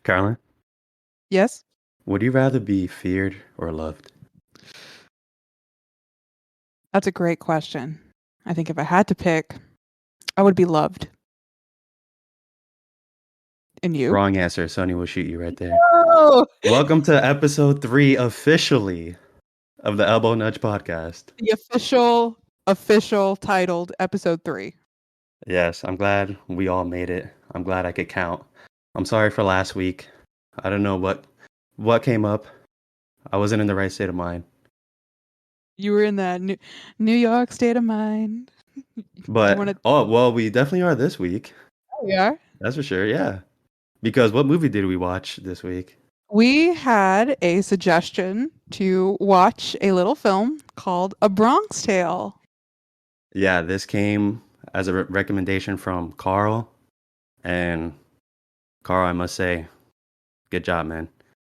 Carolyn, Yes? would you rather be feared or loved? That's a great question. I think if I had to pick, I would be loved. And you? Wrong answer. Sonny will shoot you right there. Oh, Welcome to episode 3 officially of the Elbow Nudge podcast. the official titled episode 3. Yes, I'm glad we all made it. I'm glad I could count. I'm sorry for last week. I don't know what came up. I wasn't in the right state of mind. You were in that New York state of mind. You But want to? oh well, we definitely are this week. Oh, we are. That's for sure. Yeah. Because what movie did we watch this week? We had a suggestion to watch a little film called A Bronx Tale. Yeah, this came as a recommendation from Karl. And Karl, I must say, good job, man.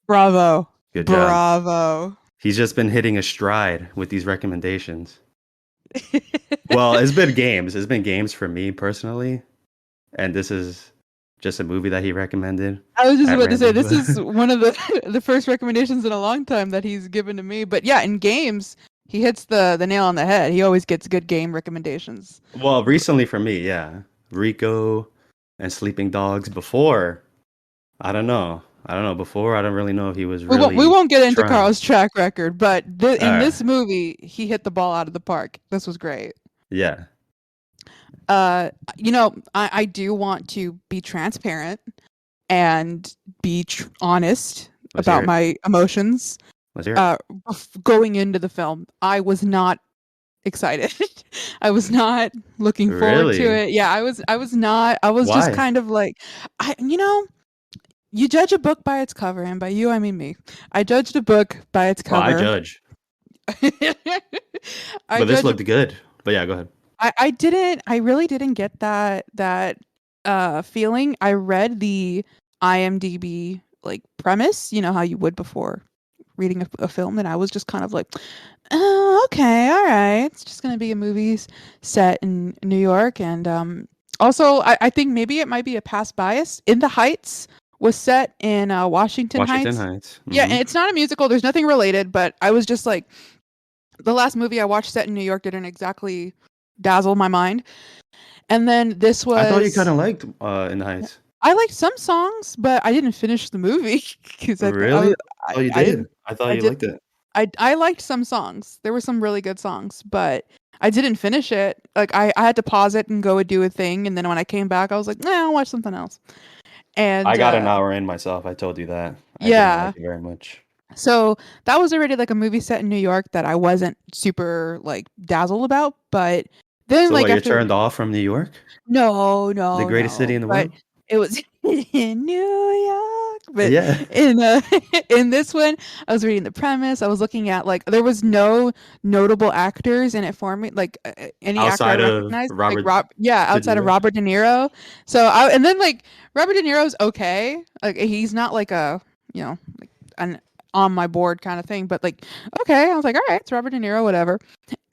Bravo. Good job. Bravo. He's just been hitting a stride with these recommendations. Well, it's been games. It's been games for me personally. And this is just a movie that he recommended. I was just at about to say, random. this is one of the first recommendations in a long time that he's given to me. But yeah, in games, he hits the nail on the head. He always gets good game recommendations. Well, recently for me, yeah. Rico and Sleeping Dogs. Before, I don't know. Before, I don't really know if he was really We won't get into trying. Carl's track record, but in Alright. this movie, he hit the ball out of the park. This was great. Yeah. I do want to be transparent and be honest Let's hear about it. my emotions. Let's hear it. Going into the film, I was not excited. I was not looking forward to Really? it. Yeah, I was not. I was just Why? kind of like, you judge a book by its cover, and by you I mean me. I judged a book by its Well, cover. I judge. I But this judge looked good. But yeah, go ahead. I really didn't get that feeling. I read the IMDb like premise, you know how you would before reading a film, and I was just kind of like, oh, okay, all right. It's just gonna be a movie set in New York, and also I think maybe it might be a past bias. In the Heights was set in Washington Heights. Yeah, and it's not a musical. There's nothing related, but I was just like, the last movie I watched set in New York didn't exactly dazzle my mind. And then this was. I thought you kind of liked In the Heights. I liked some songs, but I didn't finish the movie because Really? Oh, you I did. didn't. I thought I you did. liked it. I liked some songs. There were some really good songs, but I didn't finish it. Like I had to pause it and go and do a thing, and then when I came back, I was like, nah, I'll watch something else. And I got an hour in myself. I told you that. I didn't yeah. like it very much. So that was already like a movie set in New York that I wasn't super like dazzled about, but then So like what, you're after turned off from New York? no, The greatest city in the but world? it was in New York. But Yeah. in in this one, I was reading the premise. I was looking at like there was no notable actors in it for me, like any Outside actor I of recognized, like Robert outside De of Niro? Robert De Niro. So and then like Robert De Niro's okay, like he's not like a like an on my board kind of thing, but like okay, I was like all right, it's Robert De Niro, whatever.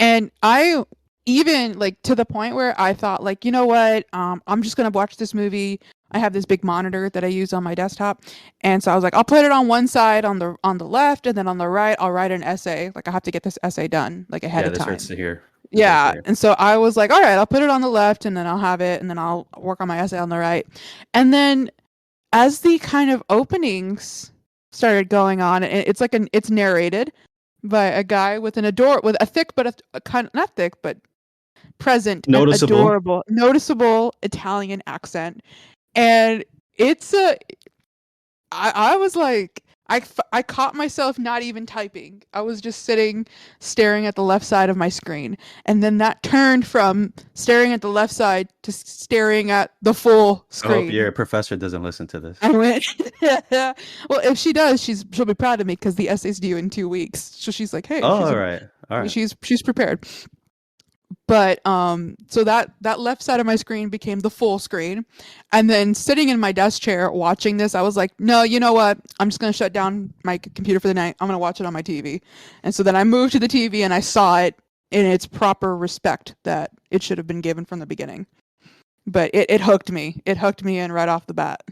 And I even like to the point where I thought like, you know what, I'm just gonna watch this movie. I have this big monitor that I use on my desktop, and so I was like, I'll put it on one side on the left, and then on the right I'll write an essay. Like I have to get this essay done like ahead Yeah, of this time. hurts to hear. Yeah, and so I was like, all right, I'll put it on the left, and then I'll have it, and then I'll work on my essay on the right. And then as the kind of openings started going on, and it's narrated by a guy with with a thick but a kind of not thick but present and Noticeable. adorable, noticeable Italian accent, and it's I was like. I caught myself not even typing. I was just sitting staring at the left side of my screen. And then that turned from staring at the left side to staring at the full screen. I hope your professor doesn't listen to this. I went, yeah. Well, if she does, she'll be proud of me because the essay's due in 2 weeks. So she's like, hey, all right. she's prepared. But so that left side of my screen became the full screen, and then sitting in my desk chair watching this, I was like, no, you know what, I'm just gonna shut down my computer for the night. I'm gonna watch it on my TV. And so then I moved to the TV and I saw it in its proper respect that it should have been given from the beginning. But it hooked me in right off the bat.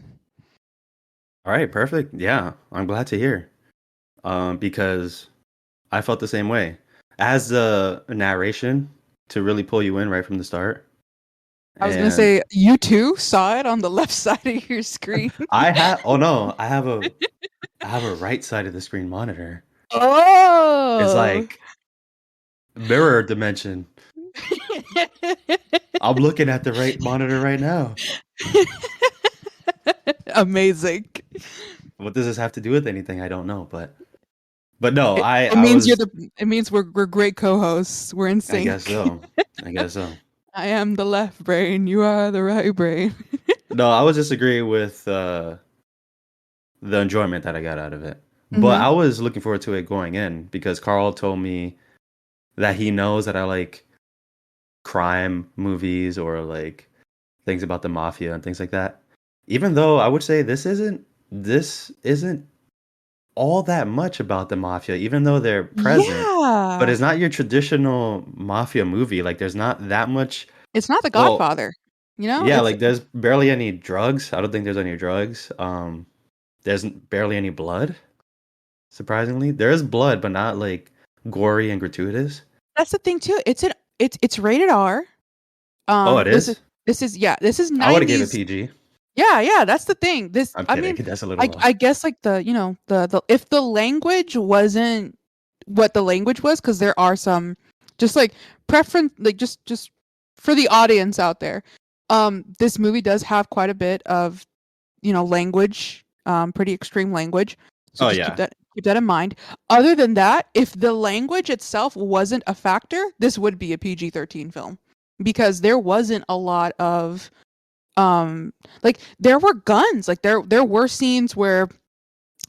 All right, perfect. Yeah, I'm glad to hear. Because I felt the same way. As the narration to really pull you in right from the start. I was gonna And say you too saw it on the left side of your screen. I have oh no, I have a right side of the screen monitor. It's Oh. like mirror dimension. I'm looking at the right monitor right now. Amazing. What does this have to do with anything? I don't know, but no, It, I it I means was it means we're great co-hosts. We're in I guess sync. so. I guess so. I am the left brain, you are the right brain. No, I was disagreeing with the enjoyment that I got out of it. But Mhm. I was looking forward to it going in because Carl told me that he knows that I like crime movies or like things about the mafia and things like that. Even though I would say this isn't all that much about the mafia, even though they're present, but Yeah. it's not your traditional mafia movie. Like there's not that much. It's not The Well, Godfather. You know, yeah, it's like there's barely any drugs. I don't think there's any drugs. There's barely any blood. Surprisingly, there is blood, but not like gory and gratuitous. that's the thing too. It's rated R. Oh, it This is is. this is I would have gave it 90s. PG. Yeah, yeah, that's the thing. This I'm I kidding. mean, That's a little low. I guess like the if the language wasn't what the language was, because there are some just like preference, like just for the audience out there. This movie does have quite a bit of language, pretty extreme language. So Oh just yeah, keep that in mind. Other than that, if the language itself wasn't a factor, this would be a PG-13 film because there wasn't a lot of like there were guns, like there were scenes where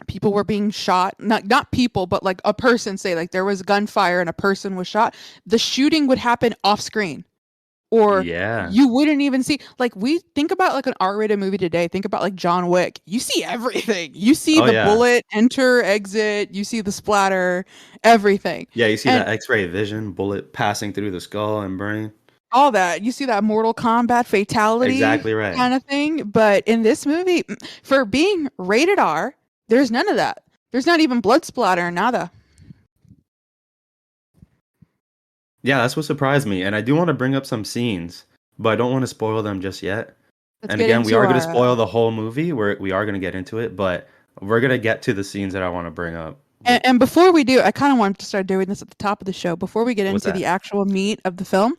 people were being shot, not people but like a person, say like there was gunfire and a person was shot. The shooting would happen off screen, or yeah. you wouldn't even see, like, we think about like an R-rated movie today, think about like John Wick, you see everything, you see Oh the yeah, bullet enter exit, you see the splatter, everything, yeah. You see and that X-ray vision, bullet passing through the skull and brain. all that, you see that Mortal Kombat fatality Exactly right. kind of thing. But in this movie, for being rated R, there's none of that. There's not even blood splatter, nada. Yeah, that's what surprised me. And I do want to bring up some scenes, but I don't want to spoil them just yet. Let's And get again, we into are going to our spoil the whole movie. We are going to get into it, but we're going to get to the scenes that I want to bring up. and before we do, I kind of wanted to start doing this at the top of the show. Before we get What's into that? the actual meat of the film,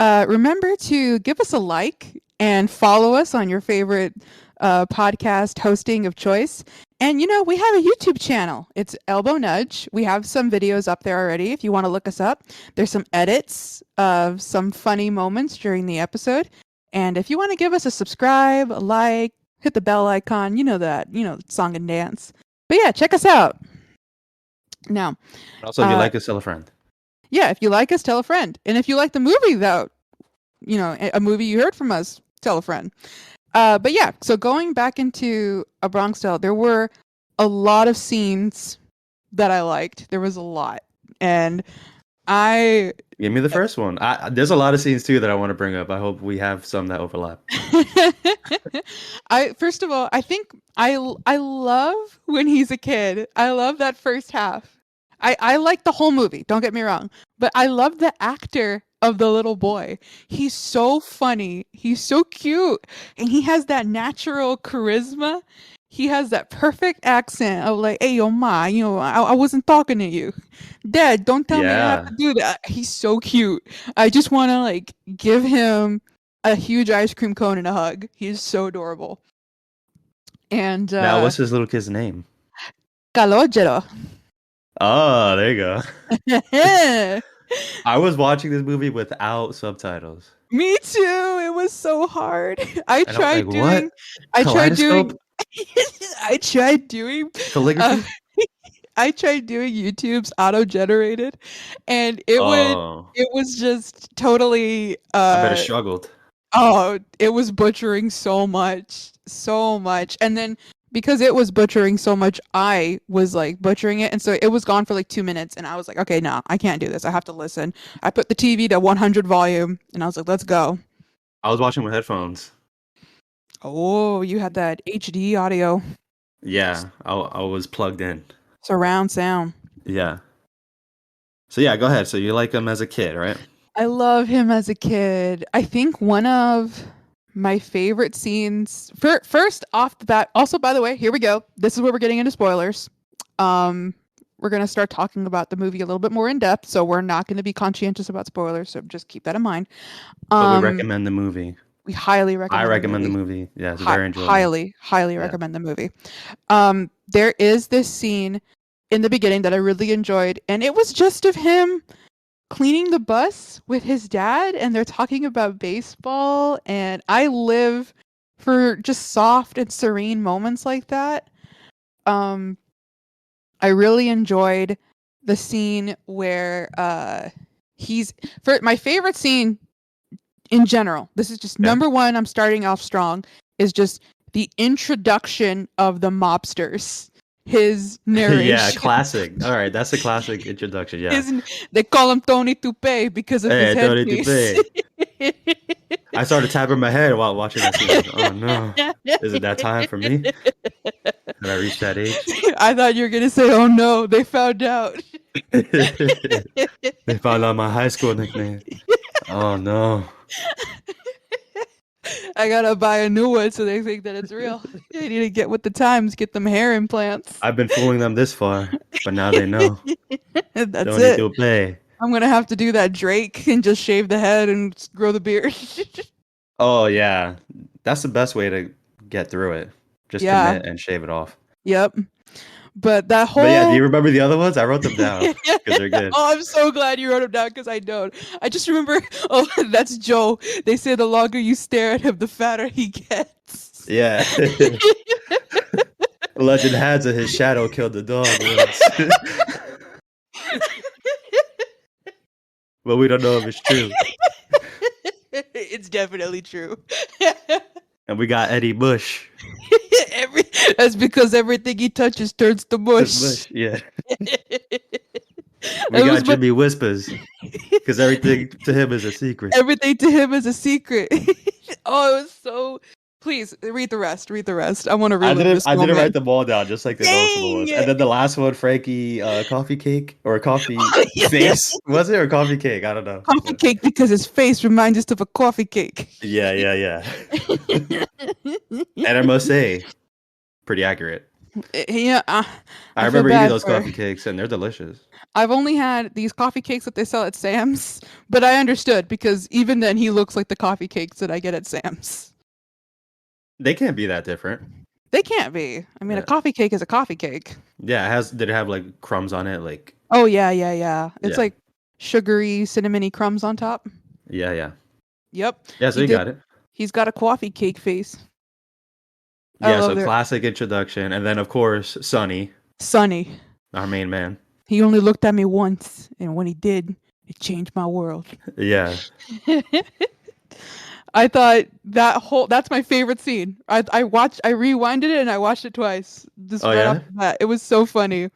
remember to give us a like and follow us on your favorite podcast hosting of choice. And we have a YouTube channel. It's Elbow Nudge. We have some videos up there already if you want to look us up. There's some edits of some funny moments during the episode. And if you want to give us a subscribe, a like, hit the bell icon, song and dance. But yeah, check us out. Now, Also, if you uh, like us, tell a friend. yeah, if you like us, tell a friend. And if you like the movie, though, a movie you heard from us, tell a friend. But yeah, so going back into A Bronx Tale, there were a lot of scenes that I liked. There was a lot. And I Give me the first one. There's a lot of scenes too that I want to bring up. I hope we have some that overlap. I first of all, I think I love when he's a kid. I love that first half. I like the whole movie, don't get me wrong, but I love the actor of the little boy. He's so funny. He's so cute, and he has that natural charisma. He has that perfect accent of like, "Hey, yo, ma, I wasn't talking to you, Dad. Don't tell me I have Yeah. to do that." He's so cute. I just want to like give him a huge ice cream cone and a hug. He's so adorable. And Now, what's this little kid's name? Calogero. Oh, there you go. I was watching this movie without subtitles, Me too. It was so hard. and I was like, "What? I tried Kaleidoscope? doing I tried doing uh Calligraphy?" I tried doing YouTube's auto generated, and Oh, it was just totally I bet it struggled. oh, it was butchering so much, so much. And then because it was butchering so much, I was like butchering it. And so it was gone for like 2 minutes. And I was like, okay, no, I can't do this. I have to listen. I put the TV to 100 volume and I was like, let's go. I was watching with headphones. Oh, you had that HD audio. Yeah, I was plugged in. Surround sound. Yeah. So yeah, go ahead. So you like him as a kid, right? I love him as a kid. I think one of my favorite scenes first off the bat, also by the way, here we go. This is where we're getting into spoilers. We're going to start talking about the movie a little bit more in depth, so we're not going to be conscientious about spoilers, so just keep that in mind. But we Um recommend the movie. we highly I recommend the recommend the movie. movie. Yeah, it's very enjoyable. Highly Yeah. recommend the movie. There is this scene in the beginning that I really enjoyed, and it was just of him cleaning the bus with his dad, and they're talking about baseball, and I live for just soft and serene moments like that. I really enjoyed the scene where he's for my favorite scene in general. This is just number one. I'm starting off strong. Is just the introduction of the mobsters. His narration. Yeah, classic. All right, that's a classic introduction. Yeah. They call him Tony Toupee because of his Tony headpiece. Toupee. I started tapping my head while watching that scene. Like, oh no, is it that time for me? Did I reach that age? I thought you were gonna say, "Oh no, they found out." They found out my high school nickname. Oh no. I gotta buy a new one so they think that it's real. I need to get with the times, get them hair implants. I've been fooling them this far, but now they know. That's Tony it. Toupee. I'm gonna have to do that Drake and just shave the head and grow the beard. Oh yeah, that's the best way to get through it. Just commit and shave it off. Yep. But that whole. But yeah, do you remember the other ones? I wrote them down because they're good. Oh, I'm so glad you wrote them down because I don't. I just remember. Oh, that's Joe. They say the longer you stare at him, the fatter he gets. Yeah. Legend has it his shadow killed the dog once. But we don't know if it's true. It's definitely true. And we got Eddie Bush. That's because everything he touches turns to mush. Yeah. We got Jimmy Whispers. Because everything to him is a secret. Everything to him is a secret. Oh, it was so. Please read the rest. Read the rest. I want to read this. I didn't write them all down, just like the noticeable ones. And then the last one, Frankie, coffee cake or coffee face, was it, or coffee cake? I don't know. Coffee cake because his face reminds us of a coffee cake. Yeah. And I must say, pretty accurate. Yeah, I remember eating those coffee cakes, and they're delicious. I've only had these coffee cakes that they sell at Sam's, but I understood because even then he looks like the coffee cakes that I get at Sam's. They can't be that different. They can't be. I mean, a coffee cake is a coffee cake. Yeah, did it have like crumbs on it? Like. Oh yeah. It's like sugary, cinnamony crumbs on top. Yeah. Yep. Yeah, so you got it. He's got a coffee cake face. Yeah, so classic introduction, and then of course Sonny, our main man. He only looked at me once, and when he did, it changed my world. Yeah. I thought that's my favorite scene. I rewinded it and I watched it twice. Just right off the bat. It was so funny.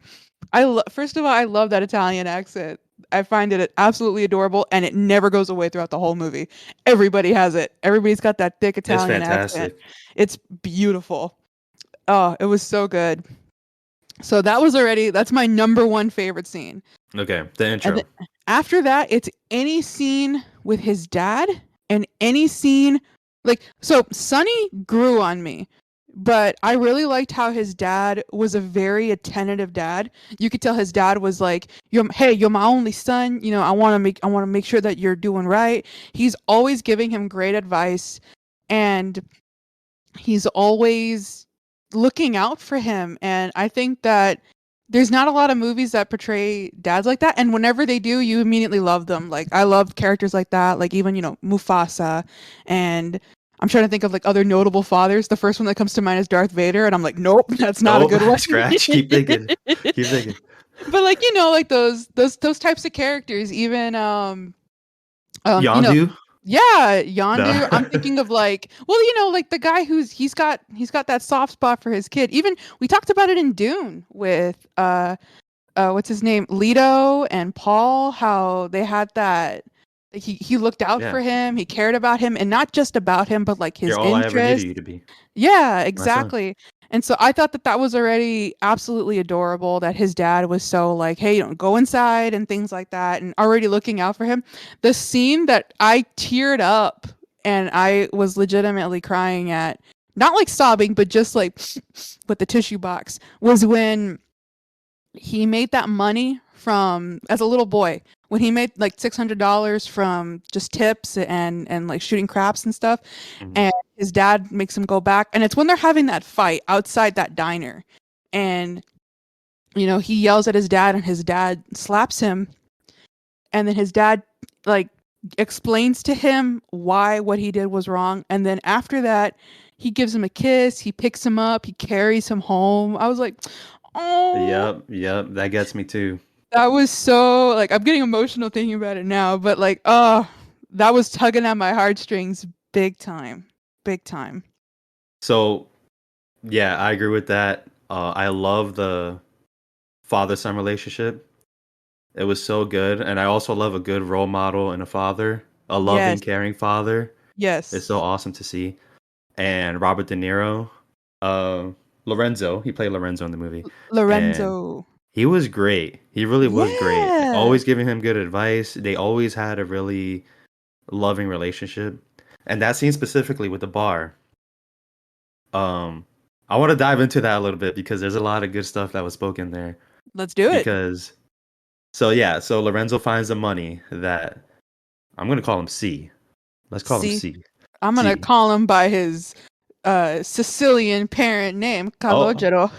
First of all, I love that Italian accent. I find it absolutely adorable, and it never goes away throughout the whole movie. Everybody has it. Everybody's got that thick Italian accent. It's beautiful. Oh, it was so good. So that's my number one favorite scene. Okay, the intro. After that, it's any scene with his dad and any scene so Sonny grew on me. But I really liked how his dad was a very attentive dad. You could tell his dad was like, you're my only son. You know, I want to make sure that you're doing right. He's always giving him great advice, and he's always looking out for him. And I think that there's not a lot of movies that portray dads like that. And whenever they do, you immediately love them. Like, I love characters like that. Like, even, Mufasa, and I'm trying to think of like other notable fathers. The first one that comes to mind is Darth Vader, and I'm like, nope, that's not a good one. Scratch. Keep thinking. But like like those types of characters, even Yondu. Yeah, Yondu. No. I'm thinking of like the guy he's got that soft spot for his kid. Even we talked about it in Dune with what's his name, Leto and Paul. How they had that. He looked out for him. He cared about him, and not just about him, but like his You're all interest. I ever needed you to be. Yeah, exactly. And so I thought that that was already absolutely adorable that his dad was so like, hey, you know, go inside and things like that, and already looking out for him. The scene that I teared up and I was legitimately crying at, not like sobbing, but just like with the tissue box, was when he made that money from as a little boy when he made like $600 from just tips and like shooting craps and stuff, Mhm. and his dad makes him go back, and it's when they're having that fight outside that diner, and you know he yells at his dad and his dad slaps him, and then his dad like explains to him why what he did was wrong, and then after that he gives him a kiss, he picks him up, he carries him home. I was like, oh, Yep, that gets me too. that was so like I'm getting emotional thinking about it now, but like, that was tugging at my heartstrings big time. Big time. So yeah, I agree with that. I love the father-son relationship. It was so good, and I also love a good role model and a father, a loving, Yes. caring father. It's Yes. so awesome to see. And Robert De Niro, uh, Lorenzo, he played Lorenzo in the movie, and Lorenzo. he was great. He really was great. Yeah. Always giving him good advice. They always had a really loving relationship. And that scene specifically with the bar, um, I want to dive into that a little bit because there's a lot of good stuff that was spoken there. Let's do it. Because so yeah, so Lorenzo finds the money that I'm gonna call him C. Let's call him See, C. I'm gonna C. call him by his Sicilian parent name, Oh, Calogero.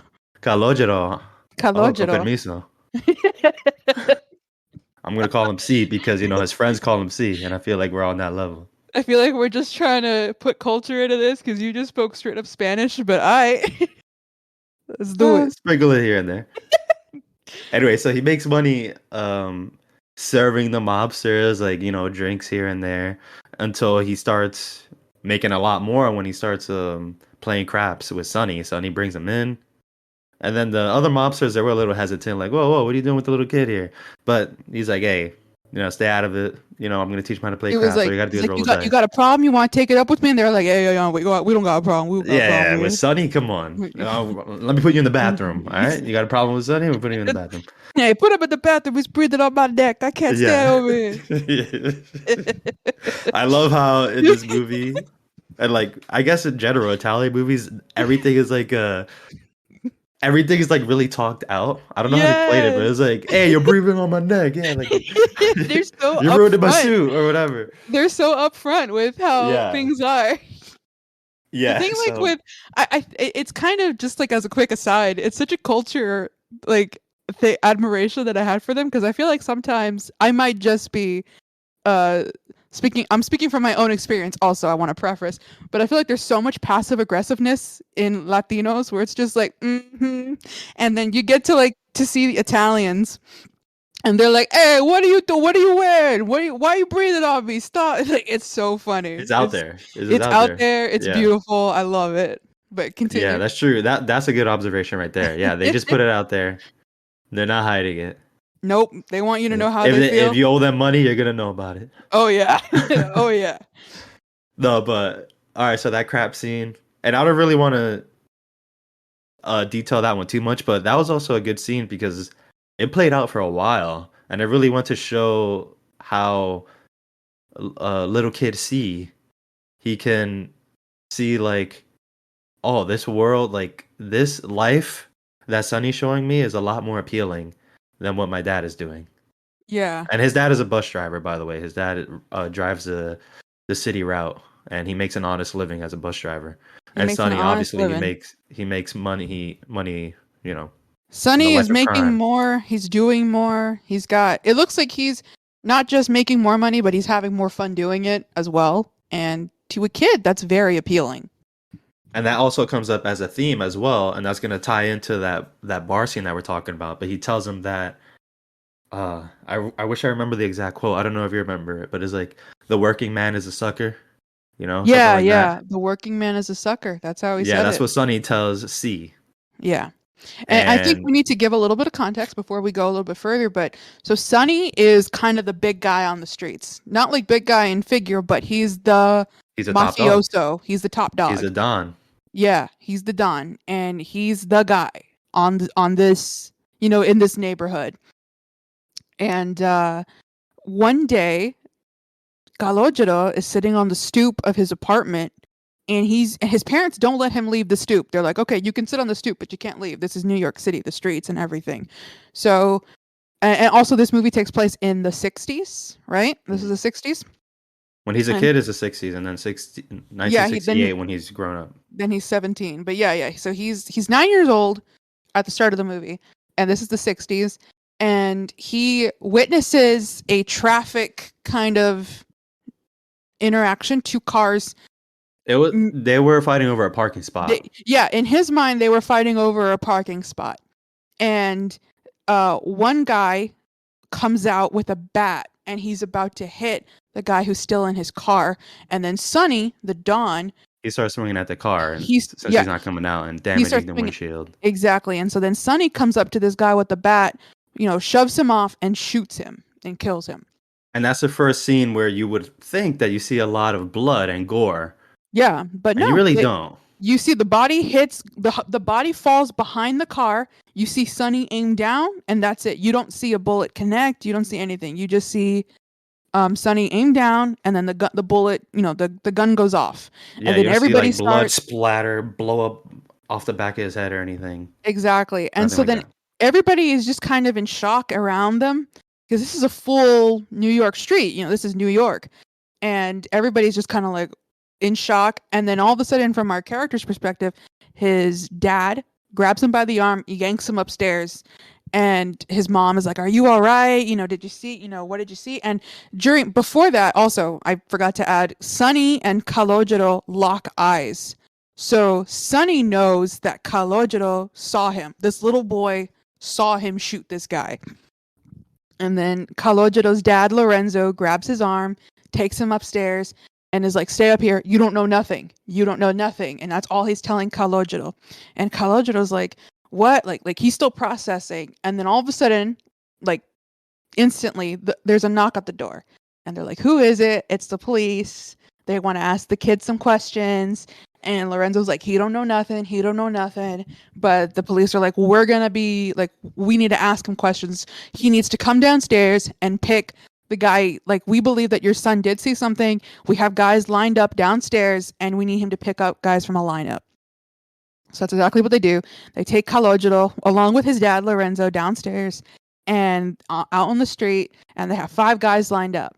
Calogero. Oh, con Calogero. permiso. I'm gonna call him C because his friends call him C, and I feel like we're on that level. I feel like we're just trying to put culture into this because you just spoke straight up Spanish, but I let's do it. Sprinkle it here and there. Anyway, so he makes money serving the mobsters, like, drinks here and there until he starts making a lot more when he starts playing craps with Sonny. Sonny brings him in. And then the other mobsters, they were a little hesitant, like, whoa, what are you doing with the little kid here? But he's like, hey, stay out of it. I'm going to teach him how to play It was craps. All like you got to do he's is like, roll you the got you dice. got a problem? You want to take it up with me? And they're like, hey, we don't got a problem. We don't got a problem Yeah, with with Sonny, come on. Let me put you in the bathroom, all right? You got a problem with Sonny? We'll put you in the it. bathroom. Hey, put him in the bathroom. He's breathing on my neck. I can't stay Yeah. over here. I love how in this movie, and like I guess in general, Italian movies, everything is like everything is like really talked out. I don't know how they played it, but Yes. it's like, hey, you're breathing on my neck. Yeah, like They're so you're ruining my upfront. suit or whatever. They're so upfront with how Yeah. things are. The Yeah. thing, like So with, it's kind of just like as a quick aside, it's such a culture like the admiration that I had for them because I feel like sometimes I might just be uh I'm speaking from my own experience also, I want to preface, but I feel like there's so much passive aggressiveness in Latinos where it's just like and then you get to like to see the Italians and they're like, hey, what are you wearing, why are you breathing on me, stop. Like, it's so funny. it's out there. It is It's out out there. there, it's Yeah. beautiful, I love it, but Yeah, continue. that's true. That's a good observation right there. Yeah, they just put it out there. They're not hiding it. Nope, they want you to Yeah. know how If they if feel. you owe them money, you're gonna know about it. Oh yeah. Oh yeah. No, but all right. So that crap scene, and I don't really want to detail that one too much, but that was also a good scene because it played out for a while, and it really went to show how little kid see he can see like, oh, this world, like this life that Sonny's showing me is a lot more appealing than what my dad is doing. Yeah, And his dad is a bus driver, by the way. His dad drives the city route, and he makes an honest living as a bus driver. he And makes an Sonny, honest obviously, he living. makes he makes money, you know, in the Sonny life is of making crime. more, he's doing more. He's got, it looks like he's not just making more money, but he's having more fun doing it as well. And to a kid, that's very appealing. And that also comes up as a theme as well, and that's gonna tie into that bar scene that we're talking about. But he tells him that I wish I remember the exact quote. I don't know if you remember it, but it's like the working man is a sucker, something Yeah, like that. yeah. The working man is a sucker. That's how he Yeah, said that's it. what Sonny tells C. Yeah. And I think And we need to give a little bit of context before we go a little bit further. But so Sonny is kind of the big guy on the streets. Not like big guy in figure, but he's the he's a top dog. mafioso. He's the top He's dog. a don. Yeah, he's the Don, and he's the guy on this, in this neighborhood. And one day, Calogero is sitting on the stoop of his apartment, and his parents don't let him leave the stoop. They're like, okay, you can sit on the stoop, but you can't leave. This is New York City, the streets and everything. So, and also this movie takes place in the 60s, right? This is Mhm. the 60s. When he's a And kid, is the 60s, and then yeah, 1968 when he's grown up. then he's 17. But yeah. So he's 9 years old at the start of the movie, and this is the 60s, and he witnesses a traffic kind of interaction. Two cars. They were fighting over a parking spot. Yeah, in his mind, they were fighting over a parking spot, and one guy comes out with a bat, and he's about to hit the guy who's still in his car, and then Sonny, the Don, He starts swinging at the car, and he's since yeah, he's not coming out and he damaging starts the swinging windshield. exactly, and so then Sonny comes up to this guy with the bat, shoves him off and shoots him and kills him. And that's the first scene where you would think that you see a lot of blood and gore, Yeah, but and you no, really don't. you see the body hits the body falls behind the car. You see Sonny aim down, and that's it. You don't see a bullet connect. You don't see anything. You just see Sonny aim down, and then the bullet, the gun goes off, Yeah, and you then don't see everybody like blood starts splatter, blow up off the back of his head or anything. exactly, and Nothing so like then that. everybody is just kind of in shock around them because this is a full New York street. This is New York, and everybody's just kind of like in shock. And then all of a sudden, from our character's perspective, his dad grabs him by the arm, yanks him upstairs, and his mom is like, "Are you all right? Did you see? What did you see?" And before that, also, I forgot to add, Sonny and Calogero lock eyes. So Sonny knows that Calogero saw him. This little boy saw him shoot this guy. And then Calogero's dad, Lorenzo, grabs his arm, takes him upstairs, and is like, "Stay up here. You don't know nothing. You don't know nothing." And that's all he's telling Calogero. And Calogero's like, "What?" Like he's still processing. And then all of a sudden, like instantly, there's a knock at the door. And they're like, "Who is it?" It's the police. They want to ask the kid some questions. And Lorenzo's like, "He don't know nothing. He don't know nothing." But the police are like, "We're going to be like, we need to ask him questions. He needs to come downstairs and pick the guy. Like, we believe that your son did see something. We have guys lined up downstairs, and we need him to pick up guys from a lineup." So that's exactly what they do. They take Calogero along with his dad, Lorenzo, downstairs and out on the street, and they have 5 guys lined up.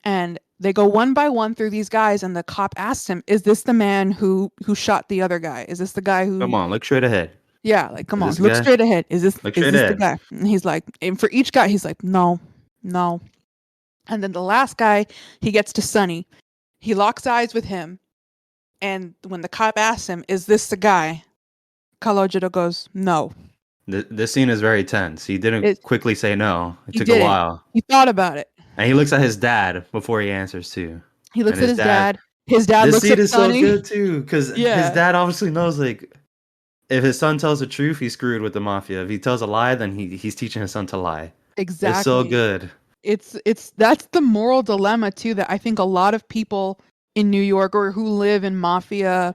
And they go one by one through these guys, and the cop asks him, "Is this the man who shot the other guy? Is this the guy Come who?" on, look straight ahead. Yeah, like, come Is on, this the look guy? straight ahead. Is this Look is straight this the ahead. guy? And he's like, and for each guy, he's like, "No, no." And then the last guy, he gets to Sonny. He locks eyes with him, and when the cop asks him, "Is this the guy?" Calogero goes, "No." This scene is very tense. He didn't It quickly say no. It He took a didn't. while. He thought about it. And he looks at his dad before he answers too. He And looks at his his dad, dad. His dad this looks scene at is so Sonny. good too, because his Yeah, dad obviously knows like if his son tells the truth, he's screwed with the mafia. If he tells a lie, then he's teaching his son to lie. It's so exactly. good. It's that's the moral dilemma too that I think a lot of people in New York or who live in mafia,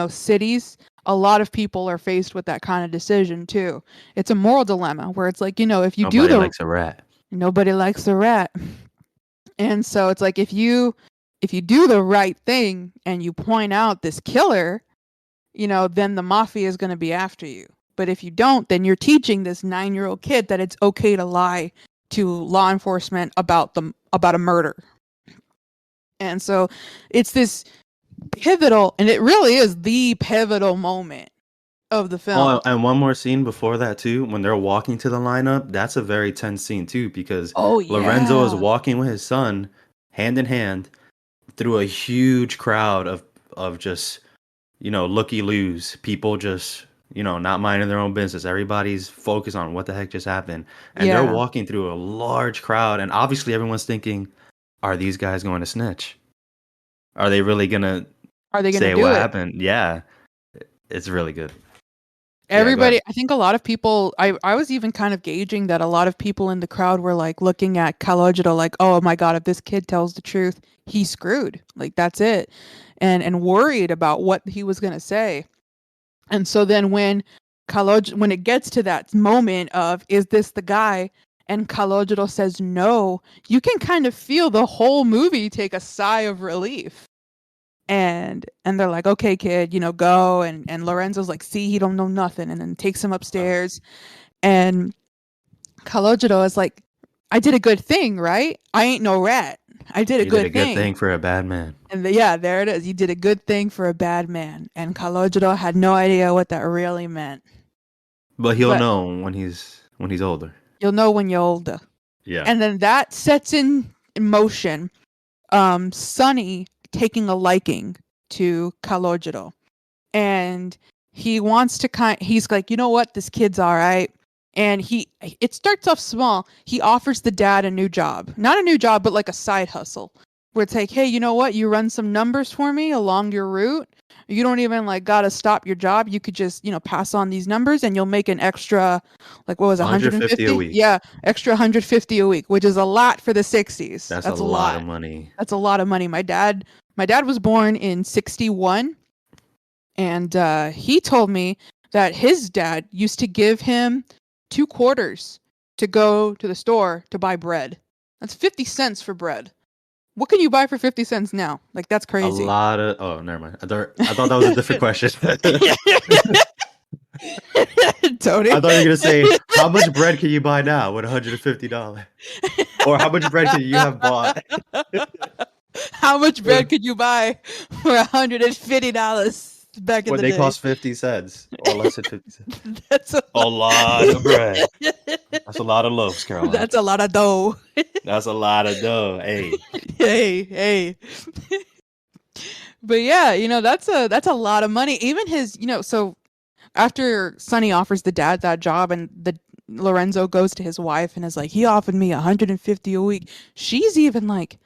cities, a lot of people are faced with that kind of decision too. It's a moral dilemma where it's like, if you do Nobody the likes a rat. nobody likes the rat. And so it's like if you do the right thing and you point out this killer, then the mafia is going to be after you. But if you don't, then you're teaching this 9-year-old kid that it's okay to lie to law enforcement about a murder. And so it's this pivotal, and it really is the pivotal moment of the film. Oh, and one more scene before that too, when they're walking to the lineup, that's a very tense scene too, because Oh Lorenzo is yeah. walking with his son hand in hand through a huge crowd of just looky-loos, people just not minding their own business. Everybody's focused on what the heck just happened, and they're Yeah. walking through a large crowd, and obviously everyone's thinking, are these guys going to snitch? Are they really gonna Are they going to say do what it? happened? Yeah, it's really good. Yeah, go Everybody, ahead. I think a lot of people, I was even kind of gauging that a lot of people in the crowd were like looking at Calogero like, oh my God, if this kid tells the truth, he's screwed. Like that's it. And worried about what he was gonna say. And so then when it gets to that moment of is this the guy? And Calogero says no, you can kind of feel the whole movie take a sigh of relief. And they're like, okay, kid, go. And Lorenzo's like, see, he don't know nothing, and then takes him Oh, upstairs. And Calogero is like, I did a good thing, right? I ain't no rat. I did a you did a good good thing. thing for a bad man. And yeah, there it is. You did a good thing for a bad man. And Calogero had no idea what that really meant. But he'll But know when he's older. you'll know when you're older. Yeah. And then that sets in motion Sonny taking a liking to Calogero. And he wants to he's like, you know what, this kid's all right. And it starts off small. He offers the dad a new job, not a new job, but like a side hustle, where it's like, hey, you know what, you run some numbers for me along your route. You don't even like gotta stop your job. You could just pass on these numbers and you'll make an extra, like, what was it, 150 a 150? week. Yeah, extra 150 a week, which is a lot for the 60s. That's a That's a lot of lot. money. That's a lot of money. My dad was born in 61. And he told me that his dad used to give him 2 quarters to go to the store to buy bread. That's 50 cents for bread. What can you buy for 50 cents now? Like, that's A crazy. lot of oh, never mind. I thought that was a different question. Tony. I thought you were gonna say how much bread can you buy now with $150, or how much bread can you have bought How much bread could you buy for $150 back in when the they day? cost 50 cents or less than 50 cents? That's a A lot of bread. That's a lot of loaves, Caroline. that's a lot of dough. That's a lot of dough. Hey, Hey. But yeah, that's a lot of money. Even his, so after Sonny offers the dad that job, and the Lorenzo goes to his wife and is like, he offered me 150 a week. She's even like,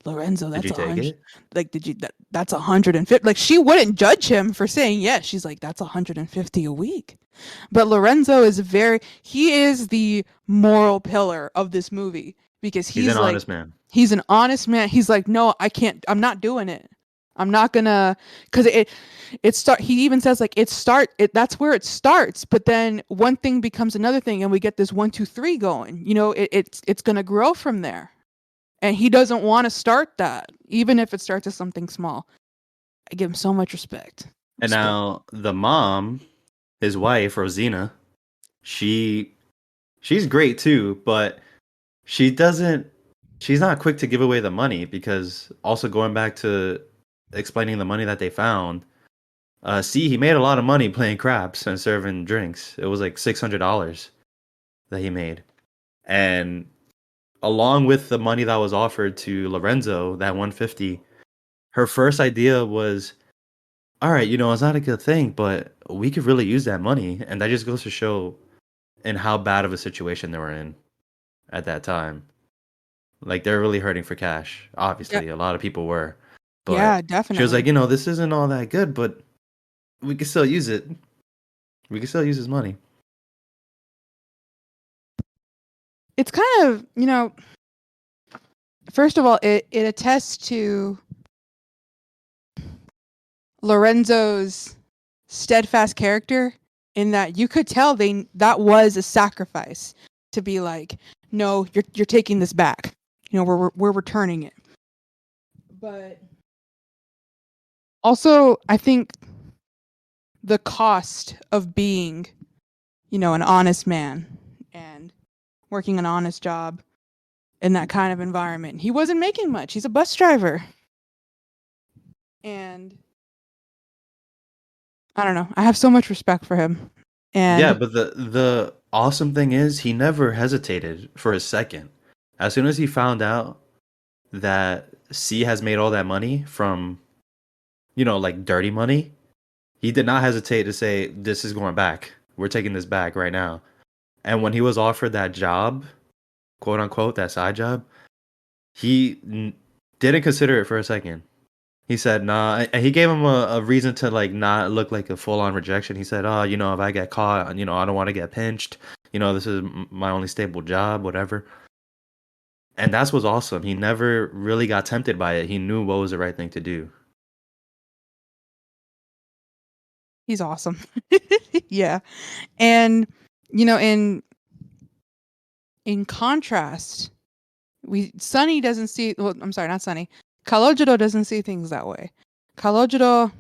Lorenzo, did that's you a take hundred. it? Like, that's 150. Like, she wouldn't judge him for saying yes. She's like, that's 150 a week. But Lorenzo he is the moral pillar of this movie, because He's an he's like, honest man. he's an honest man. He's like, no, I can't. I'm not doing it. I'm not gonna, because he even says like that's where it starts, but then one thing becomes another thing, and we get this 1 2 3 going. It's gonna grow from there, and he doesn't want to start that, even if it starts as something small. I give him so much respect. And now the mom, his wife Rosina, she she's great too, but she doesn't she's not quick to give away the money, because also going back to explaining the money that they found, see, he made a lot of money playing craps and serving drinks. It was like $600 that he made. And along with the money that was offered to Lorenzo, that 150, her first idea was, all right, it's not a good thing, but we could really use that money. And that just goes to show in how bad of a situation they were in at that time. Like, they're really hurting for cash. Yeah, Obviously, a lot of people were. yeah, But she was like, definitely. this isn't all that good, but we can still use it. We can still use his money. It's kind of, first of all, it attests to Lorenzo's steadfast character, in that you could tell that was a sacrifice, to be like, no, you're taking this back. We're returning it. But also, I think the cost of being, an honest man and working an honest job in that kind of environment. He wasn't making much. He's a bus driver. And I don't know. I have so much respect for him. Yeah, And but the awesome thing is he never hesitated for a second. As soon as he found out that C has made all that money from, like dirty money, he did not hesitate to say, this is going back. We're taking this back right now. And when he was offered that job, quote unquote, that side job, he didn't consider it for a second. He said, nah. And he gave him a reason to like not look like a full on rejection. He said, oh, if I get caught, I don't want to get pinched. This is my only stable job, whatever. And that's what's awesome. He never really got tempted by it. He knew what was the right thing to do. He's awesome. Yeah. And in contrast, Sunny doesn't see, well, I'm sorry, not Sunny. Kalojiro doesn't see things that way. Kalojiro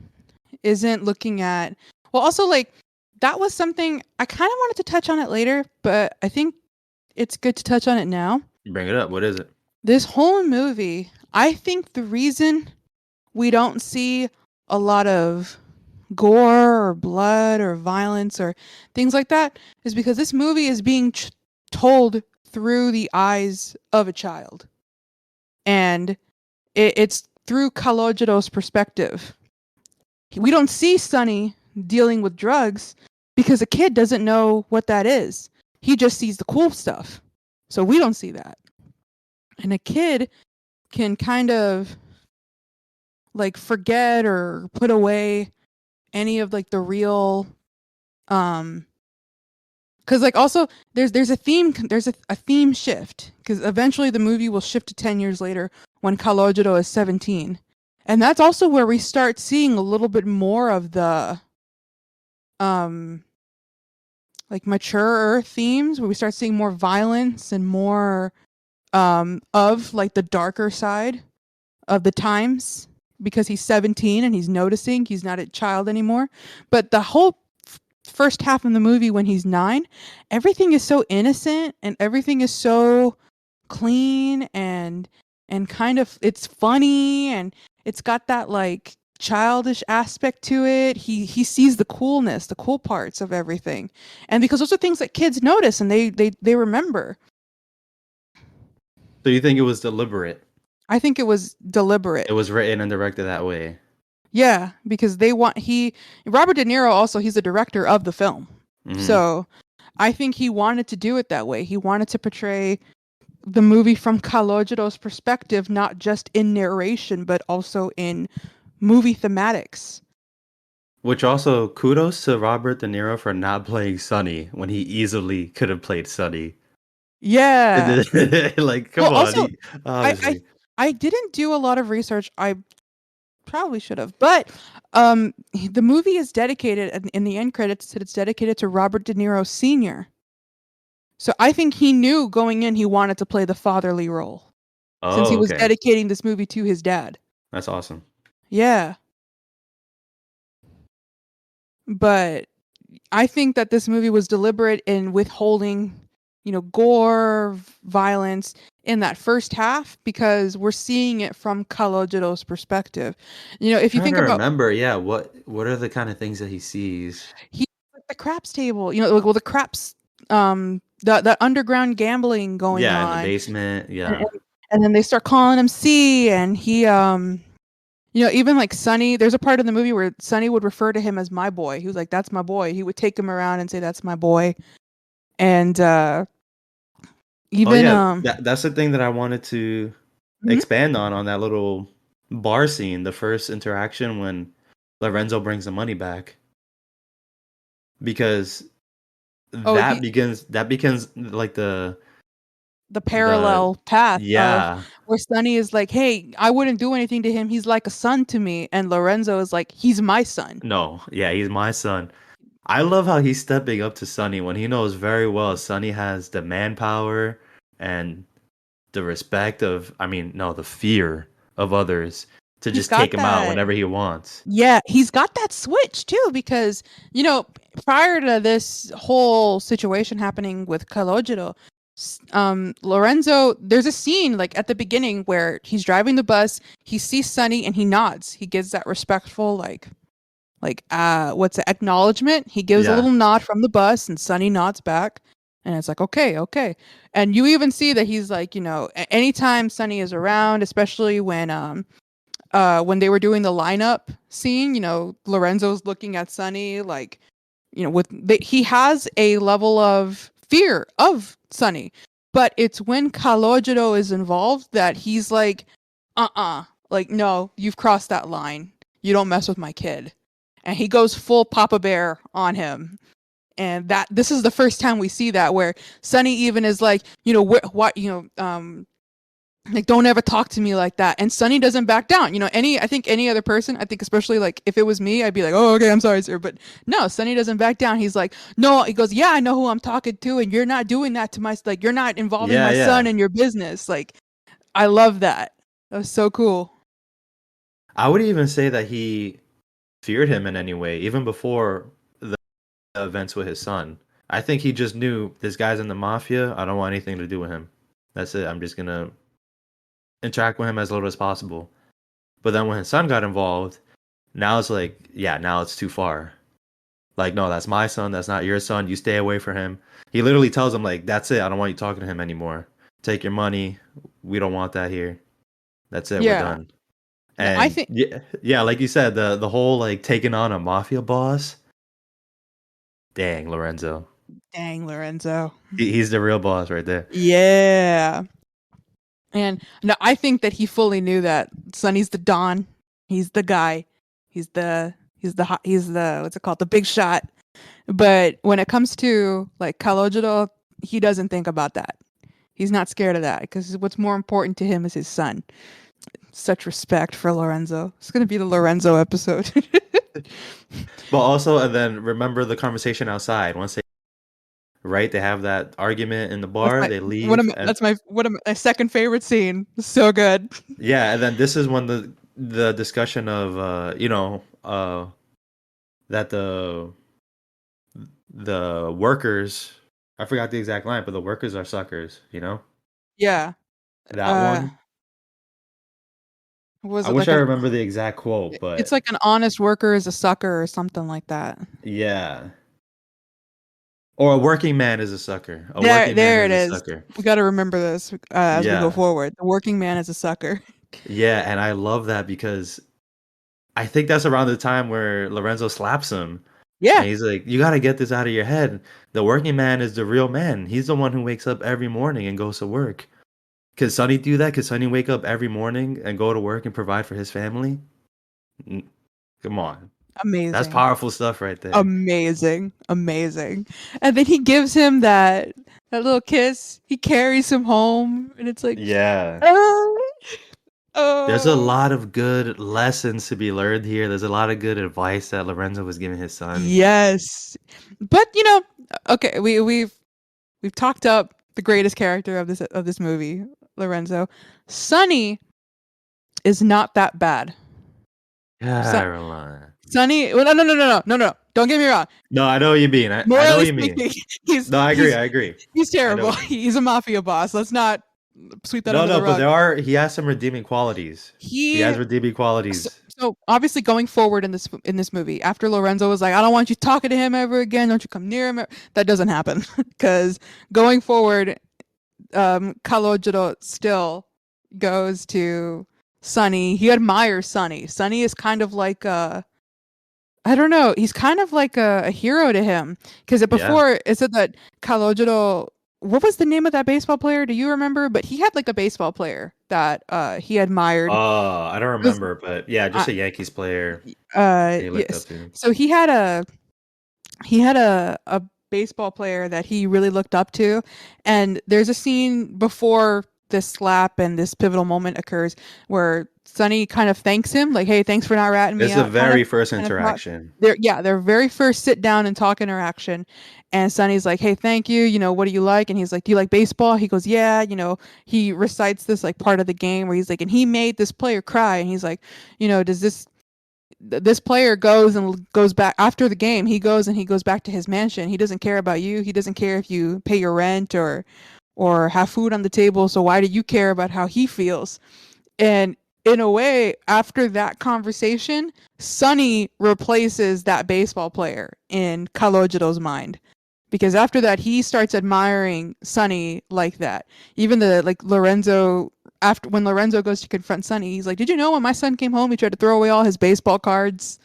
isn't looking at, well, also like that was something I kind of wanted to touch on it later, but I think it's good to touch on it now. Bring it up. What is it? This whole movie, I think the reason we don't see a lot of gore or blood or violence or things like that is because this movie is being told through the eyes of a child. And it's through Kalojiro's perspective. We don't see Sunny dealing with drugs because a kid doesn't know what that is. He just sees the cool stuff. So we don't see that. And a kid can kind of like forget or put away any of like the real because like also there's a theme shift because eventually the movie will shift to 10 years later when Kalojiro is 17, and that's also where we start seeing a little bit more of the like mature themes, where we start seeing more violence and more of like the darker side of the times, because he's 17 and he's noticing he's not a child anymore. But the whole first half of the movie, when he's 9, everything is so innocent and everything is so clean and kind of, it's funny and it's got that like childish aspect to it. He sees the coolness, the cool parts of everything, and because those are things that kids notice and they remember. So you think it was deliberate? I think it was deliberate. It was written and directed that way. Yeah, because Robert De Niro also, he's the director of the film. Mm-hmm. So I think he wanted to do it that way. He wanted to portray the movie from Kalojiro's perspective, not just in narration, but also in movie thematics. Which also, kudos to Robert De Niro for not playing Sonny when he easily could have played Sonny. Yeah. Like, come on. Also, I didn't do a lot of research. I probably should have, but the movie is dedicated, in the end credits, it's dedicated to Robert De Niro Sr. So I think he knew going in he wanted to play the fatherly role, since he was dedicating this movie to his dad. That's awesome. Yeah. But I think that this movie was deliberate in withholding, gore, violence in that first half, because we're seeing it from Kalojiro's perspective. If you think about, remember, what are the kind of things that he sees? He the craps table, the craps, the underground gambling going on. Yeah, in the basement. Yeah. And then they start calling him C, and he even like Sonny, there's a part in the movie where Sonny would refer to him as my boy. He was like, that's my boy. He would take him around and say, that's my boy. And even that's the thing that I wanted to expand on that little bar scene, the first interaction when Lorenzo brings the money back, because that begins like the parallel path. Yeah. Where Sonny is like, hey, I wouldn't do anything to him, he's like a son to me, and Lorenzo is like, he's my son. No, yeah, he's my son. I love how he's stepping up to Sonny when he knows very well Sonny has the manpower and the respect of, the fear of others to just take him out whenever he wants. Yeah, he's got that switch too, because, prior to this whole situation happening with Kalojiro, Lorenzo, there's a scene like at the beginning where he's driving the bus, he sees Sonny and he nods. He gives that respectful what's it, acknowledgement. He gives a little nod from the bus and Sonny nods back, and it's like, okay. And you even see that he's like, anytime Sonny is around, especially when they were doing the lineup scene, Lorenzo's looking at Sonny like, he has a level of fear of Sonny, but it's when Kalojiro is involved that he's like, Like, no, you've crossed that line. You don't mess with my kid. And he goes full Papa Bear on him. And that this is the first time we see that where Sonny even is like, what, like don't ever talk to me like that. And Sonny doesn't back down. I think any other person, I think especially like if it was me, I'd be like, oh, okay, I'm sorry, sir. But no, Sonny doesn't back down. He's like, no, he goes, yeah, I know who I'm talking to, and you're not doing that to my, like, you're not involving Yeah, my son yeah. in your business. Like, I love that. That was so cool. I would even say that he feared him in any way, even before the events with his son. I think he just knew this guy's in the mafia. I don't want anything to do with him. That's it. I'm just gonna interact with him as little as possible. But then when his son got involved, now it's like, yeah, now it's too far. Like, no, that's my son. That's not your son. You stay away from him. He literally tells him, like, that's it. I don't want you talking to him anymore. Take your money. We don't want that here. That's it. We're Yeah. done. No, I And think yeah, like you said, the whole like taking on a mafia boss. Dang, Lorenzo. dang Lorenzo. He's the real boss right there. Yeah. And no, I think that he fully knew that Sonny's the Don. He's the guy. He's the what's it called? The big shot. But when it comes to like Kalojiro, he doesn't think about that. He's not scared of that because what's more important to him is his son. Such respect for Lorenzo. It's gonna be the Lorenzo episode. But also, and then remember the conversation outside. Once they right, they have that argument in the That's bar. my They leave, and one of my second favorite scene. So good. yeah, and then this is when the discussion of that the workers. I forgot the exact line, but the workers are suckers. Yeah. That Uh, one. was I it wish like I an? remember the exact quote, It's but like an honest worker is a sucker or something like that. yeah. Or a working man is a sucker. A There, working man there is it a is. sucker. We got to remember this as we go Yeah. forward. The working man is a sucker. Yeah, and I love that because I think that's around the time where Lorenzo slaps him. Yeah, And he's like, you got to get this out of your head. The working man is the real man. He's the one who wakes up every morning and goes to work. Could Sonny do that? Could Sonny wake up every morning and go to work and provide for his family? Come on. That's amazing, powerful stuff right there. amazing, amazing. And then he gives him that little kiss. He carries him home, and it's like, Yeah. oh, There's a oh, lot of good lessons to be learned here. There's a lot of good advice that Lorenzo was giving his son. yes. But okay, we've talked up the greatest character of this movie, Lorenzo. Sonny is not that bad. So, Caroline. Sonny, well, no. Don't get me wrong. No, I know what you mean. I know Morally what you mean. speaking, he's No, I agree. he's I agree. he's I know terrible. what you mean. He's a mafia boss. Let's not sweep that No, under the no, but rug. he has some redeeming qualities. He He has redeeming so, qualities. so obviously going forward in this movie, after Lorenzo was like, I don't want you talking to him ever again. Don't you come near him. That doesn't happen because going forward, Kalojiro still goes to Sonny. He admires Sonny. Sonny is kind of like I don't know. He's kind of like a hero to him because Yeah. before it said that Kalojiro. What was the name of that baseball player? Do you remember? But he had like a baseball player that he admired. I don't It was, remember, but yeah, just a Yankees player that he looked up yes. to. So he had a baseball player that he really looked up to, and there's a scene before this slap and this pivotal moment occurs where Sonny kind of thanks him, like, "Hey, thanks for not ratting me It's the out." Kind of, very first kind of talk. interaction. Their very first sit down and talk interaction, and Sonny's like, "Hey, thank you. What do you like?" And he's like, "Do you like baseball?" He goes, "Yeah." He recites this like part of the game where he's like, "And he made this player cry," and he's like, "Does this player goes back after the game. He goes back to his mansion. He doesn't care about you. He doesn't care if you pay your rent or have food on the table. So why do you care about how he feels?" And in a way, after that conversation, Sonny replaces that baseball player in Kalojiro's mind. Because after that, he starts admiring Sonny like that. Even the like Lorenzo after when Lorenzo goes to confront Sonny, he's like, "Did you know when my son came home, he tried to throw away all his baseball cards,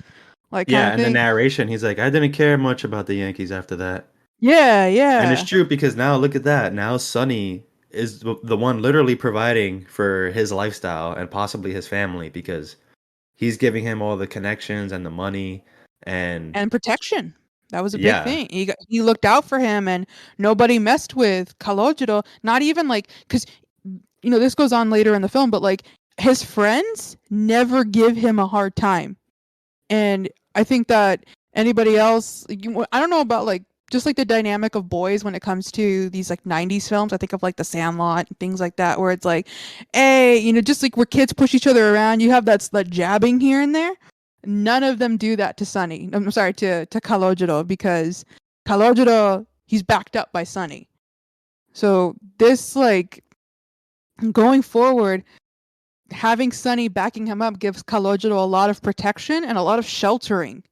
like kind Yeah, of and the thing." narration, he's like, I didn't care much about the Yankees after that. Yeah, And it's yeah, true because now look at that. Now Sonny is the one literally providing for his lifestyle and possibly his family because he's giving him all the connections and the money and And protection. That was a big yeah, thing. He looked out for him, and nobody messed with Kalojiro. Not even like, because this goes on later in the film, but like his friends never give him a hard time. And I think that anybody else, I don't know about like just like the dynamic of boys when it comes to these like 90s films. I think of like The Sandlot and things like that, where it's like, hey, just like where kids push each other around, you have that jabbing here and there. None of them do that to Sunny. I'm sorry, to Kalojiro, because Kalojiro, he's backed up by Sunny. So this, like, going forward, having Sunny backing him up gives Kalojiro a lot of protection and a lot of sheltering.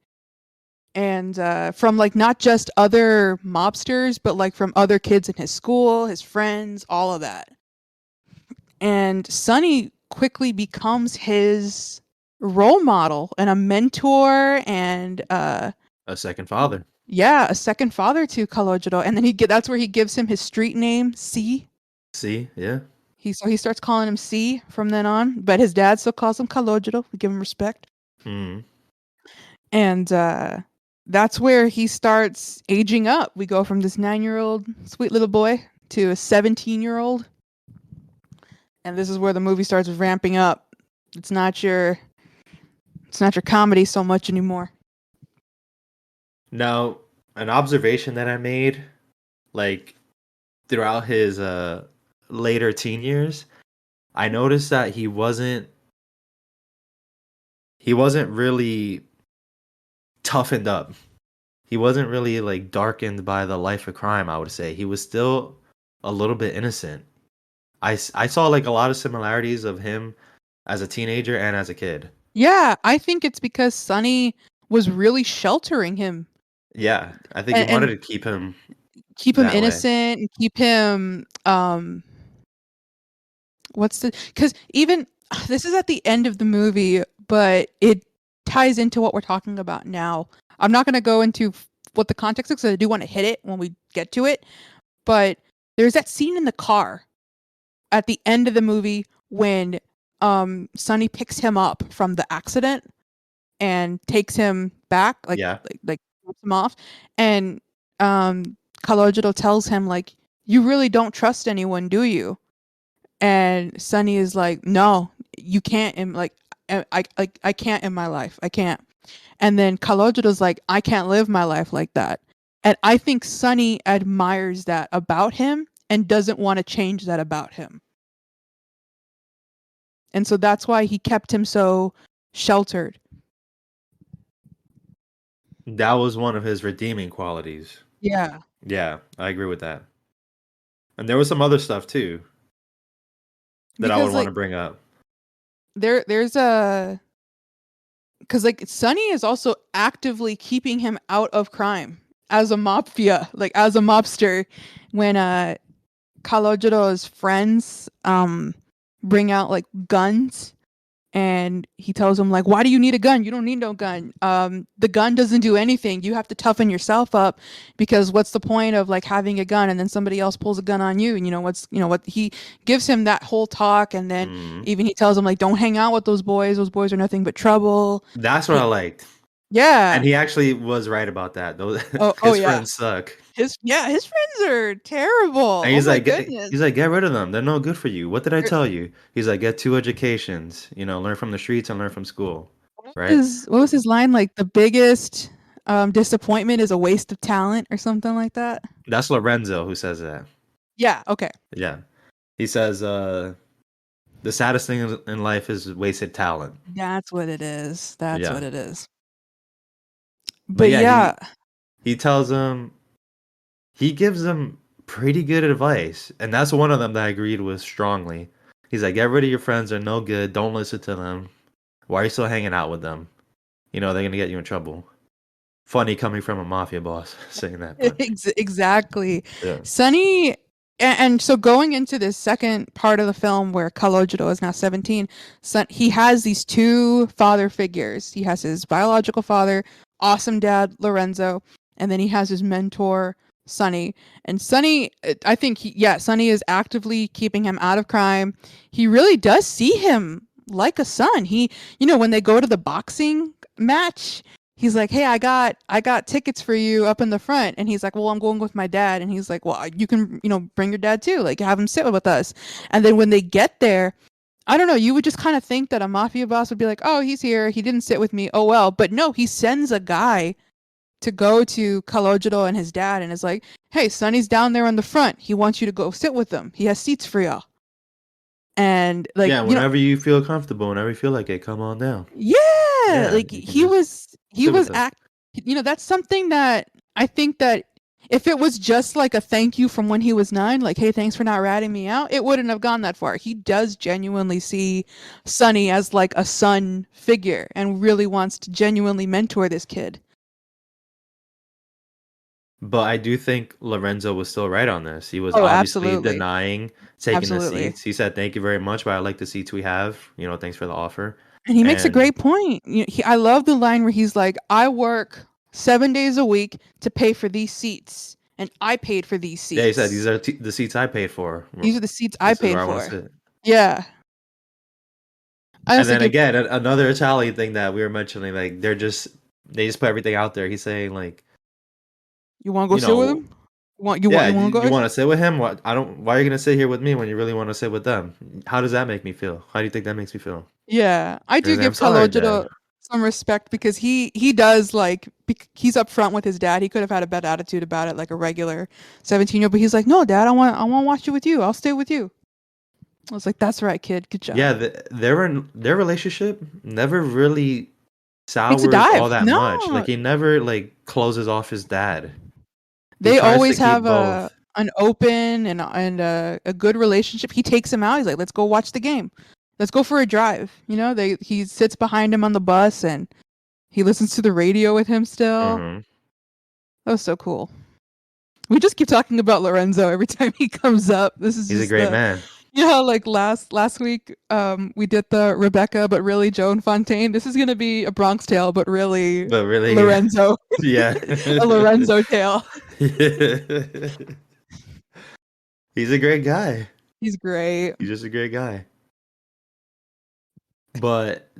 And from like not just other mobsters, but like from other kids in his school, his friends, all of that. And Sunny quickly becomes his role model and a mentor and a second father. yeah, a second father to Kalojiro. And then that's where he gives him his street name, C. Yeah. He starts calling him C from then on, but his dad still calls him Kalojiro. We give him respect. Mm. And that's where he starts aging up. We go from this 9-year-old sweet little boy to a 17-year-old. And this is where the movie starts ramping up. It's not your comedy so much anymore. Now, an observation that I made, like throughout his later teen years, I noticed that he wasn't really toughened up. He wasn't really like darkened by the life of crime, I would say. He was still a little bit innocent. I saw like a lot of similarities of him as a teenager and as a kid. Yeah, I think it's because Sunny was really sheltering him. Yeah, I think he wanted to keep him innocent way. and keep him because even this is at the end of the movie, but it ties into what we're talking about now. I'm not going to go into what the context is because I do want to hit it when we get to it. But there's that scene in the car at the end of the movie when Sunny picks him up from the accident and takes him back, like drops him off, and Kalojiro tells him like, "You really don't trust anyone, do you?" And Sunny is like, "No, you can't." And like, I can't in my life. I can't. And then Kalojiro's like, "I can't live my life like that." And I think Sunny admires that about him and doesn't want to change that about him. And so that's why he kept him so sheltered. That was one of his redeeming qualities. Yeah. Yeah, I agree with that. And there was some other stuff too that I would want to bring up. There's a because like Sunny is also actively keeping him out of crime as a mafia, like as a mobster. When Kalojiro's friends bring out like guns, and he tells him like, "Why do you need a gun? You don't need no gun. The gun doesn't do anything. You have to toughen yourself up, because what's the point of like having a gun and then somebody else pulls a gun on you?" And what he gives him that whole talk, and then even he tells him like, "Don't hang out with those boys. Those boys are nothing but trouble." That's what I liked. Yeah. And he actually was right about that. His friends suck. His friends are terrible. And he's like, get rid of them. They're no good for you. What did I tell you? He's like, get 2 educations. Learn from the streets and learn from school. Right? What was his line? Like, the biggest disappointment is a waste of talent, or something like that. That's Lorenzo who says that. Yeah. Okay. Yeah. He says, the saddest thing in life is wasted talent. That's what it is. What it is. But yeah, he tells him, he gives them pretty good advice. And that's one of them that I agreed with strongly. He's like, get rid of your friends. They're no good. Don't listen to them. Why are you still hanging out with them? They're going to get you in trouble. Funny coming from a mafia boss saying that. Exactly. Yeah. Sunny, and so going into this second part of the film where Kalojiro is now 17, he has these 2 father figures. He has his biological father, awesome dad, Lorenzo, and then he has his mentor, Sonny. And Sonny, I think, Sonny is actively keeping him out of crime. He really does see him like a son. When they go to the boxing match, he's like, "Hey, I got tickets for you up in the front." And he's like, "Well, I'm going with my dad." And he's like, "Well, you can, bring your dad too. Like, have him sit with us." And then when they get there, I don't know, you would just kind of think that a mafia boss would be like, "Oh, he's here. He didn't sit with me. Oh well." But no, he sends a guy to go to Kalojiro and his dad and is like, "Hey, Sonny's down there on the front. He wants you to go sit with him. He has seats for y'all." And like, Yeah, whenever you feel comfortable, whenever you feel like it, come on down. yeah, Yeah, like you can he just was he sit with was them. act that's something that I think that if it was just like a thank you from when he was 9, like, "Hey, thanks for not ratting me out," it wouldn't have gone that far. He does genuinely see Sonny as like a son figure and really wants to genuinely mentor this kid. But I do think Lorenzo was still right on this. He was Oh, obviously absolutely. denying taking the Absolutely. seats. He said, "Thank you very much, but I like the seats we have. Thanks for the offer." And he makes a And great point. I love the line where he's like, "I work 7 days a week to pay for these seats, and I paid for these yeah, he said, "These seats. are the seats I paid for. These are the seats I This is where paid I want to for." sit." Yeah. I And also then give again, another Italian thing that we were mentioning, like they just put everything out there. He's saying like, You want to go you sit with know, him? You want yeah, you want to you go? want to sit with him? What I don't. Why are you gonna sit here with me when you really want to sit with them? How does that make me feel? How do you think that makes me feel? Yeah, I And do he's like, I'm give sorry, Dad. Kalojiro some respect because he does like he's upfront with his dad. He could have had a bad attitude about it like a regular 17-year-old, but he's like, "No, Dad, I want to watch it with you. I'll stay with you." I was like, "That's right, kid. Good job." Yeah, their relationship never really Takes a sours all dive. that much. No, Like he never like closes off his dad. He they tries to always keep have both. an open and a good relationship. He takes him out. He's like, "Let's go watch the game. Let's go for a drive." He sits behind him on the bus and he listens to the radio with him still. Hmm. That was so cool. We just keep talking about Lorenzo every time he comes up. This is He's a just great man, like last week, we did the Rebecca, but really Joan Fontaine. This is gonna be a Bronx Tale, but really but really, Lorenzo, yeah. a Lorenzo tale. He's a great guy. He's great. He's just a great guy. But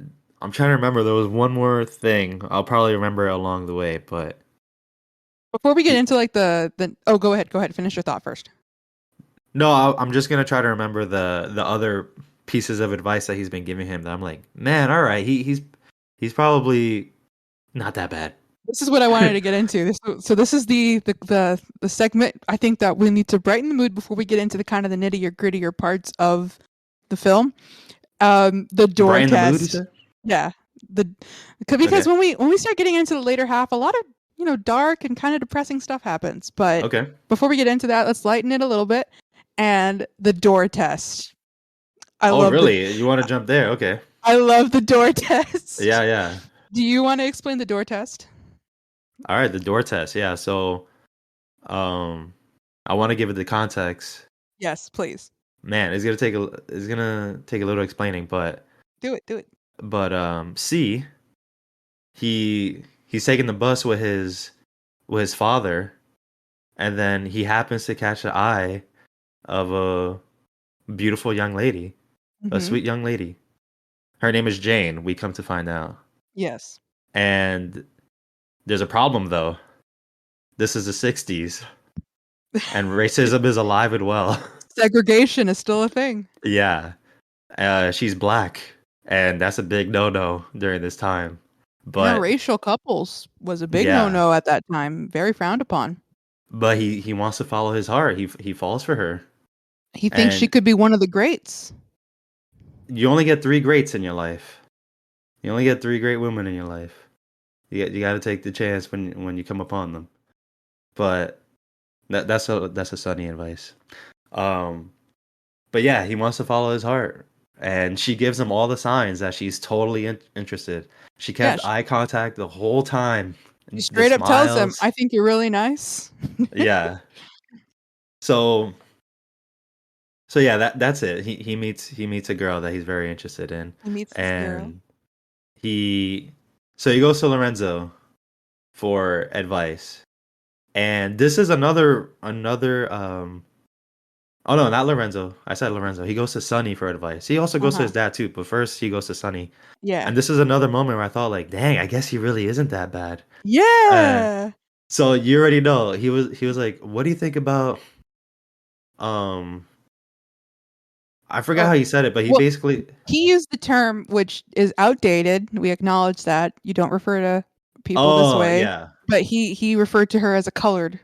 I'm trying to remember. There was one more thing. I'll probably remember it along the way. But Before we get he, into like the oh, go ahead, finish your thought first. no, I'm just gonna try to remember the other pieces of advice that he's been giving him. That I'm like, man, all right, he's probably not that bad. This is what I wanted to get into. This is the segment I think that we need to brighten the mood before we get into the kind of the nittier grittier parts of the film. The door Brighten the mood, you test. said? Yeah. The because Okay. when we start getting into the later half, a lot of dark and kind of depressing stuff happens. But Okay. before we get into that, let's lighten it a little bit. And the door test. I Oh, love the really? You want to jump there? Okay. I love the door test. Yeah, yeah. Do you want to explain the door test? All right, the door test. Yeah. So, um, I want to give it the context. Yes, please. Man, it's gonna take a little explaining, but Do it. Do it. C, he's taking the bus with his father, and then he happens to catch the eye of a beautiful young lady, a Mhm. sweet young lady. Her name is Jane. We come to find out, Yes. and there's a problem though. This is the '60s, and racism is alive and well. Segregation is still a thing. Yeah, she's black, and that's a big no-no during this time. But Interracial couples was a big yeah, no-no at that time, very frowned upon. but he wants to follow his heart. He falls for her, He thinks she and could be one of the greats. you only get three greats in your life. You only get three great women in your life. You got to take the chance when you come upon them. But that's a sunny advice. Um, but yeah, he wants to follow his heart, and she gives him all the signs that she's totally interested. She Yeah, kept eye contact the whole time. she The straight up tells him, smiles. "I think you're really nice." Yeah. So yeah, that's it. He meets a girl that he's very interested in, He meets this girl. and he he goes to Lorenzo for advice, And this is another oh no, not Lorenzo. I said Lorenzo. He goes to Sonny for advice. He also goes to Uh-huh. his dad too, but first he goes to Sonny. Yeah. And this is another moment where I thought like, dang, I guess he really isn't that bad. Uh, Yeah. so you already know he was like, what do you think about um I forgot Oh, how he said it, but he well, basically he used the term which is outdated. We acknowledge that. You don't refer to people this oh way, yeah. but he referred to her as a colored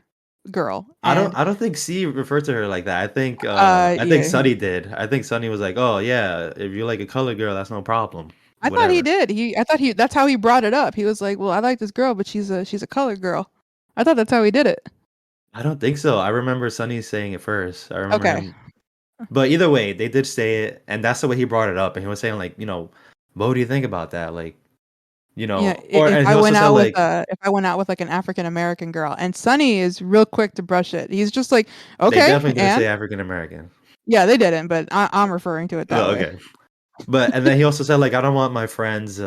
girl, and I don't think C referred to her like that. I think yeah, Sonny did. I think Sonny was like, "Oh yeah, if you like a colored girl, that's no problem. I thought he Whatever." did. I thought that's how he brought it up. He was like, "Well, I like this girl, but she's a colored girl." I thought that's how he did it. I don't think so. I remember Sonny saying it first. I remember Okay. him. But either way, they did say it, and that's the way he brought it up. And he was saying like, what do you think about that? Like, Yeah, or and he also said like if I went out with like an African American girl, and Sonny is real quick to brush it. He's just like, they "Okay," definitely didn't and say African American. yeah, they didn't, but I'm referring to it that Oh, way. okay. But and then he also said like, I don't want my friends,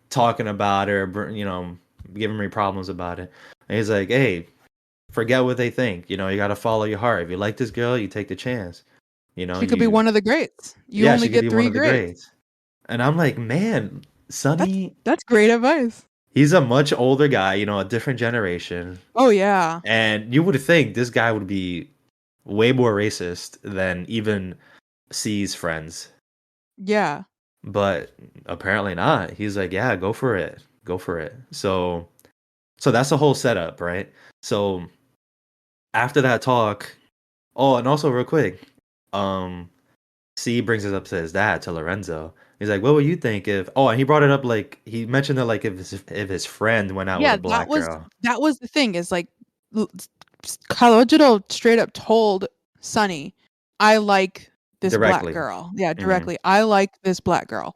talking about it or giving me problems about it. And he's like, hey, forget what they think. You got to follow your heart. If you like this girl, you take the chance. She could be You one of the greats. You yeah, only she could get be one 3 of the greats. greats. And I'm like, man, That's Sonny, that's great advice. he's a much older guy, a different generation. Oh yeah. And you would think this guy would be way more racist than even C's friends. Yeah. But apparently not. He's like, yeah, go for it. Go for it. So that's the whole setup, right? So after that talk, oh, and also real quick, um, C brings it up to his dad, to Lorenzo. He's like, "What would you think if?" Oh, and he brought it up like he mentioned that like if his friend went out with Yeah, a black girl that was the thing is like Kalojiro straight up told Sonny, "I like this black directly. girl." Yeah, Hmm. directly. "I like this black girl."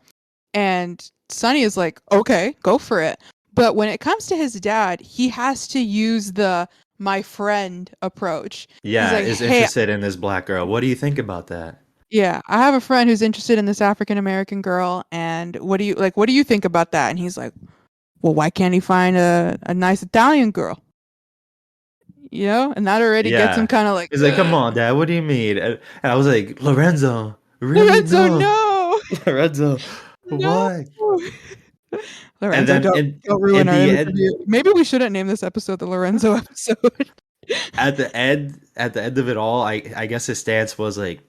And Sonny is like, "Okay, go for it." But when it comes to his dad, he has to use the my friend approach. He's Yeah, like, is "Hey, interested in this black girl. What do you think about that? yeah, I have a friend who's interested in this African American girl, and what do you think about that?" And he's like, "Well, why can't he find a nice Italian girl?" And that already gets him Yeah. kind of like, He's like, "Come on, dad. What do you mean?" And I was like, "Lorenzo, really? Lorenzo, No, no, Lorenzo, no. why?" And Lorenzo, then don't ruin in our the image of end, you. Maybe we shouldn't name this episode the Lorenzo episode. at the end of it all, I guess his stance was like,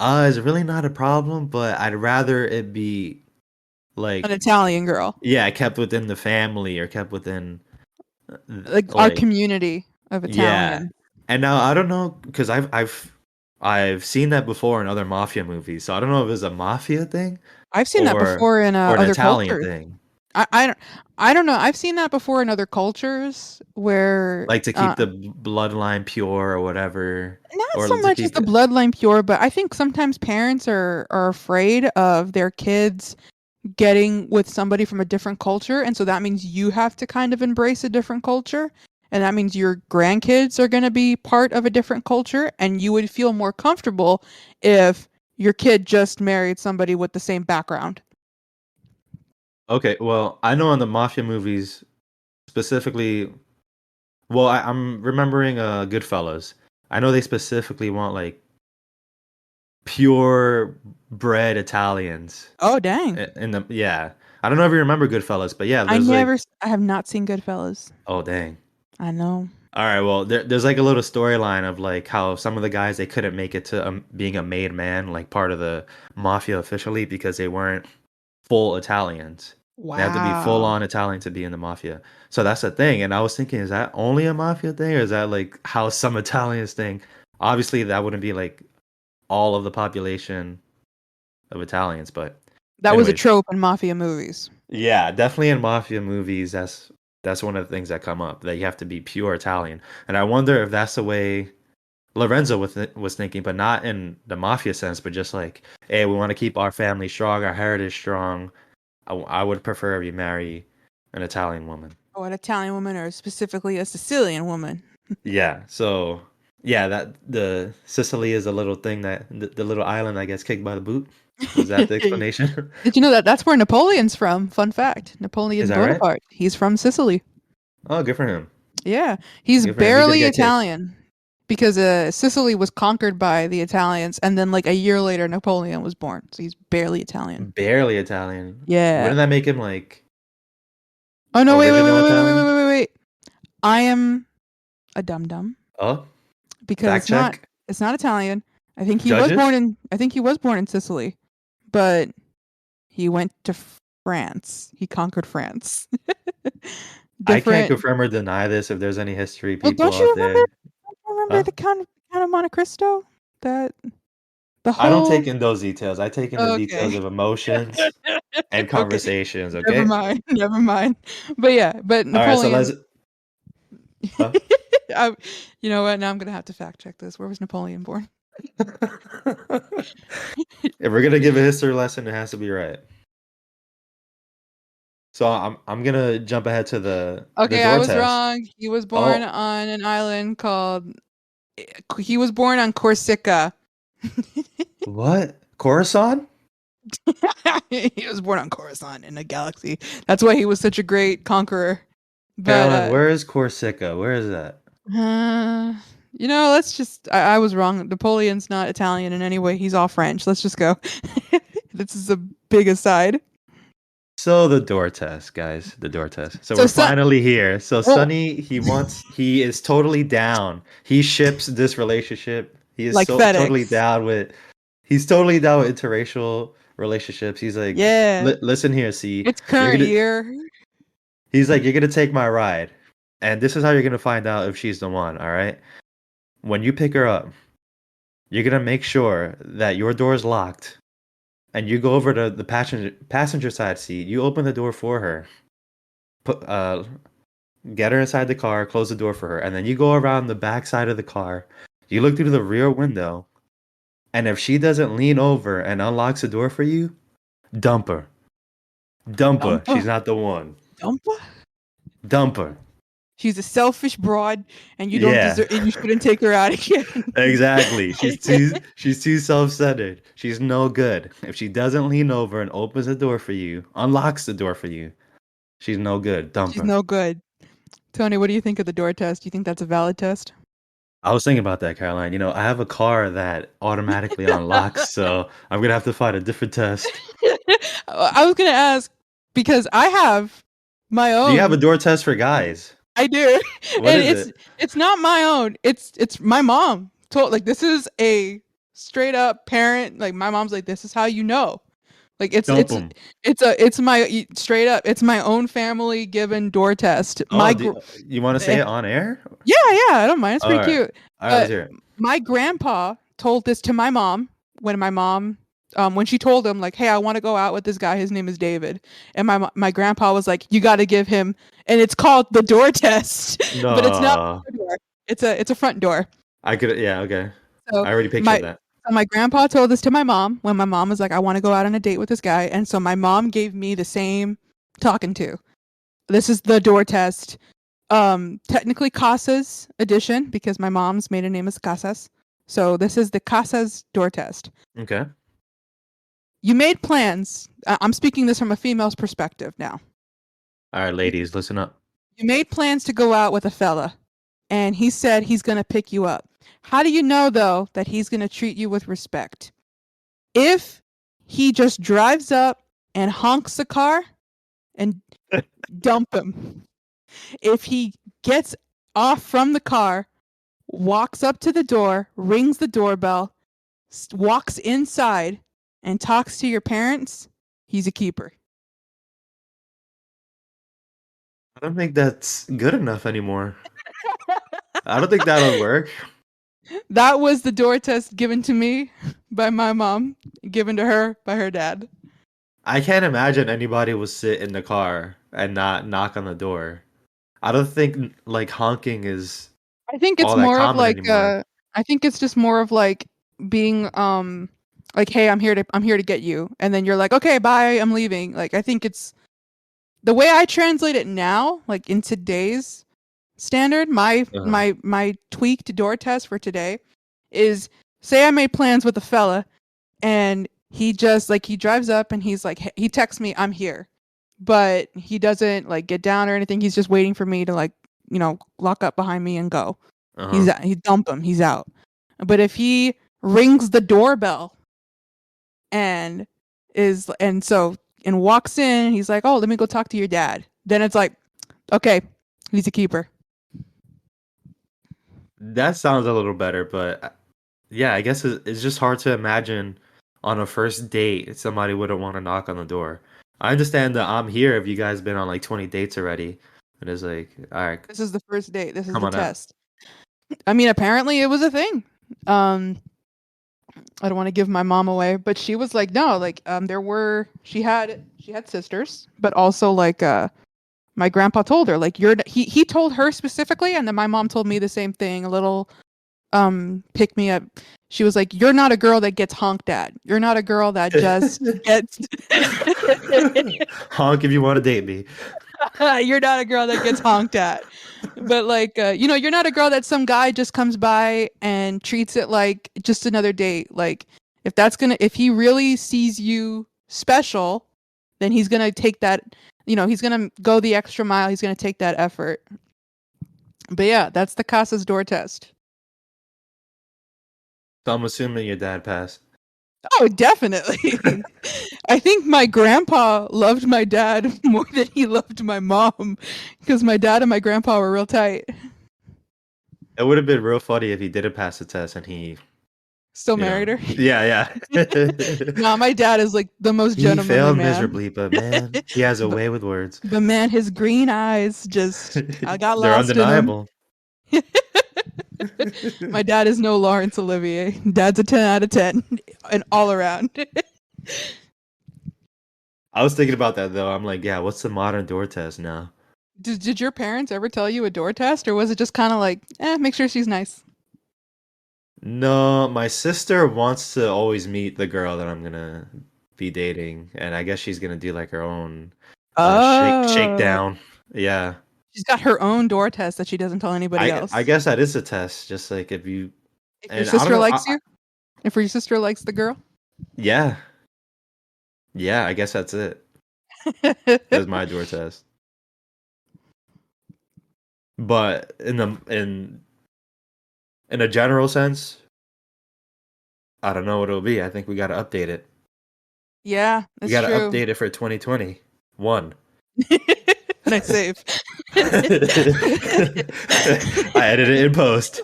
it's really not a problem, but I'd rather it be An like, Italian girl, yeah, kept within the family or kept within like our like, community of yeah. Italian. And now I don't know because I've seen that before in other mafia movies, so I don't know if it's a mafia thing I've seen that or before in an other Italian cultures. thing, I, I don't I don't know. I've seen that before in other cultures where like to keep the bloodline pure or whatever, not or so to much as keep the it. bloodline pure, but I think sometimes parents are afraid of their kids getting with somebody from a different culture, and so that means you have to kind of embrace a different culture, and that means your grandkids are going to be part of a different culture, and you would feel more comfortable if your kid just married somebody with the same background. Okay, well, I know in the mafia movies specifically. Well, I'm remembering Goodfellas. I know they specifically want like pure bred Italians. Oh dang. In the yeah. I don't know if you remember Goodfellas, but yeah, there's like I have not seen Goodfellas. oh dang. I know. All right, well, there's like a little storyline of like how some of the guys they couldn't make it to being a made man, like part of the mafia officially because they weren't full Italians. They have to be full Wow. on Italian to be in the mafia. So that's the thing. And I was thinking, is that only a mafia thing, or is that like how some Italians think? Obviously, that wouldn't be like all of the population of Italians, but That was a anyways, trope in mafia movies. yeah, definitely in mafia movies, that's one of the things that come up that you have to be pure Italian. And I wonder if that's the way Lorenzo was thinking, but not in the mafia sense, but just like, hey, we want to keep our family strong, our heritage strong. I would prefer if you marry an Italian woman. Oh, an Italian woman or specifically a Sicilian woman. Yeah. So yeah, that the Sicily is a little thing that the little island I guess kicked by the boot. Was that the explanation? Did you know that that's where Napoleon's from? Fun fact. Is Napoleon that right? Bonaparte. He's from Sicily. Oh, good for him. Yeah, he's Good for him. He's gonna barely get kicked. Italian because Sicily was conquered by the Italians, and then like a year later, Napoleon was born, so he's barely Italian. Barely Italian. Yeah. Wouldn't that make him like Oh no! Wait! Wait! Wait! original Wait! Wait! Wait! Italian? Wait! Wait! Wait! I am a dum dum Oh, because fact check. it's not Italian. Judges. I think he was born in Sicily, but he went to France. He conquered France. I can't Different. confirm or deny this if there's any history Well, people out there. don't you remember Huh? the Count of Monte Cristo? That the I don't whole take in those details. I take in the details okay. of emotions and Okay. conversations, Never okay? mind. Never mind. But yeah, but All right, so let's Napoleon huh? I, you know what? Now I'm gonna have to fact check this. Where was Napoleon born? If we're gonna give a history lesson, it has to be right. So I'm gonna jump ahead to the Okay, I door was test. wrong. He was born Oh, on an island called. He was born on Corsica. what? Coruscant? He was born on Coruscant in a galaxy. That's why he was such a great conqueror. But Caroline, where is Corsica? Where is that? let's just. I was wrong. Napoleon's not Italian in any way. He's all French. Let's just go. This is a big aside. So the door test, guys, the door test. So So, we're finally here. So well, Sonny, he is totally down. He ships this relationship. He is like so totally FedEx. down with. He's totally down with interracial relationships. He's like, Yeah, Listen here, see, it's you're current gonna." year. He's like, "You're gonna take my ride, and this is how you're gonna find out if she's the one. All right, when you pick her up, you're gonna make sure that your door is locked." And you go over to the passenger side seat. You open the door for her. Put get her inside the car. Close the door for her, and then you go around the back side of the car. You look through the rear window, and if she doesn't lean over and unlocks the door for you, dump her. Dump her. She's Dumpa? not the one. Dumpa? Dump her. She's a selfish broad, and you don't Yeah, deserve, and you shouldn't take her out again. exactly. She's too self-centered. She's no good. If she doesn't lean over and opens the door for you, unlocks the door for you, she's no good. Dump She's her. no good. Tony, what do you think of the door test? Do you think that's a valid test? I was thinking about that, Caroline. I have a car that automatically unlocks, so I'm gonna have to find a different test. I was gonna ask because I have my Do you have a own. door test for guys? I do, What and is it? it's not my own. It's my mom told like this is a straight up parent. Like my mom's like this is how you know. Like Dump them. it's my straight up. It's my own family given door test. Oh, you want to say Eh, it on air? yeah, I don't mind. It's All pretty right, cute. all right. Let's But hear it. my grandpa told this to my mom when my mom when she told him like, "Hey, I want to go out with this guy. His name is David." And my grandpa was like, "You got to give him." And it's called the door test, but it's not No, a door. It's a front door. I could. Yeah, okay. So I already my pictured that. so my grandpa told this to my mom when my mom was like, "I want to go out on a date with this guy." And so my mom gave me the same talking to. This is the door test. Technically Casas edition because my mom's maiden name is Casas. So this is the Casas door test. Okay. You made plans. I'm speaking this from a female's perspective now. All right, ladies, listen up. You made plans to go out with a fella, and he said he's going to pick you up. How do you know, though, that he's going to treat you with respect? If he just drives up and honks the car and dump him. If he gets off from the car, walks up to the door, rings the doorbell, walks inside, and talks to your parents, he's a keeper. I don't think that's good enough anymore. I don't think that'll work. That was the door test given to me by my mom, given to her by her dad. I can't imagine anybody would sit in the car and not knock on the door. I don't think like honking is I think it's all that more of common like anymore. I think it's just more of like being like hey, I'm here to get you. And then you're like, "Okay, bye, I'm leaving." Like I think it's the way I translate it now, like in today's standard, Uh-huh. my tweaked door test for today is say I made plans with a fella and he just like he drives up and he's like he texts me I'm here, but he doesn't like get down or anything. He's just waiting for me to like lock up behind me and go. Uh-huh. He dump him. He's out. But if he rings the doorbell and walks in, he's like, "Oh, let me go talk to your dad." Then it's like, okay, he's a keeper. That sounds a little better, but yeah, I guess it's just hard to imagine on a first date somebody wouldn't want to knock on the door. I understand that I'm here if you guys been on like 20 dates already. And it's like, all right, This is the first date. This is come the on out. test. I mean, apparently it was a thing. I don't want to give my mom away, but she was like, no, like, she had sisters, but also like, my grandpa told her, like, he told her specifically, and then my mom told me the same thing, a little, pick me up. She was like, "You're not a girl that gets honked at. You're not a girl that just gets Honk if you want to date me. you're not a girl that gets honked at." But like, you're not a girl that some guy just comes by and treats it like just another date. Like, if he really sees you special, then he's gonna take that. He's gonna go the extra mile. He's gonna take that effort. But yeah, that's the Casa's door test. So I'm assuming your dad passed. Oh, definitely. I think my grandpa loved my dad more than he loved my mom, because my dad and my grandpa were real tight. It would have been real funny if he didn't pass the test and he, Still married her. yeah. No, my dad is like the most He gentlemanly failed man. miserably, but man, he has a But, way with words. but man, his green eyes I got They're lost in them. undeniable. My dad is no Laurence Olivier. Dad's a 10 out of 10 and all around. I was thinking about that though. I'm like, yeah, what's the modern door test now? Did your parents ever tell you a door test, or was it just kind of like, make sure she's nice? No, my sister wants to always meet the girl that I'm gonna be dating, and I guess she's gonna do like her own Oh, shakedown. Yeah, she's got her own door test that she doesn't tell anybody I else. guess that is a test. Just like if you If your and I don't sister know. likes you, if your sister likes the girl. Yeah, yeah, I guess that's it. That's my door test. But in a general sense, I don't know what it'll be. I think we got to update it. Yeah, We that's got to true. update it for 2021. Nice save. I edited it in post.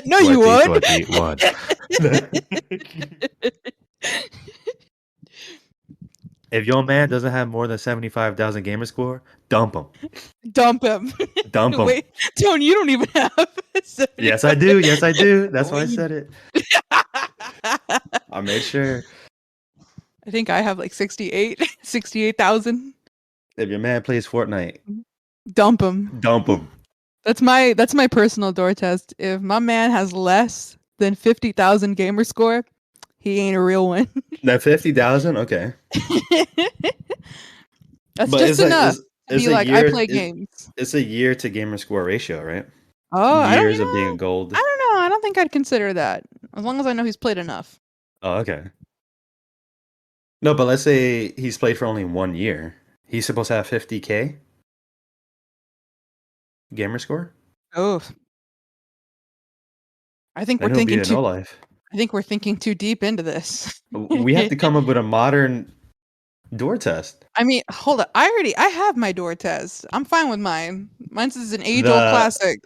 No, you won't. 2021. If your man doesn't have more than 75,000 gamer score, dump him. Dump him. Dump him. Wait, Tony, you don't even have. Yes, I do. Yes, I do. That's why I Wait. said it. I made sure. I think I have like 68,000. If your man plays Fortnite, Dump him. dump him. That's my personal door test. If my man has less than 50,000 gamer score, he ain't a real one. That 50,000, okay. That's But just enough to it's be a like, I year. play games. It's a year to gamer score ratio, right? Oh, Years of being gold. I don't know. I don't think I'd consider that. As long as I know he's played enough. Oh, okay. No, but let's say he's played for only 1 year. He's supposed to have 50K gamer score. Oh, I think Then we're he'll be thinking a too. no life. I think we're thinking too deep into this. We have to come up with a modern door test. I mean, hold up. I have my door test. I'm fine with mine. Mine's is an age-old The classic.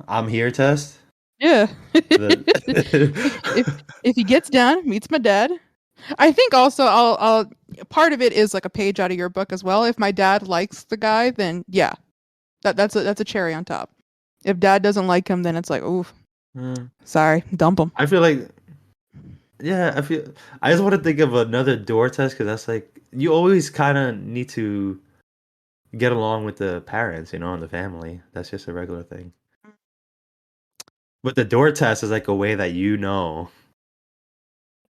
I'm here test. Yeah. The if he gets down, meets my dad. I think also I'll part of it is like a page out of your book as well. If my dad likes the guy, then yeah, that's a cherry on top. If dad doesn't like him, then it's like, ooh, sorry, dump him. I feel like, yeah, I just want to think of another door test because that's like you always kind of need to get along with the parents, and the family. That's just a regular thing. But the door test is like a way that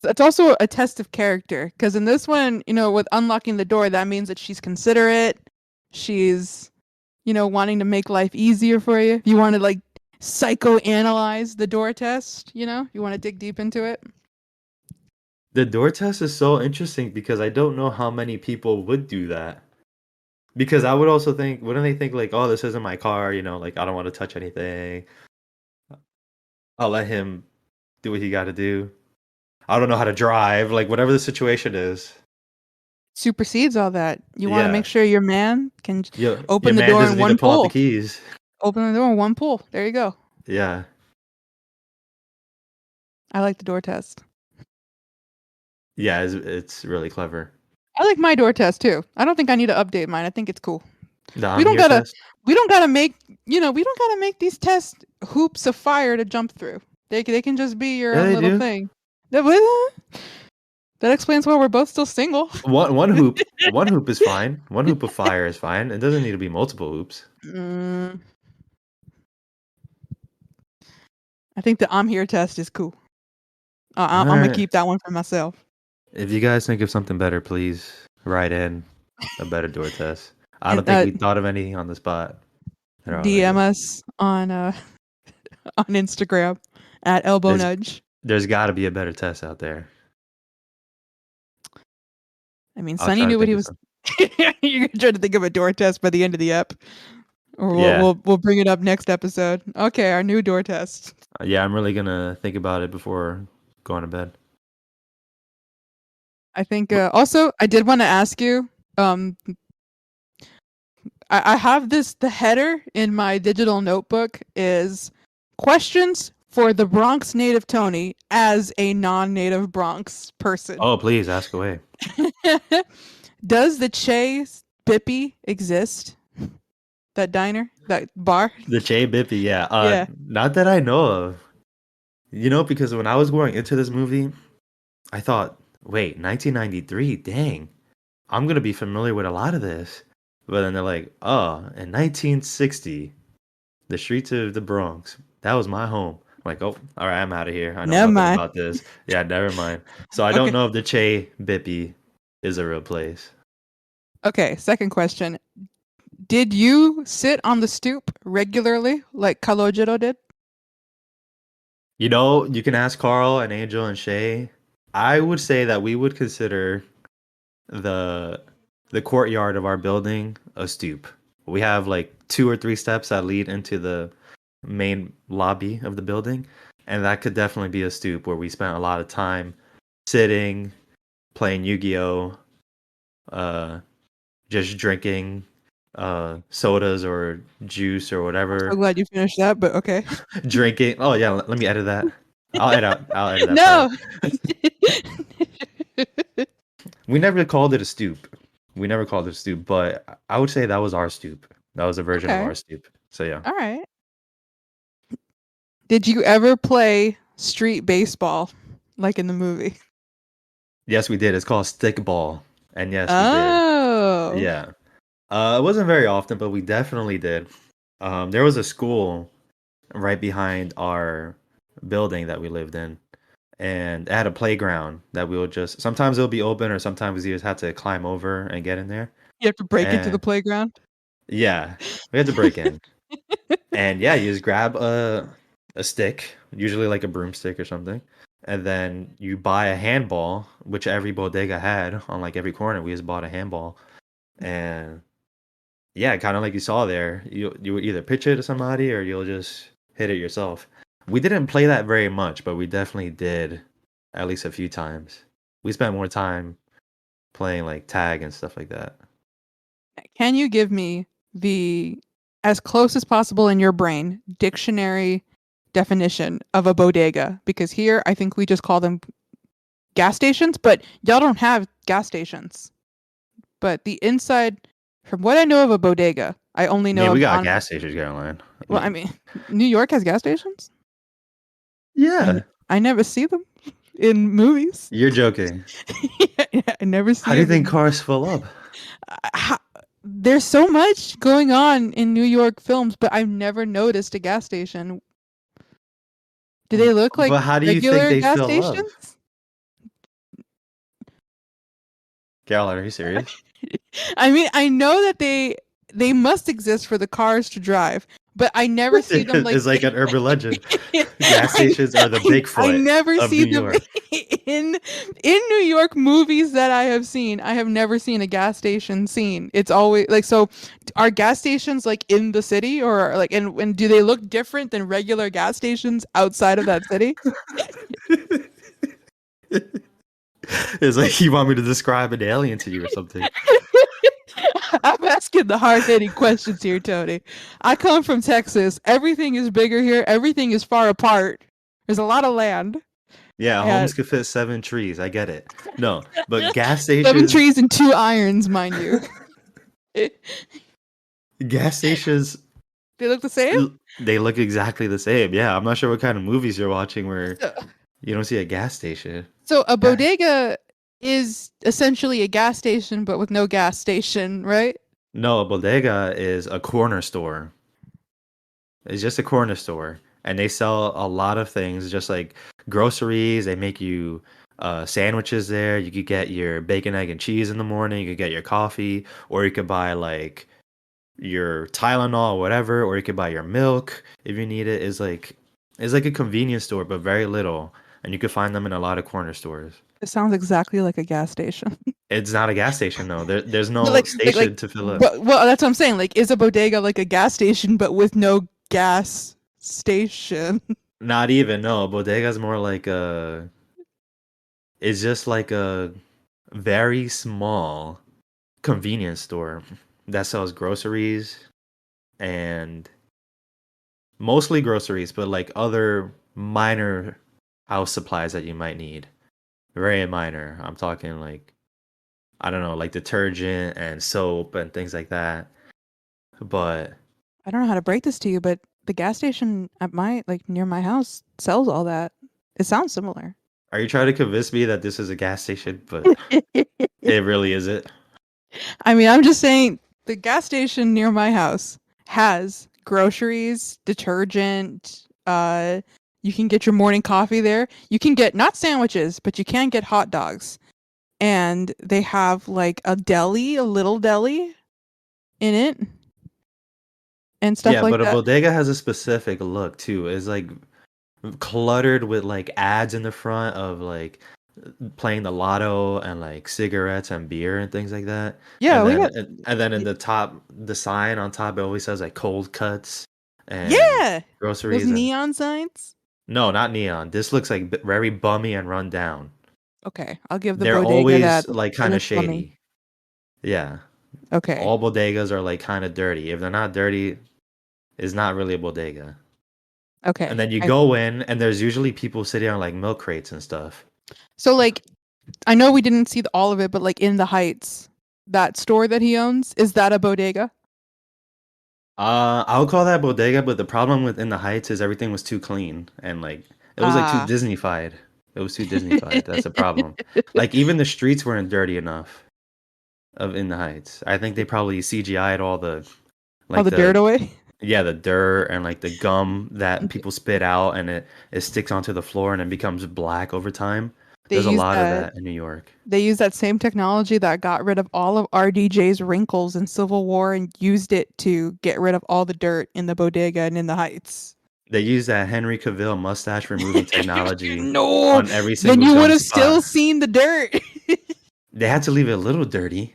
It's also a test of character because in this one, with unlocking the door, that means that she's considerate. She's, wanting to make life easier for you. If you want to like psychoanalyze the door test, you want to dig deep into it. The door test is so interesting because I don't know how many people would do that. Because I would also think, wouldn't they think like, oh, this isn't my car, like I don't want to touch anything. I'll let him do what he got to do. I don't know how to drive, like whatever the situation is. Supersedes all that. You want to make Yeah. sure your man can Your open the man door in doesn't need to one pull out the pull. keys. Open the door in one pull. There you go. Yeah. I like the door test. Yeah, it's really clever. I like my door test too. I don't think I need to update mine. I think it's cool. The We I'm don't here gotta test. we don't gotta make we don't gotta make these tests hoops of fire to jump through. They can just be your Yeah, own they little do. thing. That explains why we're both still single. One hoop is fine. One hoop of fire is fine. It doesn't need to be multiple hoops. Mm, I think the I'm here test is cool. All I'm gonna right. keep that one for myself. If you guys think of something better, please write in a better door test. I And don't think we thought of any on the spot. They're all very DM good. us on on Instagram at elbow There's nudge. there's got to be a better test out there. I mean, I'll Sonny try to knew what think he of was. some. You're gonna try to think of a door test by the end of the ep, or Yeah. we'll bring it up next episode. Okay, our new door test. Yeah, I'm really gonna think about it before going to bed. I think But also I did want to ask you. Um, I have this. The header in my digital notebook is questions for the Bronx native Tony as a non-native Bronx person. oh, please ask away. Does the Che Bippy exist? That diner, that bar? The Che Bippy, yeah. Yeah. Not that I know of. Because when I was going into this movie, I thought, wait, 1993, dang, I'm gonna be familiar with a lot of this. But then they're like, oh, in 1960, the streets of the Bronx, that was my home. I'm like, oh, all right, I'm out of here. I know Never nothing mind. about this. Yeah, never mind. So I don't Okay. know if the Che Bippy is a real place. Okay. Second question. Did you sit on the stoop regularly like Kalojiro did? You can ask Karl and Angel and Shay. I would say that we would consider the the courtyard of our building a stoop. We have like 2 or 3 steps that lead into the main lobby of the building, and that could definitely be a stoop where we spent a lot of time sitting, playing Yu-Gi-Oh, uh, just drinking sodas or juice or I'm so whatever. glad you finished that, but okay. Drinking. Oh yeah, let me edit that. I'll edit that No. part. We never called it a stoop. We never called it a stoop, but I would say that was our stoop. That was a version of Okay. our stoop. So yeah. All right. Did you ever play street baseball like in the movie? Yes, we did. It's called stickball. And yes, we did. Oh. Yeah. It wasn't very often, but we definitely did. There was a school right behind our building that we lived in, and it had a playground that we would just sometimes it'll be open, or sometimes you just have to climb over and get in there. You have to break into the And playground? yeah, we had to break in. And yeah, you just grab a stick, usually like a broomstick or something, and then you buy a handball, which every bodega had on like every corner. We just bought a handball, and yeah, kind of like you saw there, you would either pitch it to somebody or you'll just hit it yourself. We didn't play that very much, but we definitely did at least a few times. We spent more time playing like tag and stuff like that. Can you give me the as close as possible in your brain dictionary definition of a bodega? Because here I think we just call them gas stations, but y'all don't have gas stations. But the inside, from what I know of a bodega, I only I mean, know we of got on. gas stations, Caroline. Well, I mean, New York has gas stations. Yeah, I never see them in movies. you're joking. I never How see do you them think in. cars fill up? There's so much going on in New York films, but I've never noticed a gas station. Do they look like But how do you think regular they gas fill up? stations? Caroline, are you serious? I mean, I know that they must exist for the cars to drive, but I never see them like It's like an urban legend. Gas stations are the I Bigfoot never of see New them York. in New York movies that I have seen. I have never seen a gas station scene. It's always like, so are gas stations like in the city, or like, and do they look different than regular gas stations outside of that city? It's like you want me to describe an alien to you or something. I'm asking the hard-hitting questions here, Tony. I come from Texas. Everything is bigger here. Everything is far apart. There's a lot of land. Yeah, And homes could fit 7 trees. I get it. No, but gas 7 stations, trees and 2 irons, mind you. gas stations, They look the same? they look exactly the same. Yeah, I'm not sure what kind of movies you're watching where So, you don't see a gas station. so a Ga- bodega is essentially a gas station, but with no gas station, right? No, a bodega is a corner store. It's just a corner store, and they sell a lot of things, just like groceries. They make you sandwiches there. You could get your bacon, egg, and cheese in the morning. You could get your coffee, or you could buy like your Tylenol or whatever, or you could buy your milk if you need it. It's like a convenience store, but very little, and you could find them in a lot of corner stores. It sounds exactly like a gas station. It's not a gas station though. There's But no station to fill up. but, well, that's what I'm saying. Like, is a bodega like a gas station, but with no gas station? Not even, no. Bodega's more like a. It's just like a very small convenience store that sells groceries and mostly groceries, but like other minor house supplies that you might need. Very minor. I'm talking like, I don't know, like detergent and soap and things like that. But I don't know how to break this to you, but the gas station at my, like, near my house sells all that. It sounds similar. are you trying to convince me that this is a gas station? But it really isn't. I mean, I'm just saying the gas station near my house has groceries, detergent, you can get your morning coffee there. You can get not sandwiches, but you can get hot dogs. And they have like a deli, a little deli in it and stuff Yeah, like but a that. bodega has a specific look too. It's like cluttered with like ads in the front of like playing the lotto and like cigarettes and beer and things like that. Yeah, we got And then in the top, the sign on top, it always says like cold cuts and yeah, those groceries. And neon signs. no, not neon. This looks like very bummy and run down. Okay, I'll give the They're bodega that. always like It kind of looks bummy. shady. Yeah, Okay, all bodegas are like kind of dirty. If they're not dirty, it's not really a bodega. And okay. then you go in, and there's usually people sitting on like milk crates and stuff. So like, I know we didn't see all of it, but like in the Heights, that store that he owns, is that a bodega? I would call that bodega, but the problem with In the Heights is everything was too clean and like it was like too Ah. Disneyfied. It was too Disneyfied. That's a problem. Like even the streets weren't dirty enough of In the Heights. I think they probably CGI'd all the All like the dirt away. yeah, the dirt and like the gum that people spit out and it sticks onto the floor and it becomes black over time. They There's a use lot of that. that in New York. They used that same technology that got rid of all of RDJ's wrinkles in Civil War and used it to get rid of all the dirt in the bodega and in the Heights. They use that Henry Cavill mustache removing technology No, on every then single you would dumb have still spot. seen the dirt. They had to leave it a little dirty.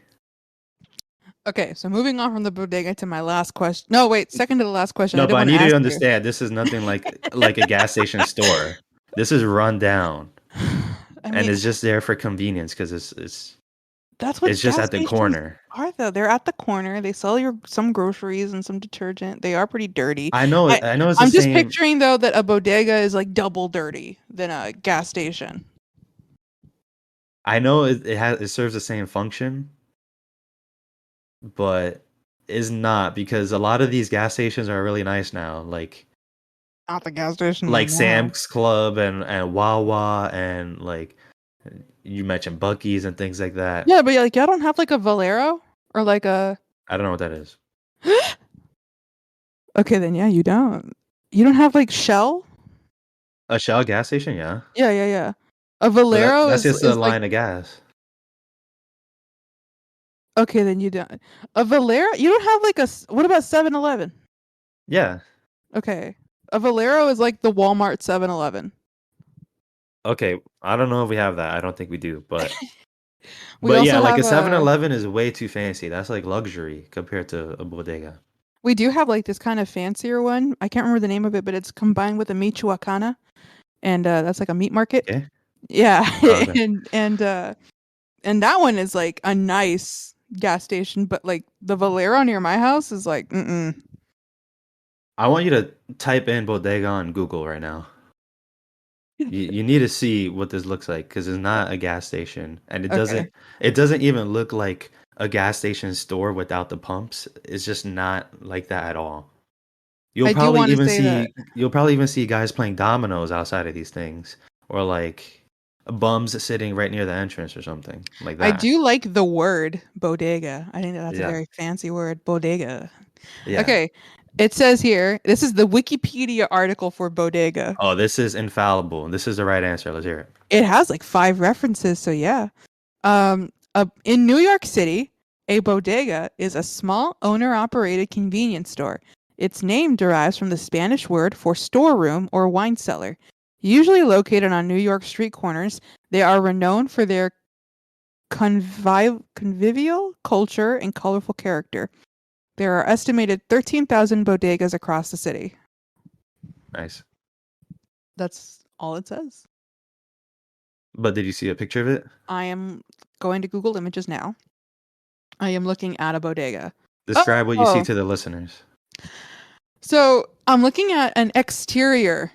Okay, so moving on from the bodega to my last question. No, wait, second to the last question. I No, did but I want to need you ask to you. understand this is nothing like a gas station store. This is run down, I and mean, it's just there for convenience because that's it's what just gas at the stations corner. are, though. They're at the corner. They sell your some groceries and some detergent. They are pretty dirty. I, I know it's the I'm just same. picturing though that a bodega is like double dirty than a gas station. I know it serves the same function, but is not because a lot of these gas stations are really nice now, Not the gas station like now. Sam's Club and Wawa and like you mentioned Bucky's and things like that. Yeah, but like y'all don't have like a Valero or like a. I don't know what that is. Okay, then yeah, you don't. You don't have like Shell. A Shell gas station, yeah, Yeah, yeah, yeah. A but Valero that's just a is like. line of gas. Okay, then you don't. A Valero. You don't have like a. What about 7-Eleven? Yeah. Okay. A Valero is like the Walmart 7-Eleven. Okay, I don't know if we have that. I don't think we do, but We yeah, also like a have 7-Eleven is way too fancy. That's like luxury compared to a bodega. we do have like this kind of fancier one. I can't remember the name of it, but it's combined with a Michoacana, and that's like a meat market. Okay. Yeah, Oh, okay. and that one is like a nice gas station, but like the Valero near my house is like, mm-mm. I want you to type in bodega on Google right now. You need to see what this looks like because it's not a gas station, and Okay. it doesn't even look like a gas station store without the pumps. It's just not like that at all. I do want to say that. You'll probably even see guys playing dominoes outside of these things, or like bums sitting right near the entrance or something like I that. do like the word bodega. I think that's a Yeah, very fancy word, bodega. yeah. Okay. It says here, this is the Wikipedia article for bodega. Oh, this is infallible. This is the right answer. Let's hear it. It has like 5 references, so yeah. In New York City, a bodega is a small owner-operated convenience store. Its name derives from the Spanish word for storeroom or wine cellar. Usually located on New York street corners, they are renowned for their convivial culture and colorful character. There are estimated 13,000 bodegas across the city. Nice. That's all it says. But did you see a picture of it? I am going to Google Images now. I am looking at a bodega. Describe what you see Oh, to the listeners. so I'm looking at an exterior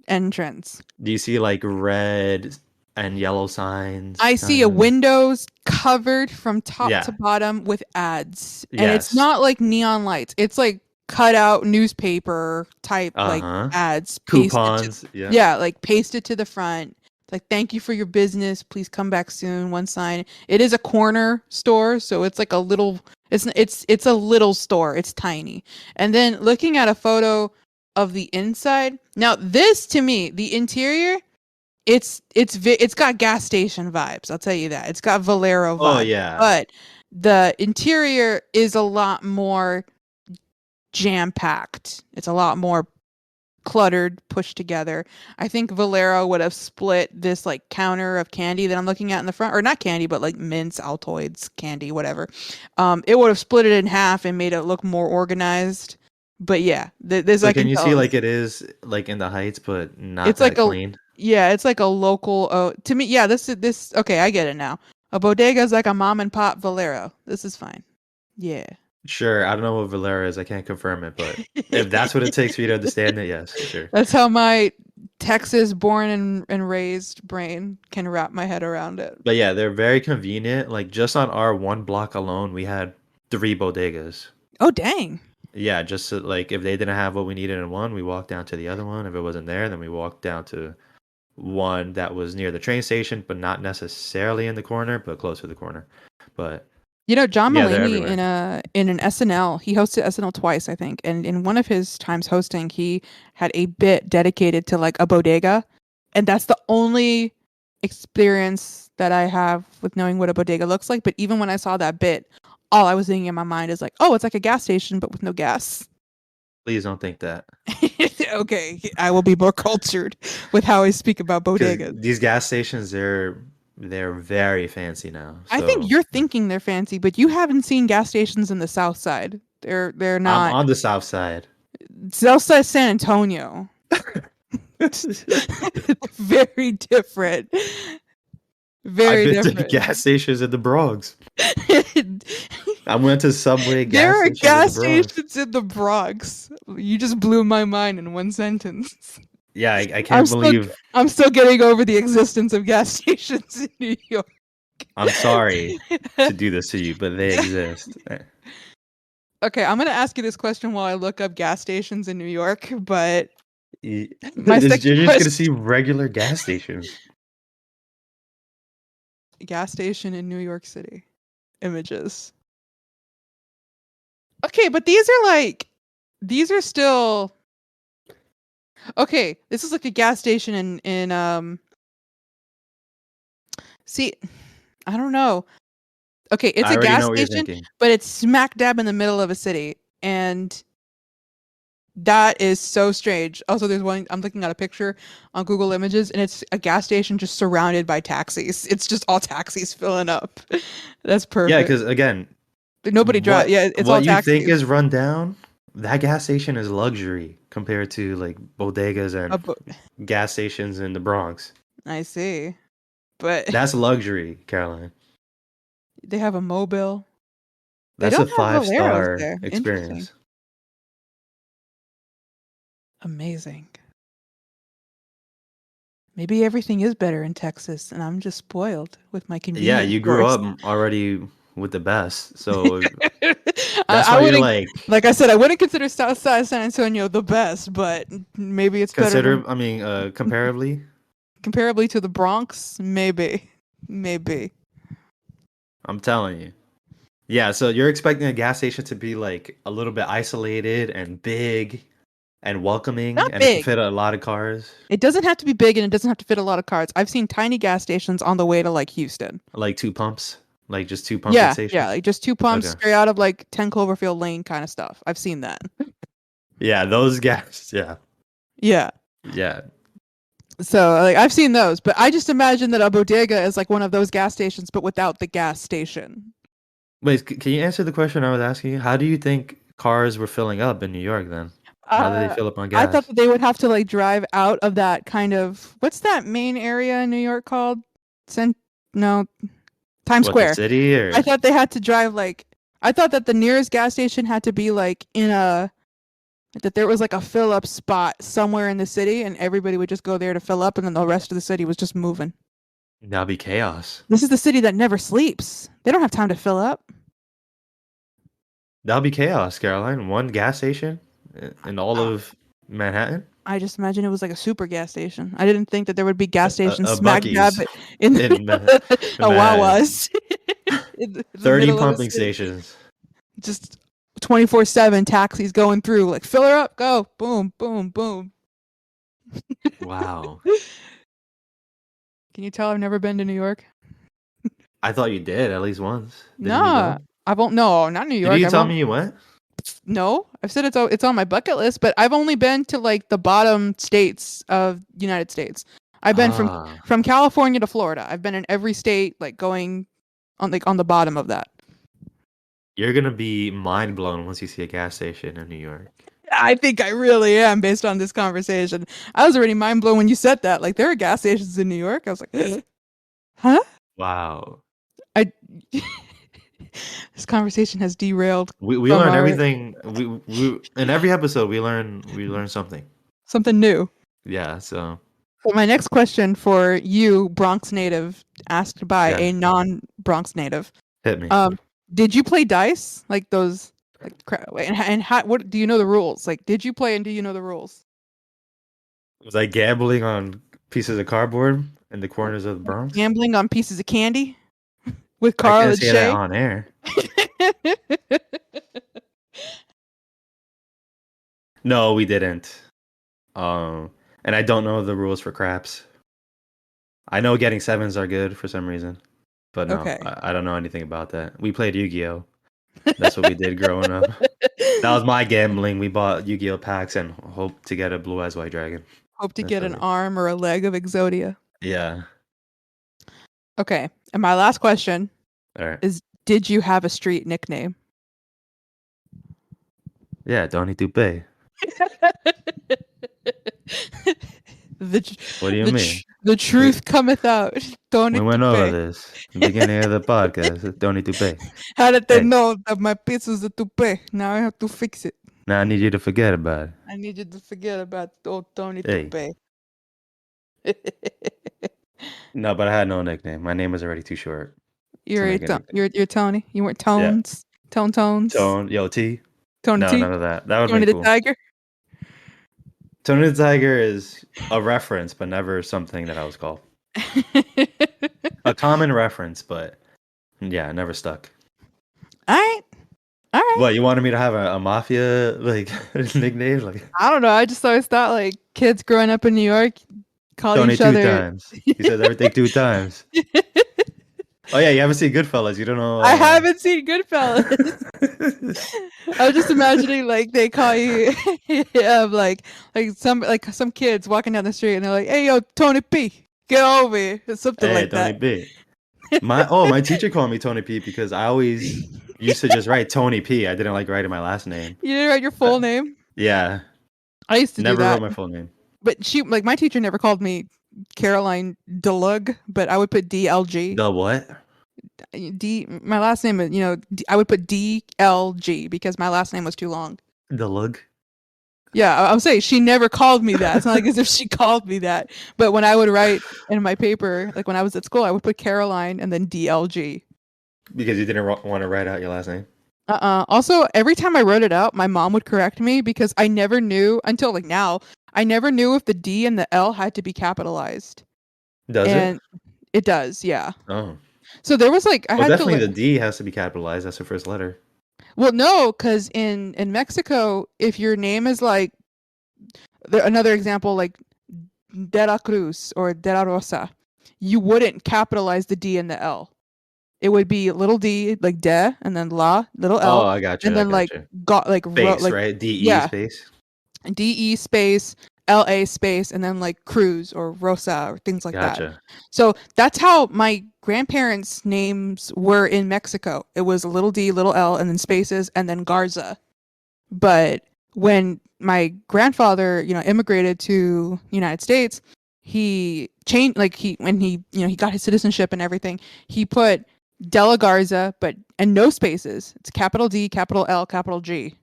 entrance. Do you see like red and yellow signs I see a kind of? windows covered from top to Yeah. bottom with ads. And it's Yes. not like neon lights. It's like cut out newspaper type like Uh-huh. ads pasted to, Coupons. Yeah. yeah, like pasted to the front. It's like, thank you for your business. Please come back soon. One sign. It is a corner store, so it's like a little it's a little store. It's tiny. And then looking at a photo of the inside. Now, this to me, the interior, it's got gas station vibes. I'll tell you that. It's got Valero Oh vibes, yeah. but the interior is a lot more jam packed. It's a lot more cluttered, pushed together. I think Valero would have split this like counter of candy that I'm looking at in the front, or not candy, but like mints, Altoids, candy, whatever. It would have split it in half and made it look more organized. But yeah, this So I can can you see tell like it is like in the heights, but not it's like that a clean? yeah, it's like a local. Oh, to me, yeah. This. Okay, I get it now. A bodega is like a mom and pop Valero. This is fine. Yeah. Sure. I don't know what Valera is. I can't confirm it, but if that's what it takes for you to understand it, yes, sure. That's how my Texas born and raised brain can wrap my head around it. But yeah, they're very convenient. Like just on our one block alone, we had 3 bodegas. Oh dang. Yeah, just so, like if they didn't have what we needed in one, we walked down to the other one. If it wasn't there, then we walked down to one that was near the train station, but not necessarily in the corner, but close to the corner. But You know, John yeah, they're Mulaney everywhere. in an SNL, he hosted SNL twice, I think, and in one of his times hosting, he had a bit dedicated to like a bodega, and that's the only experience that I have with knowing what a bodega looks like. But even when I saw that bit, all I was thinking in my mind is like, oh, it's like a gas station, but with no gas. Please don't think that. Okay, I will be more cultured with how I speak about Because bodegas. these gas stations, they're very fancy now. I think So you're thinking they're fancy, but you haven't seen gas stations in the South Side. They're I'm not. on the south side. Southside San Antonio. Very different. I've Very been to different. gas stations in the Bronx. I went to Subway gas There are stations in the gas Bronx. stations in the Bronx. You just blew my mind in one sentence. Yeah, I I'm can't still believe. I'm still getting over the existence of gas stations in New York. I'm sorry to do this to you, but they exist. Okay, I'm gonna ask you this question while I look up gas stations in New York, but You're my second just gonna see question, regular gas stations. gas station in New York City. Images. Okay, but these are still okay. This is like a gas station in see, I don't know. Okay, it's I a already gas know what you're station, thinking. but it's smack dab in the middle of a city, and That is so strange. Also, there's one, I'm looking at a picture on Google Images, and it's a gas station just surrounded by taxis. It's just all taxis filling up. That's Yeah, perfect. because again, Nobody drive. Yeah, it's all what you think taxis. is run down, that gas station is luxury compared to like bodegas and gas stations in the Bronx. I see. But That's luxury, Caroline. they have a mobile. They That's a don't have Valeros 5-star there. Interesting. experience. Amazing. Maybe everything is better in Texas, and I'm just spoiled with my Yeah, convenience you grew stores. up already with the best, so that's I why you're wouldn't, like like I said, I wouldn't consider Southside San Antonio the best, but maybe it's better than comparably. comparably to the Bronx. Maybe, maybe I'm telling you. Yeah, so you're expecting a gas station to be like a little bit isolated and big and welcoming, not and it can big. fit a lot of cars. It doesn't have to be big, and it doesn't have to fit a lot of cars. I've seen tiny gas stations on the way to like Houston. Like two pumps, like just two pumping Yeah, stations. like just two pumps Okay. straight out of like 10 Cloverfield Lane kind of stuff. I've seen that. Yeah, those gas. Yeah, Yeah. yeah. So like I've seen those, but I just imagine that a bodega is like one of those gas stations, but without the gas station. Wait, can you answer the question I was asking you? How do you think cars were filling up in New York then? How did they fill up on I thought gas? that they would have to like drive out of that kind of, what's that main area in New York called? No, Times What, the Square. city or? I thought they had to drive like, I thought that the nearest gas station had to be like that there was like a fill up spot somewhere in the city, and everybody would just go there to fill up, and then the rest of the city was just moving. That'd be chaos. This is the city that never sleeps. They don't have time to fill up. That'll be chaos, Caroline. One gas station in all of Manhattan. I just imagine it was like a super gas station. I didn't think that there would be gas stations A smack dab Buc-ee's in in a Manhattan. Wawa's. In the 30 middle of the pumping city. stations. Just 24/7 taxis going through, like fill her up, go, boom, boom, boom. Wow. Can you tell I've never been to New York? I thought you did at least once. Didn't you No, go? I won't. No, not New York. Did you tell me you went? No, I've said it's on my bucket list, but I've only been to like the bottom states of United States. I've been from California to Florida. I've been in every state, like going on the bottom of that. You're gonna be mind blown once you see a gas station in New York. I think I really am, based on this conversation. I was already mind blown when you said that. Like there are gas stations in New York. I was like, huh? Wow. This conversation has derailed. We learn everything. We in every episode we learn something. Something new. Yeah. So my next question for you, Bronx native, asked by a non-Bronx native. Hit me. Did you play dice like those? Like and how, what do you know the rules? Like, did you play and do you know the rules? Was I gambling on pieces of cardboard in the corners of the Bronx? Gambling on pieces of candy with Karl and Shay? I can't say that on air. No, we didn't. And I don't know the rules for craps. I know getting sevens are good for some reason, but no, I don't know anything about that. We played Yu-Gi-Oh! That's what we did growing up. That was my gambling. We bought Yu-Gi-Oh! Packs and hoped to get a Blue Eyes White Dragon. Hope to get an arm or a leg of Exodia. Yeah. Okay, and my last question is: did you have a street nickname? Yeah, Donny Toupee. What do you mean? The truth cometh out. Donny we went over this at the beginning of the podcast. Donny Toupee. How did they know that my pizza's a toupee? Now I have to fix it. Now I need you to forget about it. I need you to forget about old Donny Toupee. No, but I had no nickname. My name was already too short. You're Tony. You weren't Tones. Yeah. Tones. Yo, T. Tony no, T. None of that. That would Tony be cool. the Tiger. Tony the Tiger is a reference, but never something that I was called. A common reference, but yeah, never stuck. All right. What, you wanted me to have a mafia like nickname? Like I don't know. I just always thought like kids growing up in New York called Tony each other. Times. He says everything 2 times. Oh yeah, you haven't seen Goodfellas. You don't I know. haven't seen Goodfellas. I was just imagining like they call you, yeah, like some kids walking down the street and they're like, "Hey, yo, Tony P, get over here," or something Hey, like Tony that. P. My teacher called me Tony P because I always used to just write Tony P. I didn't like writing my last name. You didn't write your Uh, full name. yeah, I used to do never wrote that, my full name. but she like my teacher never called me Caroline Delug, but I would put DLG. The what? My last name is, I would put DLG because my last name was too long. The lug? Yeah, I would say she never called me that. It's not like as if she called me that. But when I would write in my paper, like when I was at school, I would put Caroline and then DLG. Because you didn't want to write out your last name. Also, every time I wrote it out, my mom would correct me because I never knew until like now. I never knew if the D and the L had to be capitalized, Does it? and it does. Yeah. Oh, So there was like I well, had to definitely like, the D has to be capitalized. That's the first letter. well, no, because in Mexico, if your name is like another example, like De La Cruz or De La Rosa, you wouldn't capitalize the D and the L. It would be little d like de and then la little Oh, l I got you. and I then got like you. got like Space, like right? D-E yeah, space. de space la space and then like cruz or rosa or things like that. Gotcha. So that's how my grandparents' names were in Mexico. It was little d, little l, and then spaces and then Garza. But when my grandfather, immigrated to United States, he changed like he when he got his citizenship and everything, he put Della Garza, but and no spaces. It's capital D, capital L, capital G.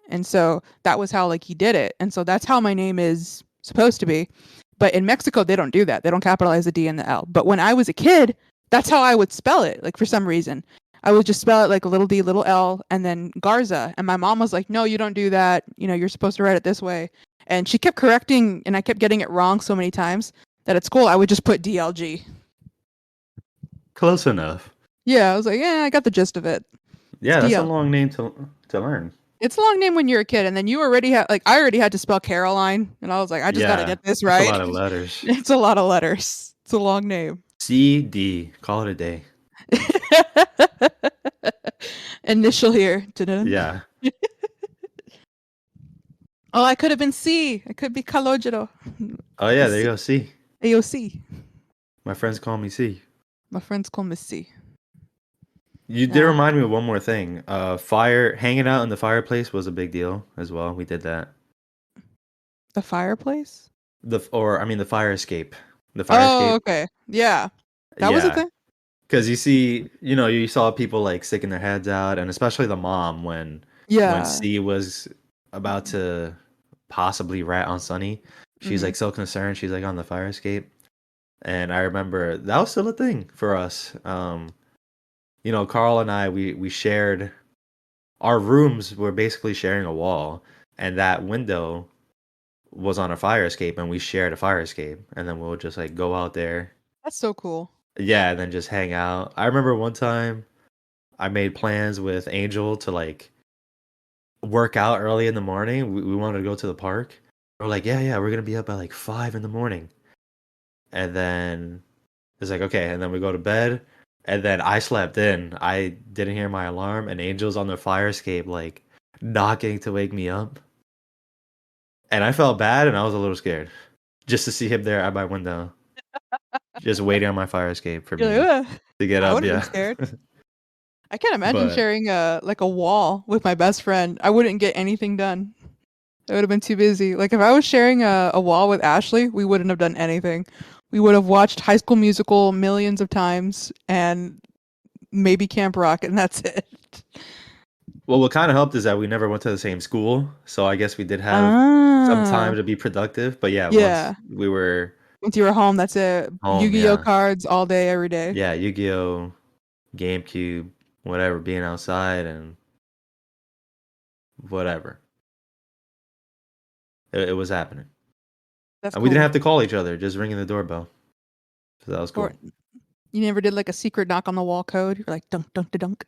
And so that was how like he did it. And so that's how my name is supposed to be. But in Mexico they don't do that. They don't capitalize the D and the L. But when I was a kid, that's how I would spell it. Like for some reason, I would just spell it like a little d, little l, and then Garza. And my mom was like, "No, you don't do that. You're supposed to write it this way." And she kept correcting, and I kept getting it wrong so many times that at school I would just put DLG. Close enough. Yeah, I was like, "Yeah, I got the gist of it. It's Yeah, that's a DL." long name to learn. It's a long name when you're a kid, and then you already had like I already had to spell Caroline, and I was like, I just got to Yeah, get this that's a right. lot of letters. It's a lot of letters. It's a long name. C-D. Call it a day. Initial here. Yeah. Oh, I could have been C. I could be Calogero. Oh, yeah, there you go. C. AOC. My friends call me C. My friends call me C. You did Yeah. remind me of one more thing. Hanging out in the fireplace was a big deal as well. We did that. The fireplace? The fire escape. The fire Oh, escape. okay. Yeah. That was a Yeah. thing. Because you saw people like sticking their heads out, and especially the mom when Yeah. C was about to possibly rat on Sunny. She's Hmm. like so concerned. She's like on the fire escape. And I remember that was still a thing for us. Carl and I, we shared our rooms were basically sharing a wall, and that window was on a fire escape, and we shared a fire escape, and then we'll just like go out there, That's so cool. yeah, and then just hang out. I remember one time I made plans with Angel to like work out early in the morning. We wanted to go to the park. We're like, yeah, we're gonna be up at like 5 in the morning, and then it's like okay, and then we go to bed. And then I slept in. I didn't hear my alarm, and Angel's on the fire escape, like knocking to wake me up. And I felt bad, and I was a little scared just to see him there at my window, just waiting on my fire escape for You're me like, "Ugh." to get I up. would have been Yeah, scared. I can't imagine but sharing a wall with my best friend. I wouldn't get anything done. I would have been too busy. Like if I was sharing a wall with Ashley, we wouldn't have done anything. We would have watched High School Musical millions of times and maybe Camp Rock, and that's it. well, what kind of helped is that we never went to the same school, so I guess we did have some Ah, time to be productive. But yeah, once yeah. we were Once you were home, that's it. home, Yu-Gi-Oh yeah, cards all day, every day. yeah, Yu-Gi-Oh, GameCube, whatever, being outside and whatever, it was happening. That's And we didn't cool. have to call each other, just ringing the doorbell. So that was Or cool. you never did like a secret knock on the wall code? You're like dunk dunk da dunk.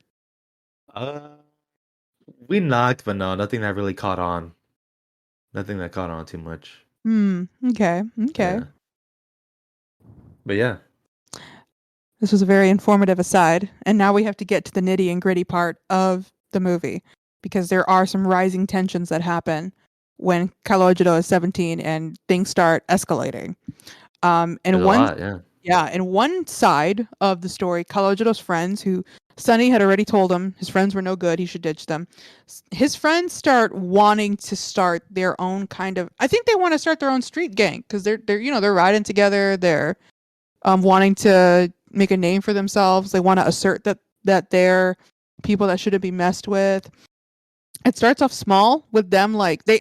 Uh, we knocked, but no, nothing that really caught on. Nothing that caught on too much. Hmm. Okay. Okay. Yeah. But yeah. This was a very informative aside, and now we have to get to the nitty and gritty part of the movie because there are some rising tensions that happen when Calogero is 17 and things start escalating. And There's a one, lot, yeah. yeah, and one side of the story, Calogero's friends, who Sonny had already told him his friends were no good, he should ditch them. His friends start wanting to start their own kind of. I think they want to start their own street gang because they're riding together. They're wanting to make a name for themselves. They want to assert that they're people that shouldn't be messed with. It starts off small with them like they're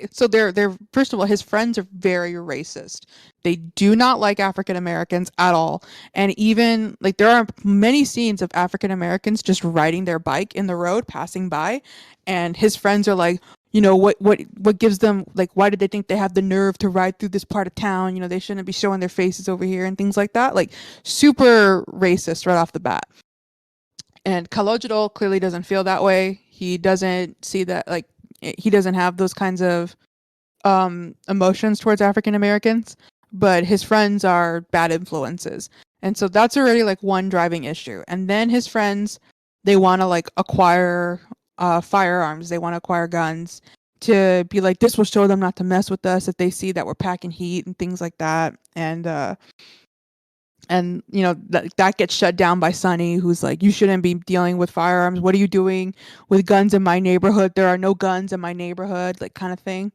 first of all, his friends are very racist. They do not like African Americans at all. And even like there are many scenes of African Americans just riding their bike in the road passing by, and his friends are like, what gives them, like, why did they think they have the nerve to ride through this part of town? They shouldn't be showing their faces over here and things like that. Like super racist right off the bat. And Calogero clearly doesn't feel that way. He doesn't see that, like, he doesn't have those kinds of emotions towards African Americans, but his friends are bad influences. And so that's already like one driving issue. And then his friends, they want to like acquire firearms. They want to acquire guns to be like, this will show them not to mess with us if they see that we're packing heat and things like that. And that gets shut down by Sonny, who's like, you shouldn't be dealing with firearms. What are you doing with guns in my neighborhood? There are no guns in my neighborhood, like kind of thing.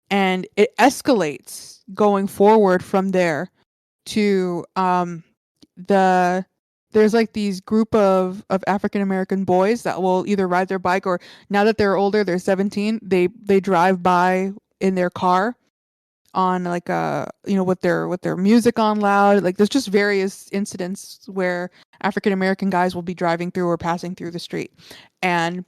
And it escalates going forward from there to there's like these group of African American boys that will either ride their bike, or now that they're older, they're 17, they drive by in their car on like with their music on loud. Like there's just various incidents where African American guys will be driving through or passing through the street. And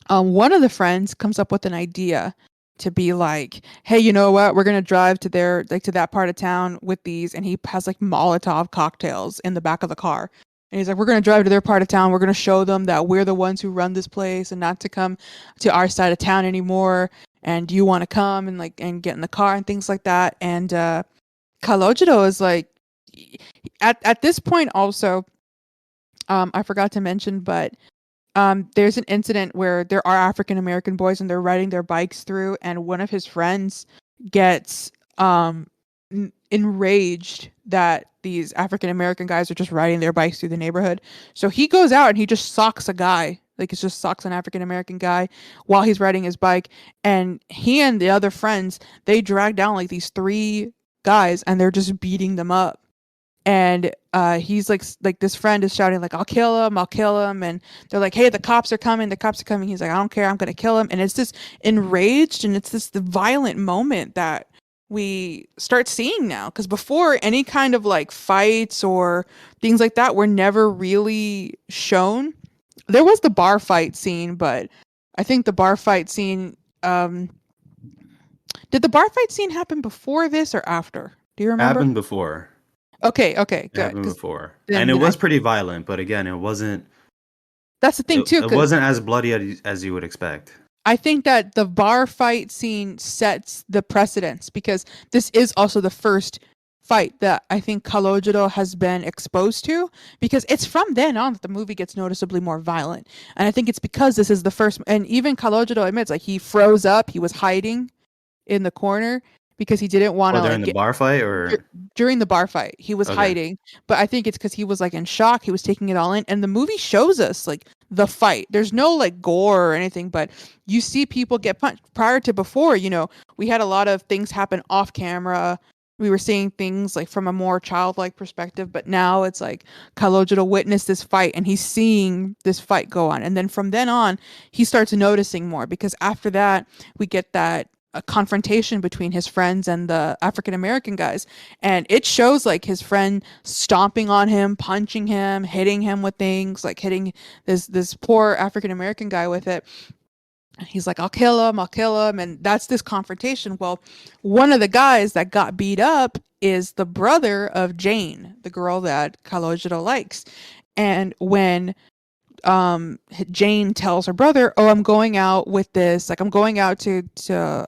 one of the friends comes up with an idea to be like, hey, you know what, we're gonna drive to that part of town with these. And he has like Molotov cocktails in the back of the car, and he's like, we're gonna drive to their part of town, we're gonna show them that we're the ones who run this place and not to come to our side of town anymore. And do you want to come and like and get in the car and things like that. And Calogero is like, at this point also, I forgot to mention, but there's an incident where there are African American boys and they're riding their bikes through, and one of his friends gets enraged that these African American guys are just riding their bikes through the neighborhood. So he goes out and he just socks a guy. Like, it's just socks an African American guy while he's riding his bike. And he and the other friends, they drag down like these three guys and they're just beating them up. And he's like this friend is shouting like, I'll kill him. And they're like, hey, the cops are coming. He's like, I don't care, I'm gonna kill him. And it's this enraged, and it's this the violent moment that we start seeing now, because before, any kind of like fights or things like that were never really shown. There was the bar fight scene, but I think the bar fight scene did the bar fight scene happen before this or after? Do you remember? Happened before. Okay, It good. happened before. And it was pretty violent, but again, it wasn't. That's the thing too. It wasn't as bloody as you would expect. I think that the bar fight scene sets the precedence, because this is also the first fight that I think Calogero has been exposed to, because it's from then on that the movie gets noticeably more violent. And I think it's because this is the first, and even Calogero admits, like, he froze up, he was hiding in the corner because he didn't want to during the bar fight, or during the bar fight he was hiding. But I think it's because he was like in shock, he was taking it all in, and the movie shows us like the fight. There's no like gore or anything, but you see people get punched. Prior to before, we had a lot of things happen off camera. We were seeing things like from a more childlike perspective, but now it's like Calogero witnessed this fight and he's seeing this fight go on. And then from then on, he starts noticing more, because after that, we get that a confrontation between his friends and the African American guys, and it shows like his friend stomping on him, punching him, hitting him with things, like hitting this poor African American guy with it. He's like, I'll kill him, and that's this confrontation. Well, one of the guys that got beat up is the brother of Jane, the girl that Calogero likes. And when Jane tells her brother, "Oh, I'm going out with this. Like, I'm going out to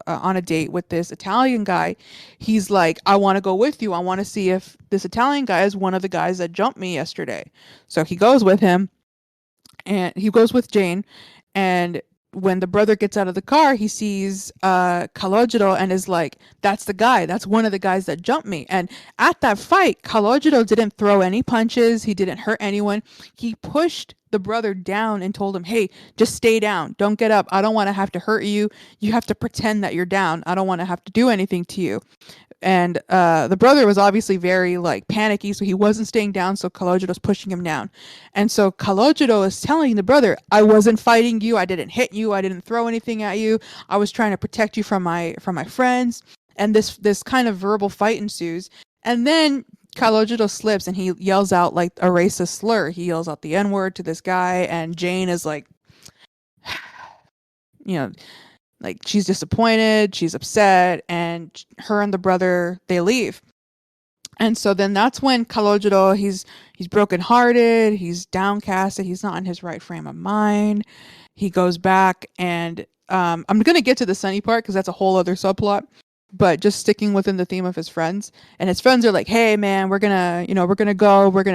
on a date with this Italian guy." He's like, "I want to go with you. I want to see if this Italian guy is one of the guys that jumped me yesterday." So he goes with him, and he goes with Jane, and when the brother gets out of the car, he sees Calogero and is like, "That's the guy. That's one of the guys that jumped me." And at that fight, Calogero didn't throw any punches. He didn't hurt anyone. He pushed the brother down and told him, "Hey, just stay down. Don't get up. I don't want to have to hurt you. You have to pretend that you're down. I don't want to have to do anything to you." And the brother was obviously very like panicky, so he wasn't staying down. So Calogero was pushing him down, and so Calogero is telling the brother, "I wasn't fighting you. I didn't hit you. I didn't throw anything at you. I was trying to protect you from my friends." And this kind of verbal fight ensues, and then Calogero slips and he yells out like a racist slur. He yells out the N word to this guy, and Jane is like, you know, like she's disappointed, she's upset, and her and the brother, they leave. And so then that's when Calogero, he's brokenhearted, he's downcasted, he's not in his right frame of mind. He goes back and I'm gonna get to the Sunny part because that's a whole other subplot. But just sticking within the theme of his friends, and his friends are like, "Hey man, we're gonna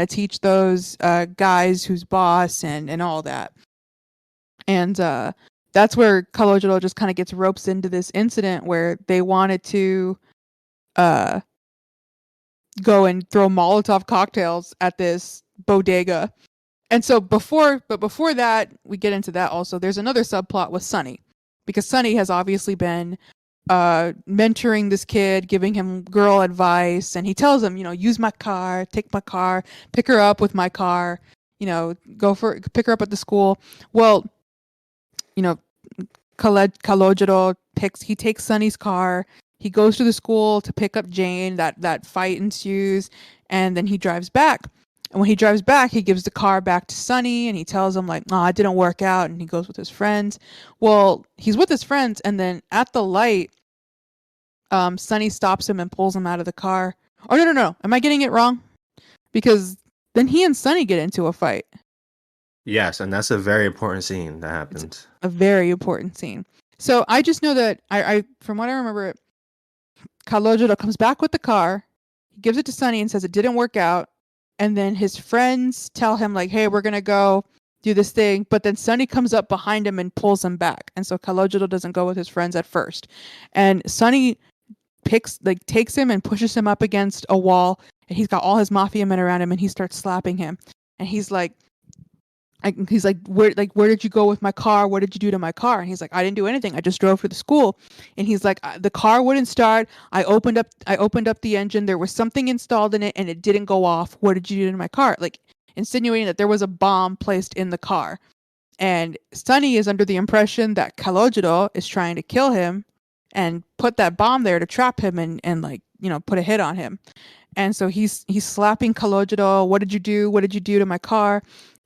teach those guys who's boss and all that." And that's where Calogero just kind of gets ropes into this incident where they wanted to uh, go and throw Molotov cocktails at this bodega. And so before that, we get into that also. There's another subplot with Sonny, because Sonny has obviously been mentoring this kid, giving him girl advice, and he tells him, use my car, take my car, pick her up with my car, pick her up at the school. Well, Calogero takes Sonny's car. He goes to the school to pick up Jane. That fight ensues, and then he drives back. And when he drives back, he gives the car back to Sonny, and he tells him like, "Oh, it didn't work out," and he goes with his friends. Well, he's with his friends, and then at the light, Sonny stops him and pulls him out of the car. Oh no! Am I getting it wrong? Because then he and Sonny get into a fight. Yes, and that's a very important scene that happens. It's a very important scene. So I just know that I from what I remember, Calogero comes back with the car, he gives it to Sonny and says it didn't work out, and then his friends tell him like, "Hey, we're gonna go do this thing," but then Sonny comes up behind him and pulls him back, and so Calogero doesn't go with his friends at first, and Sonny takes him and pushes him up against a wall, and he's got all his mafia men around him, and he starts slapping him, and he's like, where did you go with my car? What did you do to my car? And he's like, "I didn't do anything. I just drove to the school." And he's like, "The car wouldn't start. I opened up the engine. There was something installed in it and it didn't go off. What did you do to my car?" Like insinuating that there was a bomb placed in the car. And Sonny is under the impression that Calogero is trying to kill him and put that bomb there to trap him and like, put a hit on him. And so he's slapping Calogero. "What did you do? What did you do to my car?"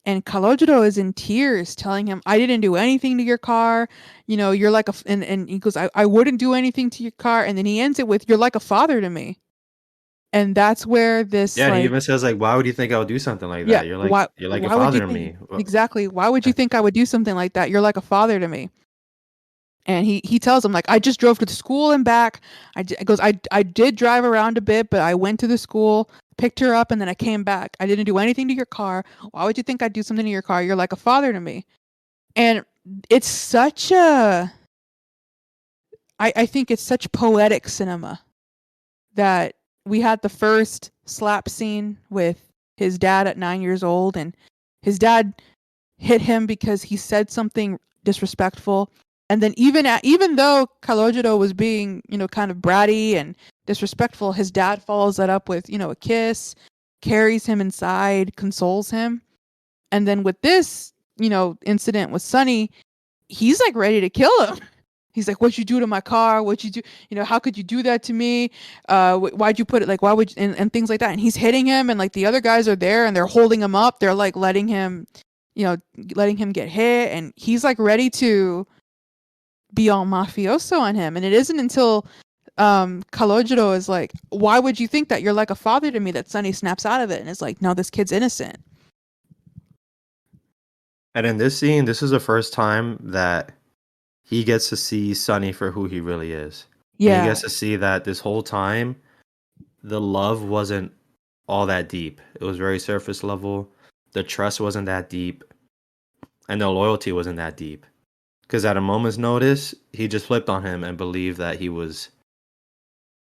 And Calogero is in tears telling him, "I didn't do anything to your car. You're like and he goes, I wouldn't do anything to your car." And then he ends it with, "You're like a father to me." And that's where this, yeah, he even says like, "Why would you think I would do something like that? You're like a father to me." Exactly. Why would you think I would do something like that? You're like a father to me. And he tells him like, "I just drove to the school and back. I did drive around a bit, but I went to the school, picked her up, and then I came back. I didn't do anything to your car. Why would you think I'd do something to your car? You're like a father to me." And it's such a, I think it's such poetic cinema that we had the first slap scene with his dad at 9 years old, and his dad hit him because he said something disrespectful. And then even though Calogero was being, kind of bratty and disrespectful, his dad follows that up with, a kiss, carries him inside, consoles him. And then with this, incident with Sonny, he's like ready to kill him. He's like, "What'd you do to my car? What'd you do? How could you do that to me? Why'd you put it like, why would you," and things like that. And he's hitting him, and like the other guys are there and they're holding him up. They're like letting him get hit, and he's like ready to be all mafioso on him. And it isn't until Calogero is like, "Why would you think that? You're like a father to me," that Sonny snaps out of it and is like, "No, this kid's innocent." And in this scene, this is the first time that he gets to see Sonny for who he really is. And he gets Yeah. to see that this whole time, the love wasn't all that deep. It was very surface level. The trust wasn't that deep. And the loyalty wasn't that deep. Because at a moment's notice, he just flipped on him and believed that he was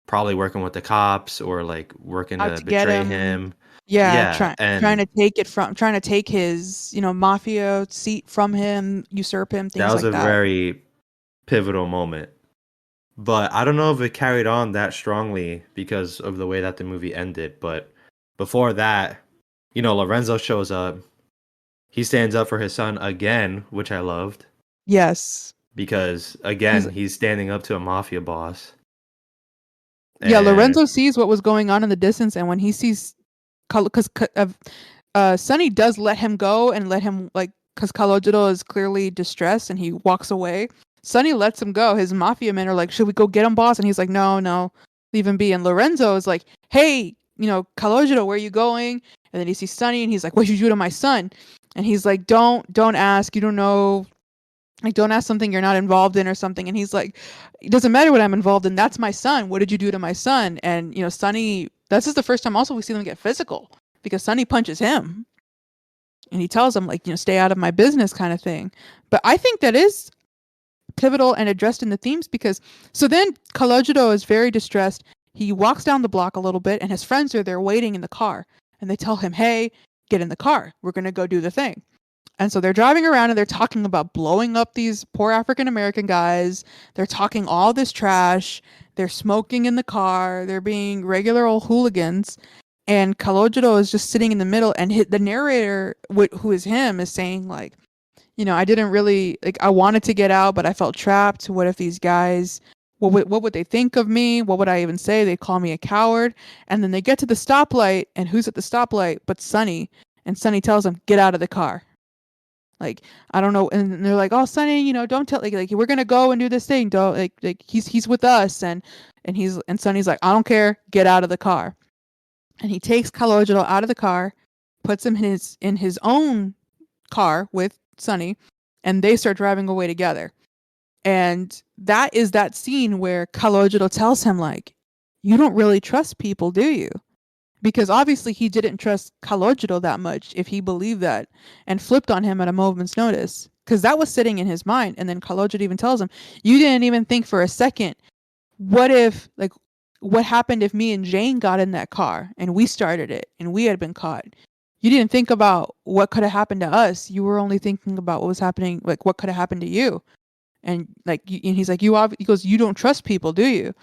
probably working with the cops or like working Out to to get betray him. him. Yeah, Yeah, trying and to trying to take his, mafia seat from him, usurp him, that things was like a that. very pivotal moment. But I don't know if it carried on that strongly because of the way that the movie ended. But before that, Lorenzo shows up. He stands up for his son again, which I loved Yes. because He's again, he's standing up to a mafia boss. Yeah, And Lorenzo sees what was going on in the distance, and when he sees because Sonny does let him go and let him like because Calogero is clearly distressed and he walks away. Sonny lets him go. His mafia men are like, "Should we go get him, boss?" And he's like, "No, no, leave him be." And Lorenzo is like, "Hey, Calogero, where are you going?" And then he sees Sonny and he's like, "What did you do to my son?" And he's like, "Don't ask. You don't know. Like, don't ask something you're not involved in or something." And he's like, "It doesn't matter what I'm involved in. That's my son. What did you do to my son?" And Sonny. This is the first time also we see them get physical because Sonny punches him and he tells him like, stay out of my business kind of thing. But I think that is pivotal and addressed in the themes because so then Calogero is very distressed. He walks down the block a little bit and his friends are there waiting in the car and they tell him, "Hey, get in the car. We're going to go do the thing." And so they're driving around and they're talking about blowing up these poor African American guys. They're talking all this trash. They're smoking in the car. They're being regular old hooligans. And Calogero is just sitting in the middle, and the narrator, who is him, is saying like, I didn't really like. I wanted to get out, but I felt trapped. What if these guys? What would they think of me? What would I even say? They call me a coward. And then they get to the stoplight, and who's at the stoplight but Sonny? And Sonny tells him, "Get out of the car." Like, I don't know, and they're like, "Oh, Sonny, don't tell like we're gonna go and do this thing. Don't like he's with us." And Sonny's like, "I don't care. Get out of the car." And he takes Calogero out of the car, puts him in his own car with Sonny, and they start driving away together. And that is that scene where Calogero tells him like, "You don't really trust people, do you?" Because obviously he didn't trust Calogero that much if he believed that and flipped on him at a moment's notice. Because that was sitting in his mind. And then Calogero even tells him, "You didn't even think for a second, what if, like, what happened if me and Jane got in that car and we started it and we had been caught? You didn't think about what could have happened to us. You were only thinking about what was happening, like what could have happened to you." And and he's like, he goes, "You don't trust people, do you?"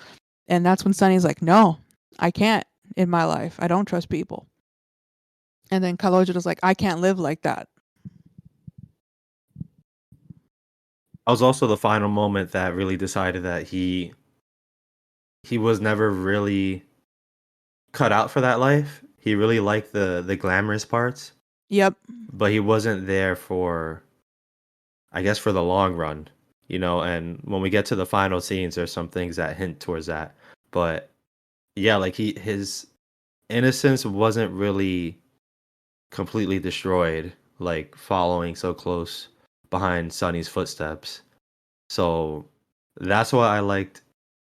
And that's when Sonny's like, "No, I can't in my life. I don't trust people." And then Kalojido's like, "I can't live like that." that was also the final moment that really decided that he was never really cut out for that life. He really liked the glamorous parts, Yep. but he wasn't there for, I guess, for the long run. And when we get to the final scenes, there's some things that hint towards that. But yeah, like his innocence wasn't really completely destroyed, like following so close behind Sonny's footsteps. So that's what I liked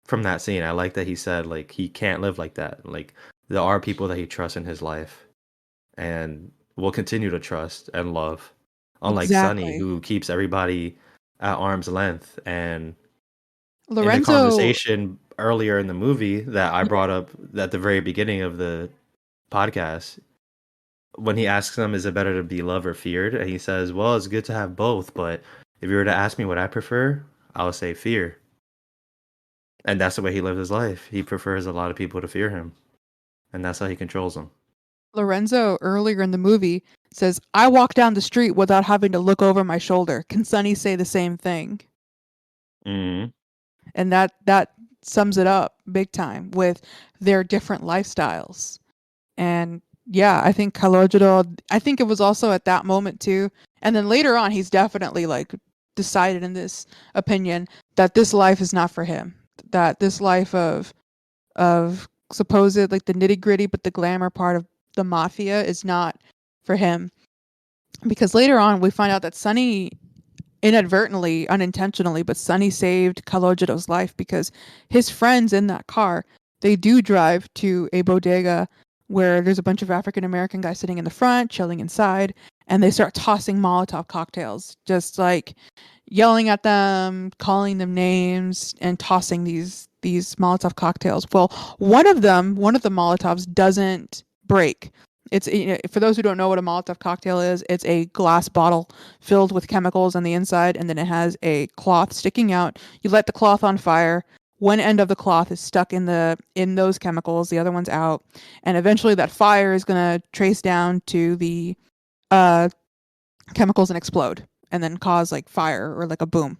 from that scene. I like that he said like he can't live like that. Like there are people that he trusts in his life and will continue to trust and love. Unlike Sonny, Exactly. who keeps everybody at arm's length. And in the Lorenzo. conversation earlier in the movie that I Yeah. brought up at the very beginning of the podcast, when he asks him, is it better to be loved or feared? And he says, well, it's good to have both, but if you were to ask me what I prefer, I would say fear. And that's the way he lived his life. He prefers a lot of people to fear him, and that's how he controls them. Lorenzo earlier in the movie says, "I walk down the street without having to look over my shoulder." Can Sonny say the same thing? Hmm. And that sums it up big time with their different lifestyles. And yeah, I think Calogero, I think it was also at that moment too. And then later on, he's definitely like decided in this opinion that this life is not for him. That this life of supposed like the nitty gritty, but the glamour part of the mafia is not for him. because later on we find out that Sonny inadvertently, unintentionally, but Sonny saved Kalojido's life because his friends in that car, they do drive to a bodega where there's a bunch of African American guys sitting in the front, chilling inside, and they start tossing Molotov cocktails, just like yelling at them, calling them names, and tossing these Molotov cocktails. Well, one of the Molotovs doesn't break. It's, for those who don't know what a Molotov cocktail is, it's a glass bottle filled with chemicals on the inside, and then it has a cloth sticking out. You light the cloth on fire. One end of the cloth is stuck in those chemicals, the other one's out, and eventually that fire is gonna trace down to the uh, chemicals and explode, and then cause like fire or like a boom.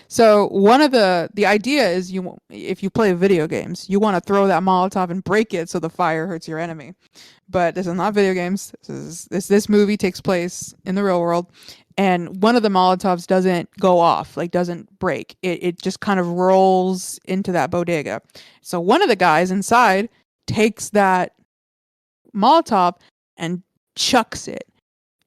So one of the idea is, if you play video games, you want to throw that Molotov and break it so the fire hurts your enemy. But this is not video games. This movie takes place in the real world, and one of the Molotovs doesn't go off, like doesn't break. It just kind of rolls into that bodega. So one of the guys inside takes that Molotov and chucks it,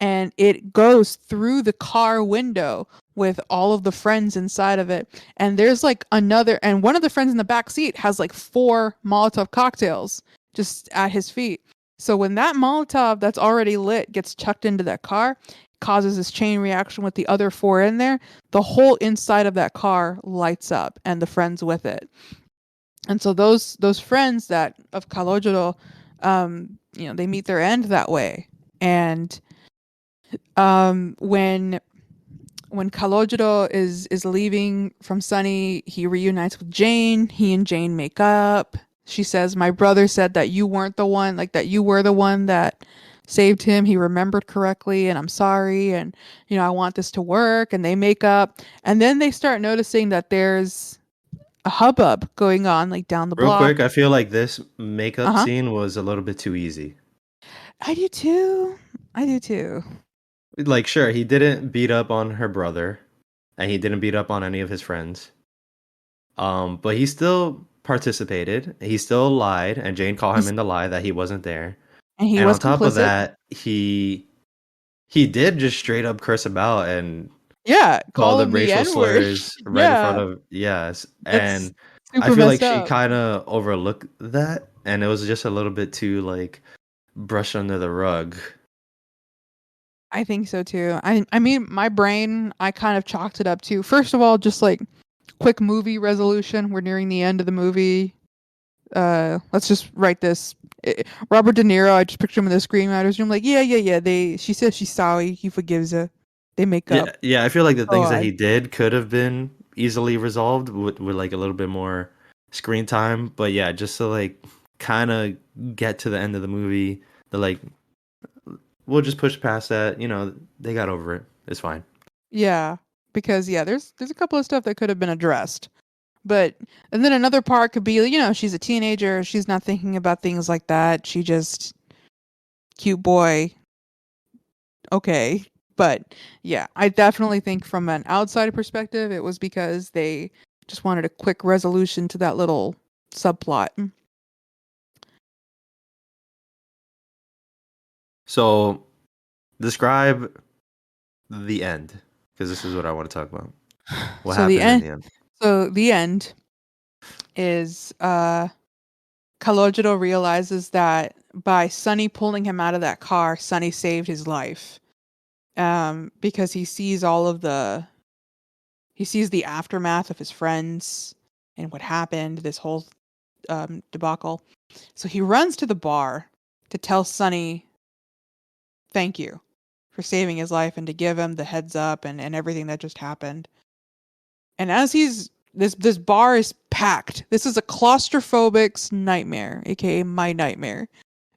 and it goes through the car window with all of the friends inside of it. And there's like and one of the friends in the back seat has like 4 Molotov cocktails just at his feet. So when that Molotov that's already lit gets chucked into that car, causes this chain reaction with the other 4 in there, the whole inside of that car lights up, and the friends with it. And so those friends that of Kalojiro, they meet their end that way. And when Kalojiro is leaving from Sunny, he reunites with Jane. He and Jane make up. She says, "My brother said that you weren't the one, like that you were the one that saved him. He remembered correctly, and I'm sorry, and I want this to work." And they make up, and then they start noticing that there's a hubbub going on like down the Real quick, block. I feel like this makeup Uh-huh. scene was a little bit too easy. I do too. I do too. Like, sure, he didn't beat up on her brother, and he didn't beat up on any of his friends. But he still participated. He still lied, and Jane caught him He's in the lie that he wasn't there. and he And was on top of complicit. that, he did just straight up curse him out and Yeah, call call them him the racial N-word. slurs right in front Yeah. of yes. That's And I super feel like messed she up. kind of overlooked that, and it was just a little bit too like brush under the rug. I think so too. I mean, my brain, I kind of chalked it up to, first of all, just like quick movie resolution. We're nearing the end of the movie. Let's just write this. Robert De Niro, I just picture him in the screenwriter's room, like, yeah. She says she's sorry. He forgives her. They make up. Yeah. I feel like the Oh, things that he did could have been easily resolved with like a little bit more screen time. But yeah, just to like kind of get to the end of the movie, the like we'll just push past that. They got over it. It's fine. yeah. Because yeah, there's a couple of stuff that could have been addressed. But and then another part could be, she's a teenager. She's not thinking about things like that. She just cute boy. Okay. But yeah, I definitely think from an outside perspective, it was because they just wanted a quick resolution to that little subplot. So describe the end, because this is what I want to talk about. What So the happened in end the end? so the end is Kalojiro realizes that by Sunny pulling him out of that car, Sunny saved his life. Because he sees the aftermath of his friends and what happened, this whole debacle. So he runs to the bar to tell Sunny thank you for saving his life and to give him the heads up and everything that just happened. And as this bar is packed. This is a claustrophobic's nightmare, aka my nightmare.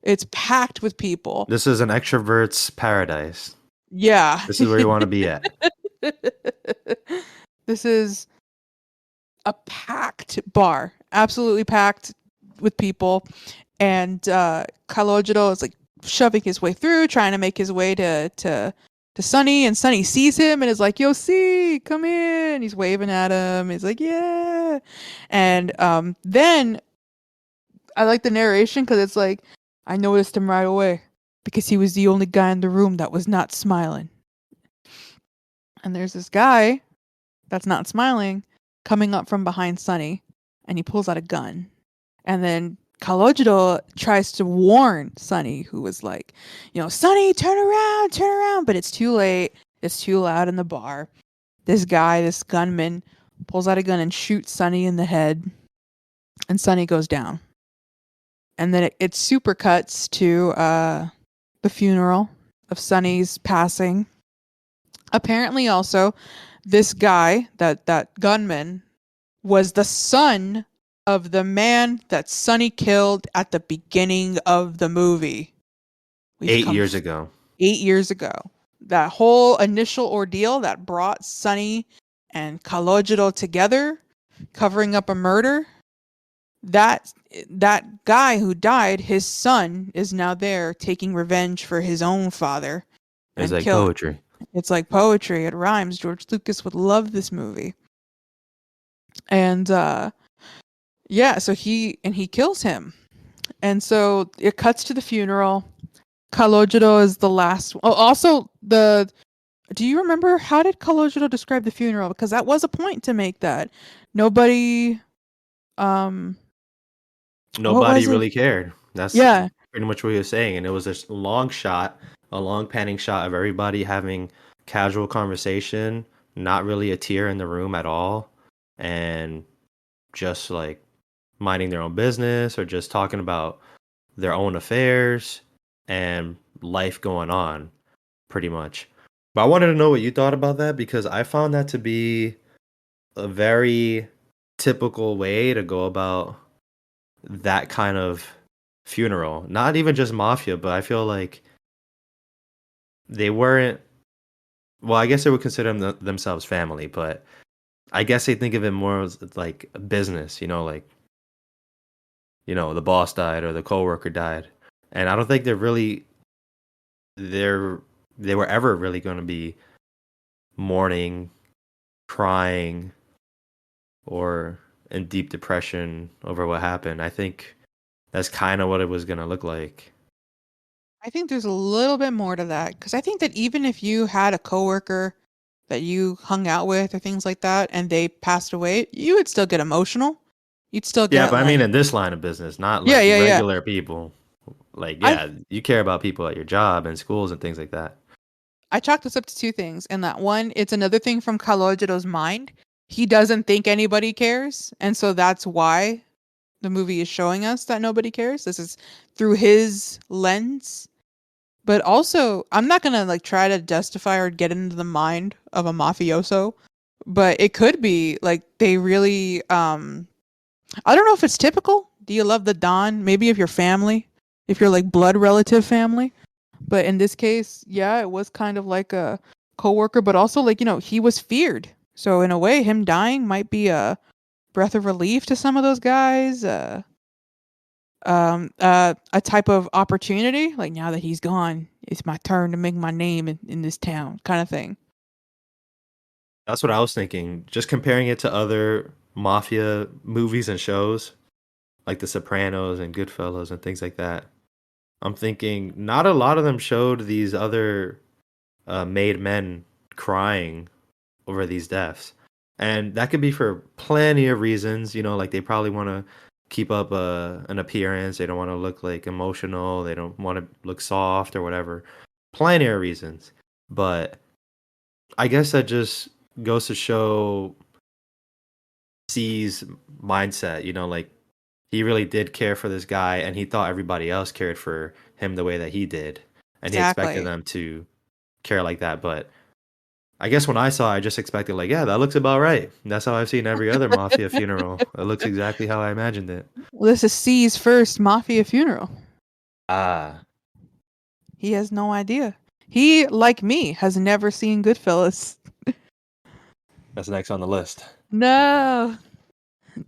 It's packed with people. This is an extrovert's paradise. Yeah. This is where you want to be at. This is a packed bar, absolutely packed with people, and Kalojiro is like shoving his way through, trying to make his way to Sunny, and Sunny sees him and is like, "Yo, see, come in." He's waving at him. He's like, "Yeah," and then I like the narration because it's like, I noticed him right away. because he was the only guy in the room that was not smiling. And there's this guy that's not smiling coming up from behind Sonny, and he pulls out a gun. And then Kalojiro tries to warn Sonny, who was like, Sonny, turn around. But it's too late. It's too loud in the bar. This guy, this gunman, pulls out a gun and shoots Sonny in the head. And Sonny goes down. And then it super cuts to the funeral of Sonny's passing. Apparently, also, this guy, that gunman, was the son of the man that Sonny killed at the beginning of the movie. 8 years ago. 8 years ago. That whole initial ordeal that brought Sonny and Kalojiro together, covering up a murder, that guy who died, his son, is now there taking revenge for his own father. It's like poetry. It's like poetry. It rhymes. George Lucas would love this movie. And so he kills him. And so it cuts to the funeral. Kalojiro is the last. Oh, also do you remember, how did Kalojiro describe the funeral? Because that was a point to make, that nobody really cared. That's pretty much what he was saying. And it was a long panning shot of everybody having casual conversation, not really a tear in the room at all, and just like minding their own business or just talking about their own affairs and life going on, pretty much. But I wanted to know what you thought about that, because I found that to be a very typical way to go about that kind of funeral. Not even just mafia, but I feel like they weren't, well, I guess they would consider themselves family, but I guess they think of it more as like a business, like, the boss died or the coworker died. And I don't think they were ever really going to be mourning, crying, or in deep depression over what happened. I think that's kind of what it was going to look like. I think there's a little bit more to that, because I think that even if you had a coworker that you hung out with or things like that, and they passed away, you would still get emotional. You'd still get, but I mean, in this line of business, not like regular people. Like, you care about people at your job and schools and things like that. I chalked this up to two things. And that one, it's another thing from Kalojiro's mind. He doesn't think anybody cares. And so that's why the movie is showing us that nobody cares. This is through his lens. But also, I'm not going to like try to justify or get into the mind of a mafioso, but it could be like they really, I don't know if it's typical. Do you love the Don? Maybe if you're family, if you're like blood relative family. But in this case, yeah, it was kind of like a coworker, but also like, he was feared. So in a way, him dying might be a breath of relief to some of those guys. A type of opportunity, like, now that he's gone, it's my turn to make my name in this town, kind of thing. That's what I was thinking. Just comparing it to other mafia movies and shows, like The Sopranos and Goodfellas and things like that. I'm thinking not a lot of them showed these other made men crying over these deaths. And that could be for plenty of reasons, like they probably want to keep up an appearance. They don't want to look like emotional. They don't want to look soft or whatever. Plenty of reasons. But I guess that just goes to show C's mindset, like he really did care for this guy and he thought everybody else cared for him the way that he did. And He expected them to care like that. But I guess when I saw it, I just expected like, yeah, that looks about right. That's how I've seen every other mafia funeral. It looks exactly how I imagined it. Well, this is C's first mafia funeral. Ah. He has no idea. He, like me, has never seen Goodfellas. That's next on the list. No.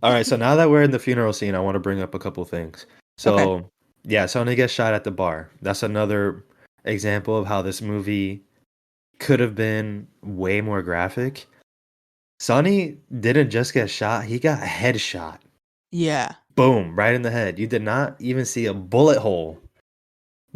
All right, so now that we're in the funeral scene, I want to bring up a couple things. So, yeah, Sonny gets shot at the bar. That's another example of how this movie could have been way more graphic. Sonny didn't just get shot, he got headshot. Yeah. Boom, right in the head. You did not even see a bullet hole.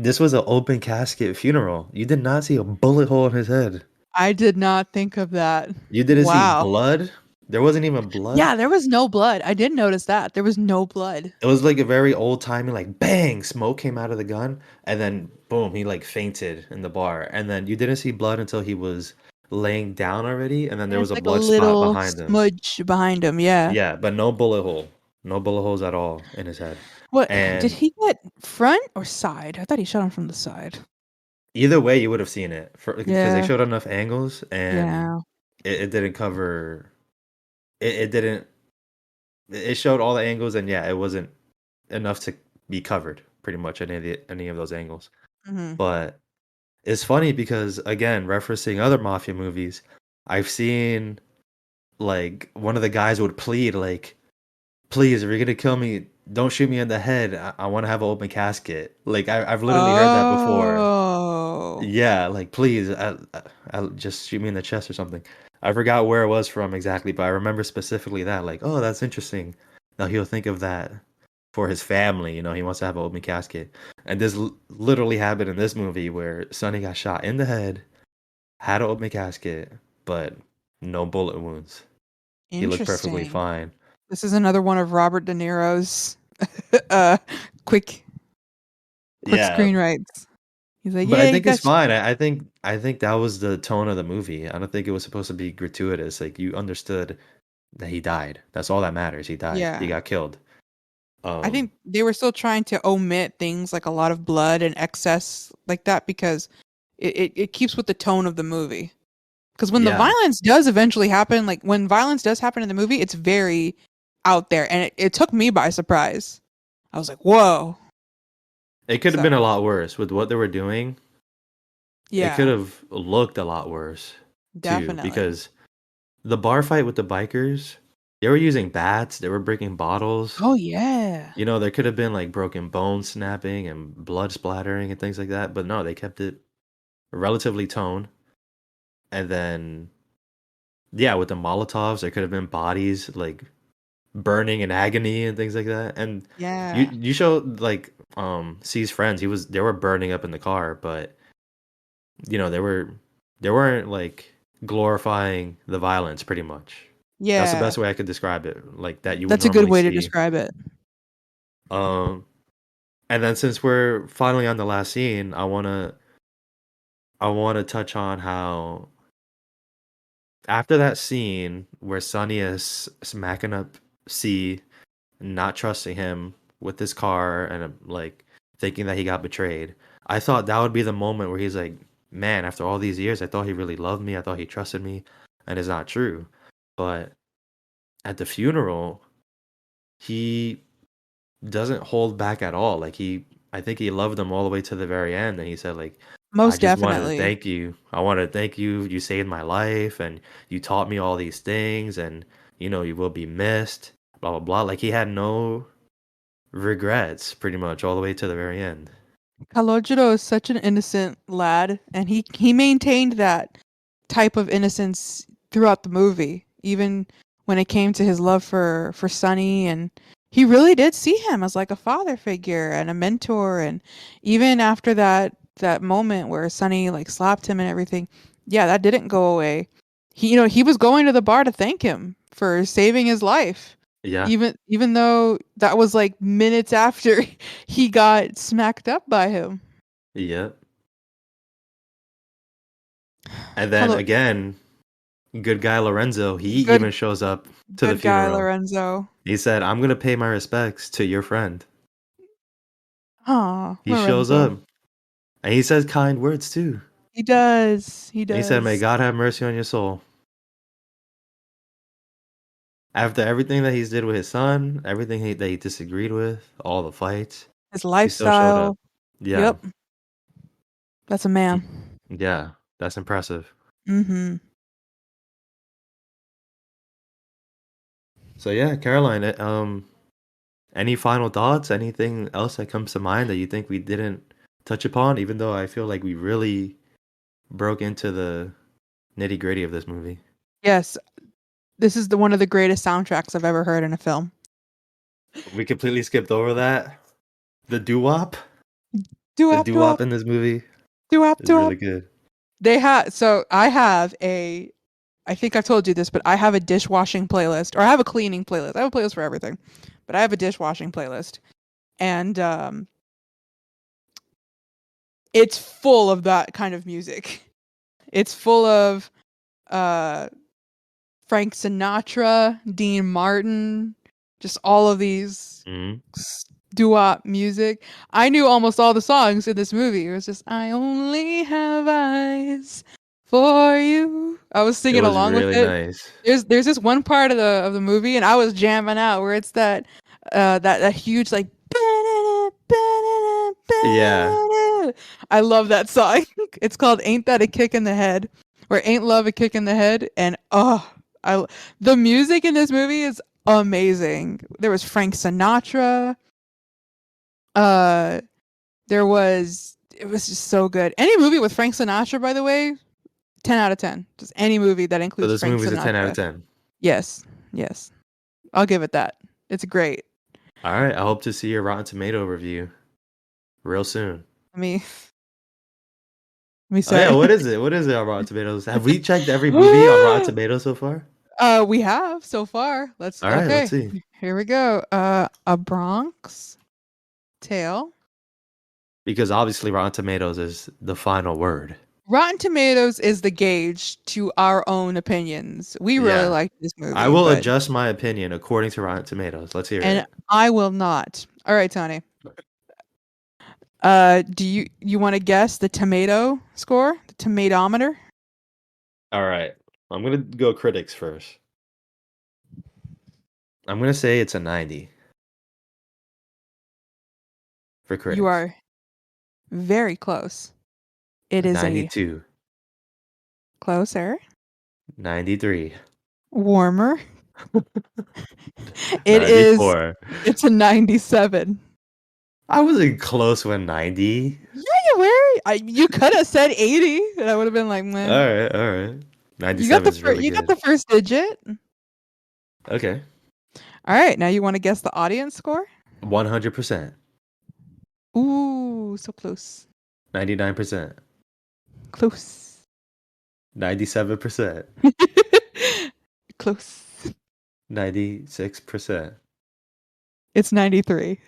This was an open casket funeral. You did not see a bullet hole in his head. I did not think of that. You didn't see Wow. blood. There wasn't even blood. Yeah, there was no blood. I did notice that. There was no blood. It was like a very old timey, like bang, smoke came out of the gun, and then boom, he like fainted in the bar. And then you didn't see blood until he was laying down already, and then there And was it's a like a blood spot little behind him. smudge behind him. Yeah. Yeah, but no bullet hole. No bullet holes at all in his head. What did And he get front or side? I thought he shot him from the side. either way, you would have seen it because they Yeah. showed enough angles, and Yeah. it didn't cover. It didn't. It showed all the angles, and yeah, it wasn't enough to be covered pretty much any of those angles. Hmm. But it's funny because again, referencing other mafia movies, I've seen like one of the guys would plead like, "Please, if you're gonna kill me, don't shoot me in the head. I want to have an open casket." Like I've literally heard that before. Oh. Yeah, like please, I just shoot me in the chest or something. I forgot where it was from exactly, but I remember specifically that. Like, oh, that's interesting. Now he'll think of that for his family. You know, he wants to have an open casket, and this literally happened in this movie where Sonny got shot in the head, had an open casket, but no bullet wounds. He looked perfectly Interesting. fine. This is another one of Robert De Niro's uh quick Yeah, screenwrites. He's like, but I yeah, he think it's got fine. I think that was the tone of the movie. I don't think it was supposed to be gratuitous. Like you understood that he died. That's all that matters. He died. He yeah. got killed. I Um, think they were still trying to omit things like a lot of blood and excess like that because it keeps with the tone of the movie. Because when the yeah, violence does eventually happen, like when violence does happen in the movie, it's very out there. And it took me by surprise. I was like, whoa. it could have been So, a lot worse with what they were doing. It could yeah, have looked a lot worse too, definitely. because the bar fight with the bikers, they were using bats, they were breaking bottles. Oh, yeah. You know, there could have been like broken bones snapping and blood splattering and things like that, but no, they kept it relatively toned. And then, yeah, with the Molotovs, there could have been bodies like burning in agony and things like that. And Yeah. you showed like C's friends, they were burning up in the car, but you know, they weren't like glorifying the violence pretty much. That's the Yeah. best way I could describe it, like that you would That's a good normally way to see. describe it. Um and then since we're finally on the last scene, I want to touch on how after that scene where Sonny is smacking up C, not trusting him with his car and like thinking that he got betrayed. I thought that would be the moment where he's like, "Man, after all these years, I thought he really loved me. I thought he trusted me," and it's not true. But at the funeral, he doesn't hold back at all. Like I think he loved them all the way to the very end, and he said like, "I Most just wanted to definitely. thank you. I wanted to thank you. You saved my life, and you taught me all these things, and you know you will be missed." Blah blah blah. Like he had no regrets, pretty much all the way to the very end. Kalojiro is such an innocent lad, and he maintained that type of innocence throughout the movie, even when it came to his love for Sunny, and he really did see him as like a father figure and a mentor, and even after that moment where Sunny like slapped him and everything, yeah, that didn't go away. He was going to the bar to thank him for saving his life. Yeah, Even though that was like minutes after he got smacked up by him. yeah. And then Hello, again, good guy Lorenzo, he good even shows up to the good guy funeral. Lorenzo. He said, "I'm gonna pay my respects to your friend." Aw, He shows Lorenzo. up and he says kind words too. He does. He And he said, "May does. God have mercy on your soul." After everything that he's did with his son, everything that he disagreed with, all the fights, His he still showed lifestyle. up. Yeah, Yep. That's a man. he, yeah, that's impressive. Mhm. So yeah, Caroline, any final thoughts? Anything else that comes to mind that you think we didn't touch upon? Even though I feel like we really broke into the nitty gritty of this movie. Yes, this is the one of the greatest soundtracks I've ever heard in a film. We completely skipped over that. The doo wop. The Doo-wop, doo-wop doo-wop, in this movie doo-wop, is really doo-wop. good. I have a I think I've told you this, but I have a dishwashing playlist, or I have a cleaning playlist. I have a playlist for everything, but I have a dishwashing playlist, and it's full of that kind of music. It's full of uh, Frank Sinatra, Dean Martin, just all of these Mhm. doo-wop music. I knew almost all the songs in this movie. It was just I only have eyes for you. I was It singing was along with really it. nice. There's this one part of the movie, and I was jamming out where it's that huge like. Yeah. I love that song. It's called "Ain't That a Kick in the Head," or "Ain't Love a Kick in the Head," and I the music in this movie is amazing. There was Frank Sinatra. Uh, it was just so good. Any movie with Frank Sinatra, by the way, 10 out of 10. Just any movie that So includes this Frank movie's a 10 out of Sinatra. 10. Yes, yes, I'll give it that. It's great. All right, I hope to see your Rotten Tomato review real soon. Let me let me Oh yeah, say. what is it? What is it on Rotten Tomatoes? Have we checked every movie on Rotten Tomatoes so far? We have so far. All right, let's Okay. see. Here we go. A Bronx Tale. Because obviously Rotten Tomatoes is the final word. Rotten Tomatoes is the gauge to our own opinions. We really Yeah. like this I movie, will but adjust my opinion according to Rotten Tomatoes. Let's hear and it. I will not. All right, Tony. Do you want to guess the tomato score? The tomatometer? All right. I'm going to go critics first. I'm going to say it's a 90 for You critics. are very close. It is a 92, closer, 93, warmer. It is 94. it's a 97. I wasn't close with 90. Yeah, you were. You could have said 80, and I would have been like, All meh. right, all right. 97 is really You got good. the first digit. Okay. All right, now you want to guess the audience score? 100%, Ooh, so close. 99%, Close. 97%, Close. 96%. It's 93.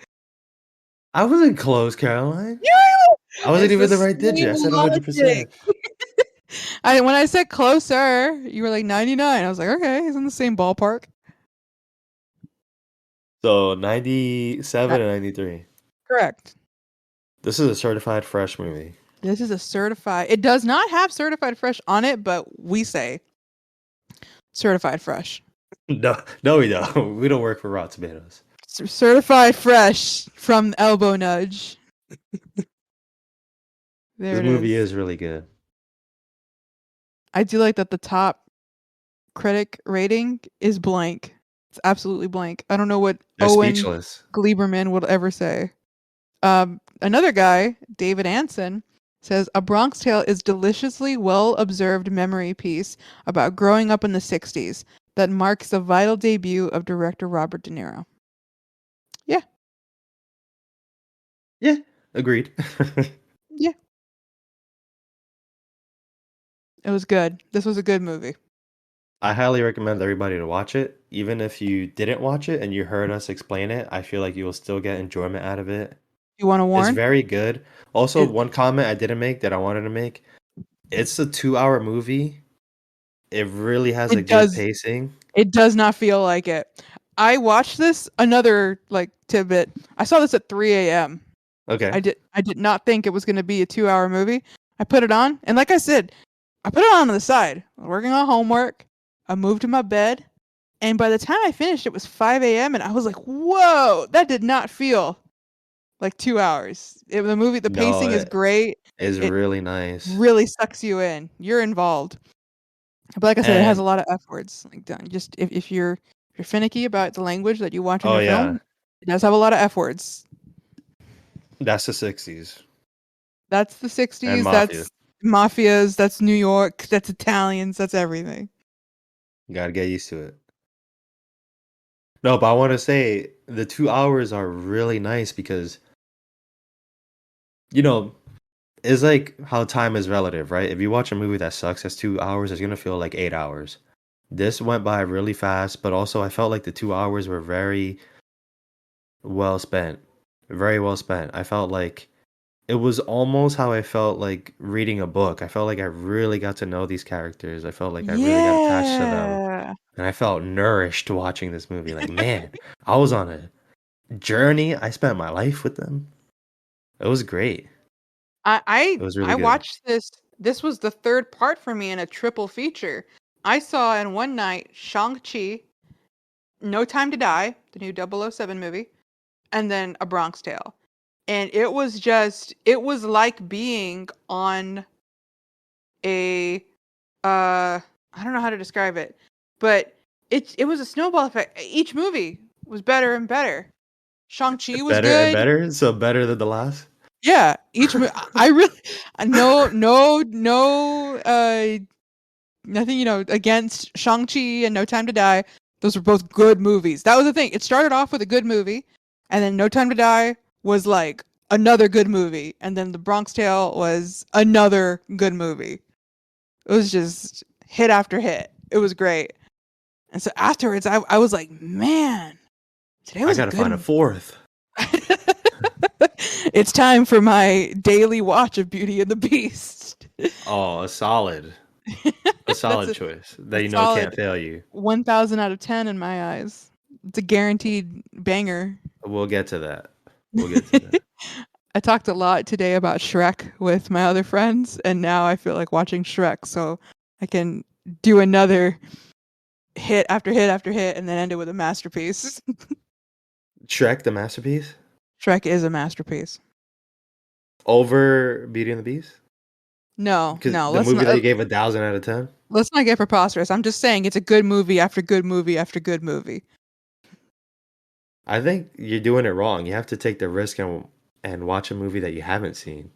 I wasn't close, Caroline. Yeah! I wasn't It's the even the right digit. I same said logic. 100%. When I said closer, you were like 99. I was like, okay, he's in the same ballpark. So 97 That, and 93. correct. This is a certified fresh movie. This is a certified. It does not have certified fresh on it, but we say certified fresh. No, we don't. We don't work for Rotten Tomatoes. Certified fresh from Elbow Nudge. There This it movie is. is really good. I do like that the top critic rating is blank. It's absolutely blank. I don't know what They're Owen speechless. Gleiberman would ever say. Another guy, David Anson, says A Bronx Tale is deliciously well observed memory piece about growing up in the 60s that marks the vital debut of director Robert De Niro. Yeah, Yeah, agreed. yeah. It was good. This was a good movie. I highly recommend everybody to watch it. Even if you didn't watch it and you heard us explain it, I feel like you will still get enjoyment out of it. You want to It's warn? very good. Also, It one comment I didn't make that I wanted to make. It's a 2-hour movie. It really has a it good does pacing. it does not feel like it. I watched this another like tidbit. I saw this at 3 a.m. Okay. I did not think it was going to be a 2-hour movie. I put it on, and like I said, I put it on the side. I was working on homework. I moved to my bed, and by the time I finished, it was 5 a.m. and I was like, "Whoa, that did not feel like 2 hours." The No, pacing is it great. is It really nice. really sucks you in. You're involved. But like I said, it has a And lot of F words. Like just if you're finicky about the language that you watch in oh your yeah, film, it does have a lot of F words. that's the 60s That's the and 60s. Mafia. That's mafias. That's New York. That's Italians. That's everything. Gotta get used to it. No, but I want to say the 2 hours are really nice because you know, it's like how time is relative, right? If you watch a movie that sucks, that's 2 hours, it's gonna feel like 8 hours. This went by really fast, but also I felt like the 2 hours were very well spent. Very well spent. I felt like it was almost how I felt like reading a book. I felt like I really got to know these characters. I felt like I really got attached to them. Yeah. And I felt nourished watching this movie. Like, man, I was on a journey. I spent my life with them. It was great. I It I was I really good. watched this. This was the third part for me in a triple feature. I saw in one night Shang-Chi, No Time to Die, the new 007 movie, and then A Bronx Tale. And it was like being on a I don't know how to describe it, but it was a snowball effect. Each movie was better and better. Shang-Chi was Better and good. better. So better than the last. Yeah, I really no nothing, against Shang-Chi and No Time to Die. Those were both good movies. That was the thing. It started off with a good movie, and then No Time to Die was like another good movie, and then The Bronx Tale was another good movie. It was just hit after hit. It was great. And so afterwards, I was like, man, today I was a gotta find a good. fourth. It's time for my daily watch of Beauty and the Beast. Oh, a solid That's choice a that you know can't solid fail you. 1,000 out of 10 in my eyes. It's a guaranteed banger. We'll get to that. We'll get to that. I talked a lot today about Shrek with my other friends, and now I feel like watching Shrek, so I can do another hit after hit after hit and then end it with a masterpiece. Shrek, the masterpiece, Shrek is a masterpiece. over Beauty and the Beast. No, Because no, the movie that you gave 1,000 out of 10. let's not get preposterous. I'm just saying it's a good movie after good movie after good movie. I think you're doing it wrong. You have to take the risk and watch a movie that you haven't seen.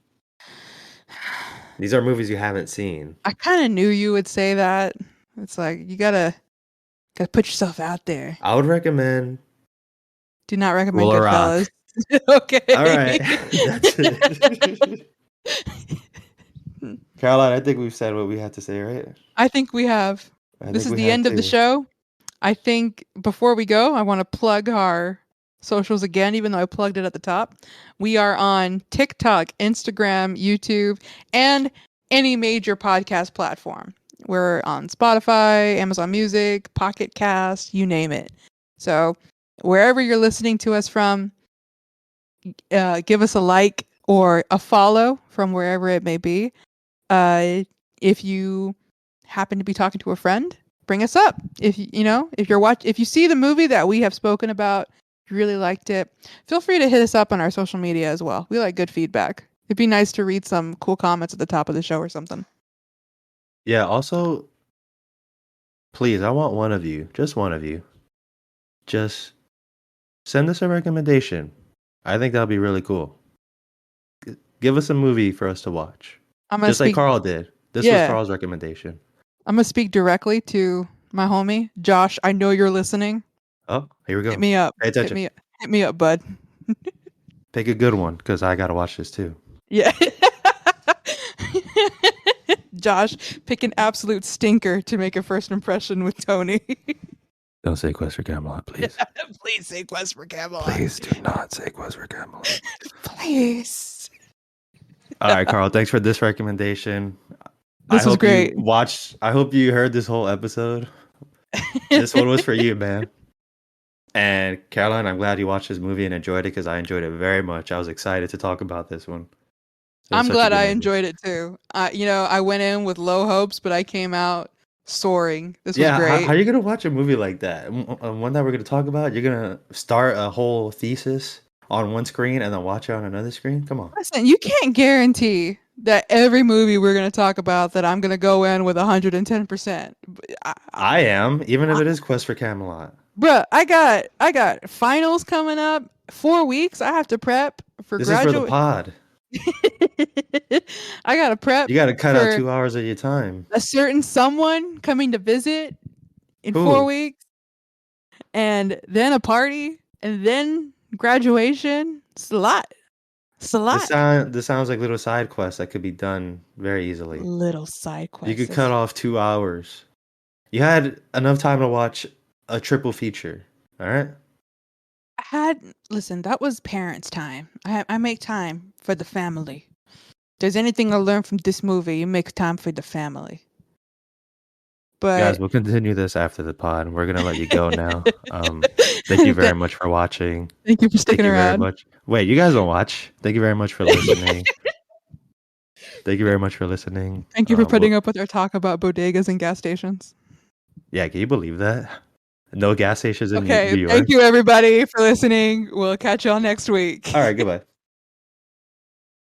These are movies you haven't seen. I kind of knew you would say that. It's like you gotta put yourself out there. I would recommend Do not recommend Will Goodfellas. Rock. Okay. All right, that's it. Caroline, I think we've said what we had to say, right? I think we have. I This think is we the have end of the to. show. I think before we go, I want to plug our socials again, even though I plugged it at the top. We are on TikTok, Instagram, YouTube, and any major podcast platform. We're on Spotify, Amazon Music, Pocket Cast, you name it. So wherever you're listening to us from, give us a like or a follow from wherever it may be. If you happen to be talking to a friend, bring us up. If you see the movie that we have spoken about, you really liked it, feel free to hit us up on our social media as well. We like good feedback. It'd be nice to read some cool comments at the top of the show or something. Yeah, also, please, I want one of you, just one of you, just send us a recommendation. I think that'll be really cool. Give us a movie for us to watch. I'm gonna Just like speak. Karl did. This was Yeah, Karl's recommendation. I'm gonna speak directly to my homie Josh. I know you're listening. Oh, here we Hit go. me up. Pay attention. Hit me up, bud. Pick a good one, because I gotta watch this too. Yeah. Josh, pick an absolute stinker to make a first impression with Tony. Don't say Quest for Camelot, please. Please say Quest for Camelot. Please do not say Quest for Camelot. Please. All right, Karl, thanks for this recommendation. This was great. I hope you heard this whole episode. This one was for you, man. And Caroline, I'm glad you watched this movie and enjoyed it, because I enjoyed it very much. I was excited to talk about this one. I'm glad I enjoyed it too. I went in with low hopes, but I came out soaring. This was great. How are you gonna watch a movie like that? One that we're gonna talk about, you're gonna start a whole thesis on one screen and then watch it on another screen? Come on. Listen, you can't guarantee that every movie we're going to talk about that I'm going to go in with 110%. I am, even if it is Quest for Camelot. Bruh, I got finals coming up. 4 weeks. I have to prep for This is for the pod. I gotta prep. You gotta cut out 2 hours of your time. A certain someone coming to visit in 4 weeks, and then a party, and then graduation. It's a lot. It's a lot. This sounds like little side quests that could be done very easily. Little side You quests. could cut off 2 hours. You had enough time to watch a triple feature, alright? Listen, that was parents' time. I make time for the family. There's anything I learned from this movie, you make time for the family. Guys, But we'll continue this after the pod. We're gonna let you go now. Thank you very much for watching. Thank you for Thank sticking you very around. much. Wait, you guys don't watch? Thank you very much for listening. Thank you very much for listening. Thank you for We'll putting up with our talk about bodegas and gas stations. Yeah, can you believe that? No gas stations in New Okay, thank York? you everybody for listening. We'll catch y'all next week. Alright, goodbye.